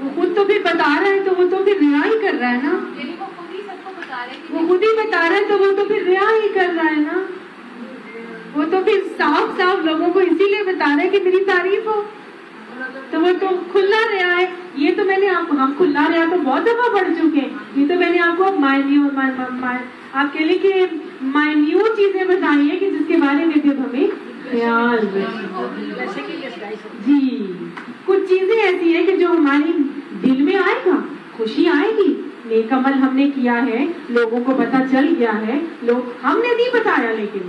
وہ خود تو پھر بتا رہا ہے تو وہ تو پھر ریا ہی کر رہا ہے نا. وہ خود ہی سب کو بتا رہے کہ وہ خود ہی بتا رہا ہے تو وہ تو پھر ریا ہی کر رہا ہے نا. وہ تو پھر صاف صاف لوگوں کو اسی لیے بتا رہا ہے کہ میری تعریف ہو. تو وہ تو کھلا ریا ہے. یہ تو میں نے ہم کھلا ریا تو بہت دفعہ پڑھ چکے ہیں. یہ تو میں نے آپ کو آپ کہہ لیں کہ مائنیوٹ چیزیں بتائی ہیں کہ جس کے بارے میں پھر ہمیں خیال جی. کچھ چیزیں ایسی ہیں کہ جو ہماری دل میں آئے گا خوشی آئے گی. نیک عمل ہم نے کیا ہے, لوگوں کو پتا چل گیا ہے, لوگ ہم نے نہیں بتایا لیکن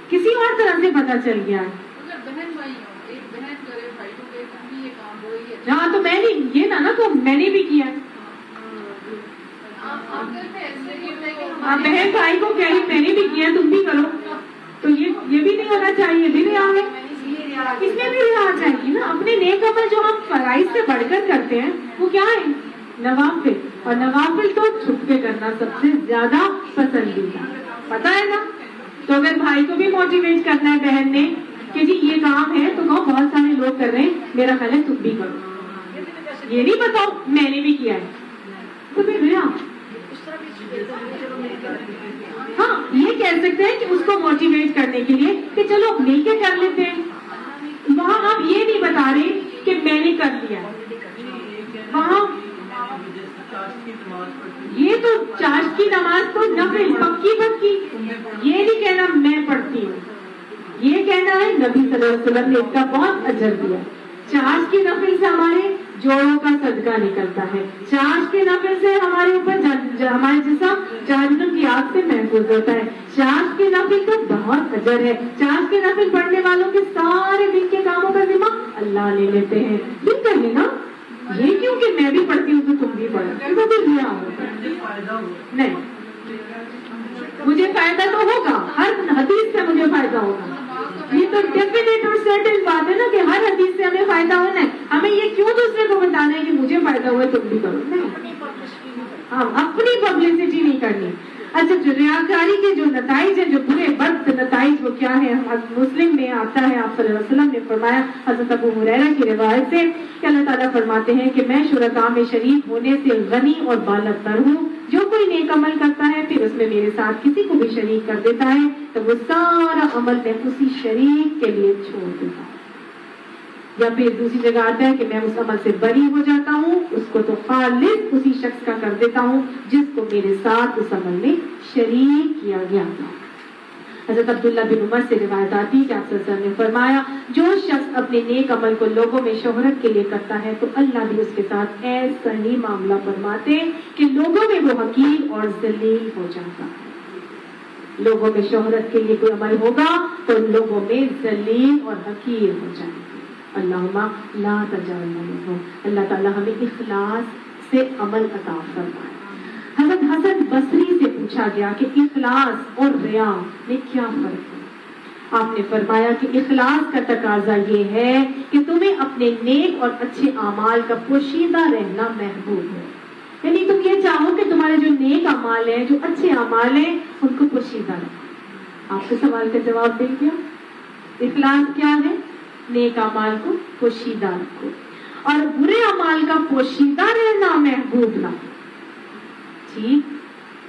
کسی اور طرح سے پتا چل گیا ہے. ہاں تو میں نے یہ نا تو میں نے بھی کیا ہے. بہن بھائی کو کہہ رہی میں نے بھی کیا, تم بھی کرو. تو یہ بھی نہیں ہونا چاہیے, بھی ریا ہے. اس میں بھی ریا آ جائے گی نا. اپنے نیک عمل جو ہم فرائض سے بڑھ کر کرتے ہیں وہ کیا ہے؟ نوافل. اور نوافل تو چھپ کے کرنا سب سے زیادہ پسندیدہ, پتا ہے نا. تو اگر بھائی کو بھی موٹیویٹ کرنا ہے بہن نے کہ جی یہ کام ہے تو کہو بہت سارے لوگ کر رہے ہیں, میرا خیال ہے تم بھی کرو. یہ نہیں بتاؤ میں نے بھی کیا ہے تو پھر ریا. ہاں یہ کہہ سکتے ہیں کہ اس کو موٹیویٹ کرنے کے لیے کہ چلو مل کے کر لیتے ہیں. وہاں آپ یہ نہیں بتا رہے کہ میں نے کر لیا. وہاں یہ تو چاشت کی نماز تو نفل پکی پکی, یہ نہیں کہنا میں پڑھتی ہوں. یہ کہنا ہے نبی صلی اللہ علیہ وسلم نے اس کا بہت اجر دیا. چاشت کی نفل سے ہمارے جوڑوں کا صدقہ نکلتا ہے. چاشت کے نفل سے ہمارے اوپر ہمارے جسم جہنم کی آگ سے محفوظ ہوتا ہے. چاشت کے نفل کا بہت اجر ہے. چاشت کے نفل پڑھنے والوں کے سارے دن کے کاموں کا ذمہ اللہ لے لیتے ہیں. دن کر لینا یہ کیوں کہ میں بھی پڑھتی ہوں تو تم بھی پڑھو, تو بھی لیا ہوگا. نہیں مجھے فائدہ تو ہوگا, ہر حدیث سے مجھے فائدہ ہوگا. یہ تو ڈیفینیٹ اور سرٹن بات ہے نا کہ ہر حدیث سے ہمیں فائدہ ہونا ہے. ہمیں یہ کیوں دوسرے کو بتانا ہے کہ مجھے فائدہ ہوا تم بھی کرو. نہیں, ہم اپنی پبلسٹی نہیں کرنی. اچھا جو ریاکاری کے جو نتائج ہیں, جو برے بد نتائج وہ کیا ہے؟ مسلم میں آتا ہے آپ صلی اللہ علیہ وسلم نے فرمایا حضرت ابو ہریرہ کی روایت سے کہ اللہ تعالیٰ فرماتے ہیں کہ میں شرکاء میں شریک ہونے سے غنی اور بالغ ہوں. جو کوئی نیک عمل کرتا ہے پھر اس میں میرے ساتھ کسی کو بھی شریک کر دیتا ہے تو وہ سارا عمل میں اسی شریک کے لیے چھوڑ دیتا ہوں. یا پھر دوسری جگہ آتا ہے کہ میں اس عمل سے بری ہو جاتا ہوں, اس کو تو خالص اسی شخص کا کر دیتا ہوں جس کو میرے ساتھ اس عمل میں شریک کیا گیا تھا. حضرت عبداللہ بن عمر سے روایت آتی ہے کہ آپ صلی اللہ علیہ وسلم نے فرمایا جو شخص اپنے نیک عمل کو لوگوں میں شہرت کے لیے کرتا ہے تو اللہ بھی اس کے ساتھ ایسا ہی معاملہ فرماتے کہ لوگوں میں وہ حقیر اور ذلیل ہو جاتا ہے. لوگوں میں شہرت کے لیے کوئی عمل ہوگا تو لوگوں میں ذلیل اور حقیر ہو جائے گا. اللہم لا تجعلنا منہم. اللہ تعالیٰ ہمیں اخلاص سے عمل عطا فرمائے. حضرت حسن بصری سے پوچھا گیا کہ اخلاص اور ریا میں کیا فرق ہے؟ آپ نے فرمایا کہ اخلاص کا تقاضا یہ ہے کہ تمہیں اپنے نیک اور اچھے اعمال کا پوشیدہ رہنا محبوب ہے. یعنی تم یہ چاہو کہ تمہارے جو نیک اعمال ہیں, جو اچھے اعمال ہیں, ان کو پوشیدہ رکھو. آپ کے سوال کا جواب دیں کیا؟ اخلاص کیا ہے؟ نیک اعمال کو پوشیدہ رکھو اور برے اعمال کا پوشیدہ رہنا محبوب نہ ہو. ٹھیک,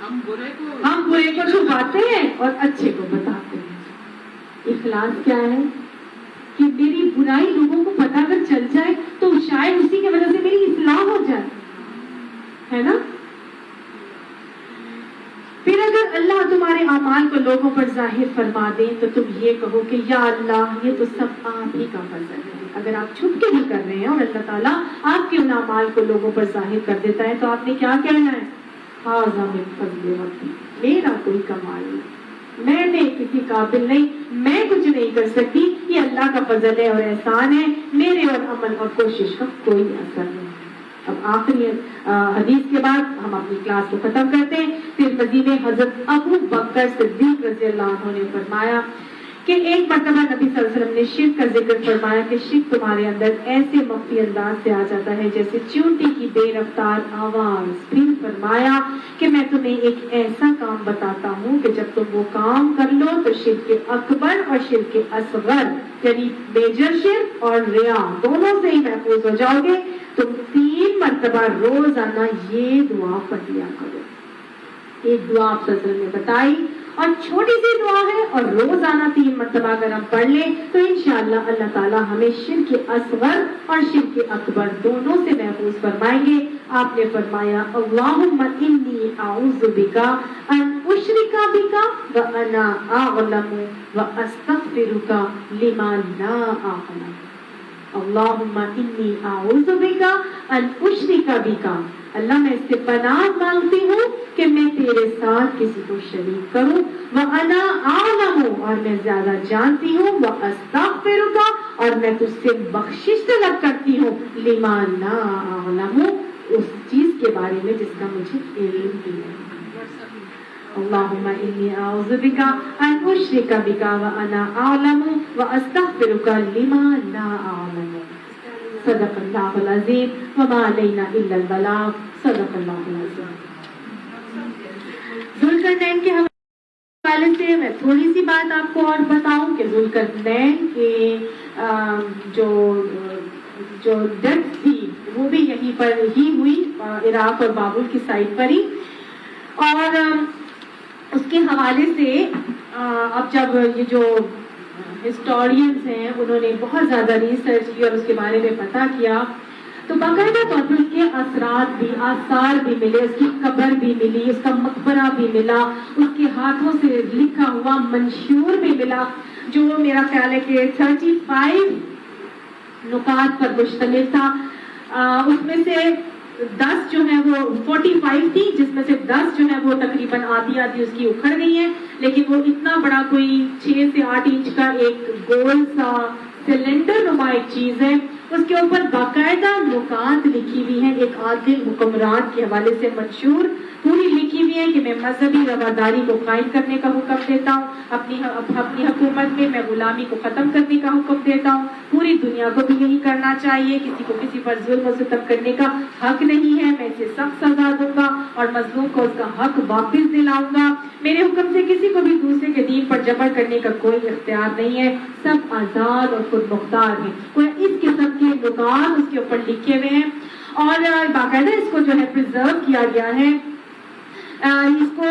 ہم برے کو چھپاتے ہیں اور اچھے کو بتاتے ہیں. اخلاص کیا ہے کہ میری برائی لوگوں کو پتہ اگر چل جائے تو شاید اسی کی وجہ سے میری اصلاح ہو جائے, ہے نا. پھر اگر اللہ تمہارے اعمال کو لوگوں پر ظاہر فرما دے تو تم یہ کہو کہ یا اللہ یہ تو سب آپ ہی کا فضل ہے. اگر آپ چھپ کے بھی کر رہے ہیں اور اللہ تعالیٰ آپ کے ان اعمال کو لوگوں پر ظاہر کر دیتا ہے تو آپ نے کیا کہنا ہے؟ ھذا من فضل ربی, میرا کوئی کمال نہیں, میں نے کسی قابل نہیں, میں کچھ نہیں کر سکتی, یہ اللہ کا فضل ہے اور احسان ہے, میرے اور عمل اور کوشش کا کوئی اثر نہیں. اب آخری حدیث کے بعد ہم اپنی کلاس کو ختم کرتے ہیں. پھر مدینے حضرت ابو بکر صدیق رضی اللہ عنہ نے فرمایا کہ ایک مرتبہ نبی صلی اللہ علیہ وسلم نے شرک کا ذکر فرمایا کہ شرک تمہارے اندر ایسے مخفی انداز سے آ جاتا ہے جیسے چیونٹی کی بے رفتار آواز. پھر فرمایا کہ میں تمہیں ایک ایسا کام بتاتا ہوں کہ جب تم وہ کام کر لو تو شرک اکبر اور شرک اصغر یعنی میجر شرک اور ریا دونوں سے ہی محفوظ ہو جاؤ گے. تم 3 مرتبہ روزانہ یہ دعا پڑھ لیا کرو. ایک دعا آپ صلی اللہ علیہ وسلم نے بتائی اور چھوٹی سی دعا ہے اور روزانہ 3 مرتبہ اگر ہم پڑھ لیں تو انشاءاللہ اللہ تعالیٰ ہمیں شرک اصغر اور شرک اکبر دونوں سے محفوظ فرمائیں گے. آپ نے فرمایا اللہم انی اعوذ بک ان اشرک بک وانا اعلم واستغفرک لما لا اعلم. اللہم انی اعوذ بک ان اشرک بک. اللہ میں اس سے پناہ مانگتی ہوں کہ میں تیرے ساتھ کسی کو شریک کروں. وَأَنَا أَعْلَمُ اور میں زیادہ جانتی ہوں. وَأَسْتَغْفِرُكَ اور میں تجھ سے بخشش طلب کرتی ہوں. لِمَا لَا أَعْلَمُ اس چیز کے بارے میں جس کا مجھے علم بھی نہیں. اللہم انی اعوذ بک ان اشرک بک وَأَنَا أَعْلَمُ وَأَسْتَغْفِرُكَ لِمَا لَا أَعْلَمُ. صدق اللہ العظیم وما علینا الا البلاغ. صدق اللہ العظیم. ذوالقرنین کے حوالے سے میں تھوڑی سی بات آپ کو اور بتاؤں کہ ذوالقرنین کے جو ڈیتھ تھی وہ بھی یہیں پر ہی ہوئی عراق اور بابل کی سائٹ پر ہی. اور اس کے حوالے سے اب جب یہ جو ہسٹورینز ہیں انہوں نے بہت زیادہ ریسرچ کی اور اس کے بارے میں پتہ کیا تو باقاعدہ طور پر اس کے اثرات بھی آثار بھی ملے. اس کی قبر بھی ملی, اس کا مقبرہ بھی ملا, اس کے ہاتھوں سے لکھا ہوا منشور بھی ملا جو میرا خیال ہے کہ 35 نکات پر مشتمل تھا. اس میں سے 10 جو ہے وہ 45 تھی جس میں سے 10 جو ہے وہ تقریباً آدھی اس کی اکھڑ گئی ہیں. لیکن وہ اتنا بڑا کوئی 6 سے 8 انچ کا ایک گول سا سلنڈر نما ایک چیز ہے. اس کے اوپر باقاعدہ نکات لکھی ہوئی ہیں ایک عادل حکمران کے حوالے سے منشور پوری لکھی ہوئی ہے کہ میں مذہبی رواداری کو قائم کرنے کا حکم دیتا ہوں. اپنی حکومت میں غلامی کو ختم کرنے کا حکم دیتا ہوں. پوری دنیا کو بھی یہی کرنا چاہیے. کسی کو کسی پر ظلم و ستم کرنے کا حق نہیں ہے. میں اسے سخت سزا دوں گا اور مظلوم کو اس کا حق واپس دلاؤں گا. میرے حکم سے کسی کو بھی دوسرے کے دین پر جبر کرنے کا کوئی اختیار نہیں ہے. سب آزاد اور خود مختار ہیں. کوئی اس قسم کے نکات اس کے اوپر لکھے ہوئے ہیں اور باقاعدہ اس کو جو ہے پرزرو کیا گیا ہے. اس کو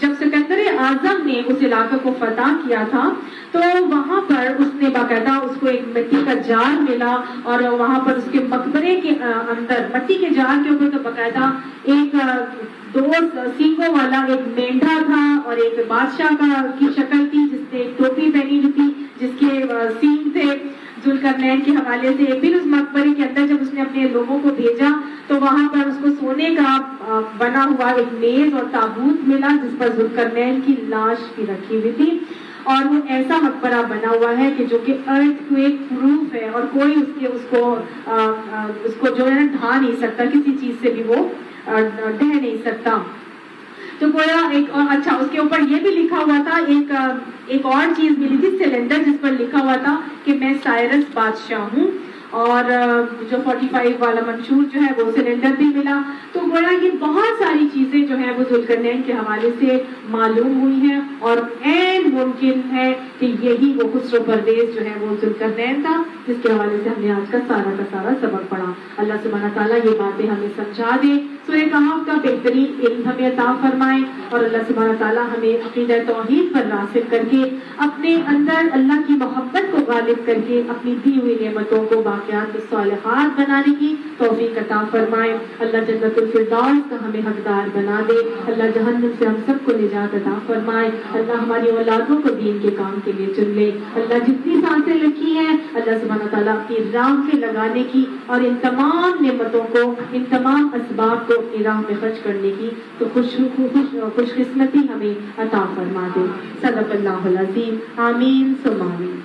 جب سکندر اعظم نے اس علاقے کو فتح کیا تھا تو وہاں پر اس نے باقاعدہ اس کو ایک مٹی کا جار ملا اور وہاں پر اس کے مقبرے کے اندر مٹی کے جار کے اوپر تو باقاعدہ ایک 2 سینگوں والا ایک مینڈا تھا اور ایک بادشاہ کی شکل تھی جس نے ایک ٹوپی پہنی ہوئی تھی جس کے سینگ تھے. ذوالقرنین کے حوالے سے پھر اس مقبرے کے اندر جب اس نے اپنے لوگوں کو بھیجا تو وہاں پر اس کو سونے کا بنا ہوا ایک میز اور تابوت ملا جس پر ذوالقرنین کی لاش بھی رکھی ہوئی تھی. اور وہ ایسا مقبرہ بنا ہوا ہے کہ جو کہ ارتھ کویک پروف ہے اور کوئی اس کو جو ہے ڈھا نہیں سکتا, کسی چیز سے بھی وہ ڈہ نہیں سکتا. تو گویا ایک اچھا اس کے اوپر یہ بھی لکھا ہوا تھا ایک اور چیز ملی تھی سلنڈر جس پر لکھا ہوا تھا کہ میں سائرس بادشاہ ہوں. اور جو 45 والا منشور جو ہے وہ سلنڈر بھی ملا. تو گویا یہ بہت ساری چیزیں جو ہیں وہ ذوالقرنین کے حوالے سے معلوم ہوئی ہیں اور عین ممکن ہے کہ یہی وہ خسرو پرویز جو ہے وہ ذوالقرنین تھا جس کے حوالے سے ہم نے آج کا سارا سبق پڑھا. اللہ سبحانہ تعالیٰ یہ باتیں ہمیں سمجھا دے. سورہ کہف کا بہترین علم ہمیں عطا فرمائے اور اللہ سبحانہ تعالیٰ ہمیں عقیدہ توحید پر راسخ کر کے اپنے اندر اللہ کی محبت کو غالب کر کے اپنی دی ہوئی نعمتوں کو باقیات الصالحات بنانے کی توفیق عطا فرمائے. اللہ جنت الفردوس کا ہمیں حقدار بنا دے. اللہ جہنم سے ہم سب کو نجات عطا فرمائے. اللہ ہماری اولادوں کو دین کے کام کے لیے چن لے. اللہ جتنی سانسیں رکھی ہیں اللہ سبحانہ تعالیٰ اپنی راہ میں لگانے کی اور ان تمام نعمتوں کو ان تمام اسباب کو اپنی راہ میں خرچ کرنے کی تو خوش قسمتی ہمیں عطا فرما دے. صدق اللہ العظیم. آمین ثم آمین.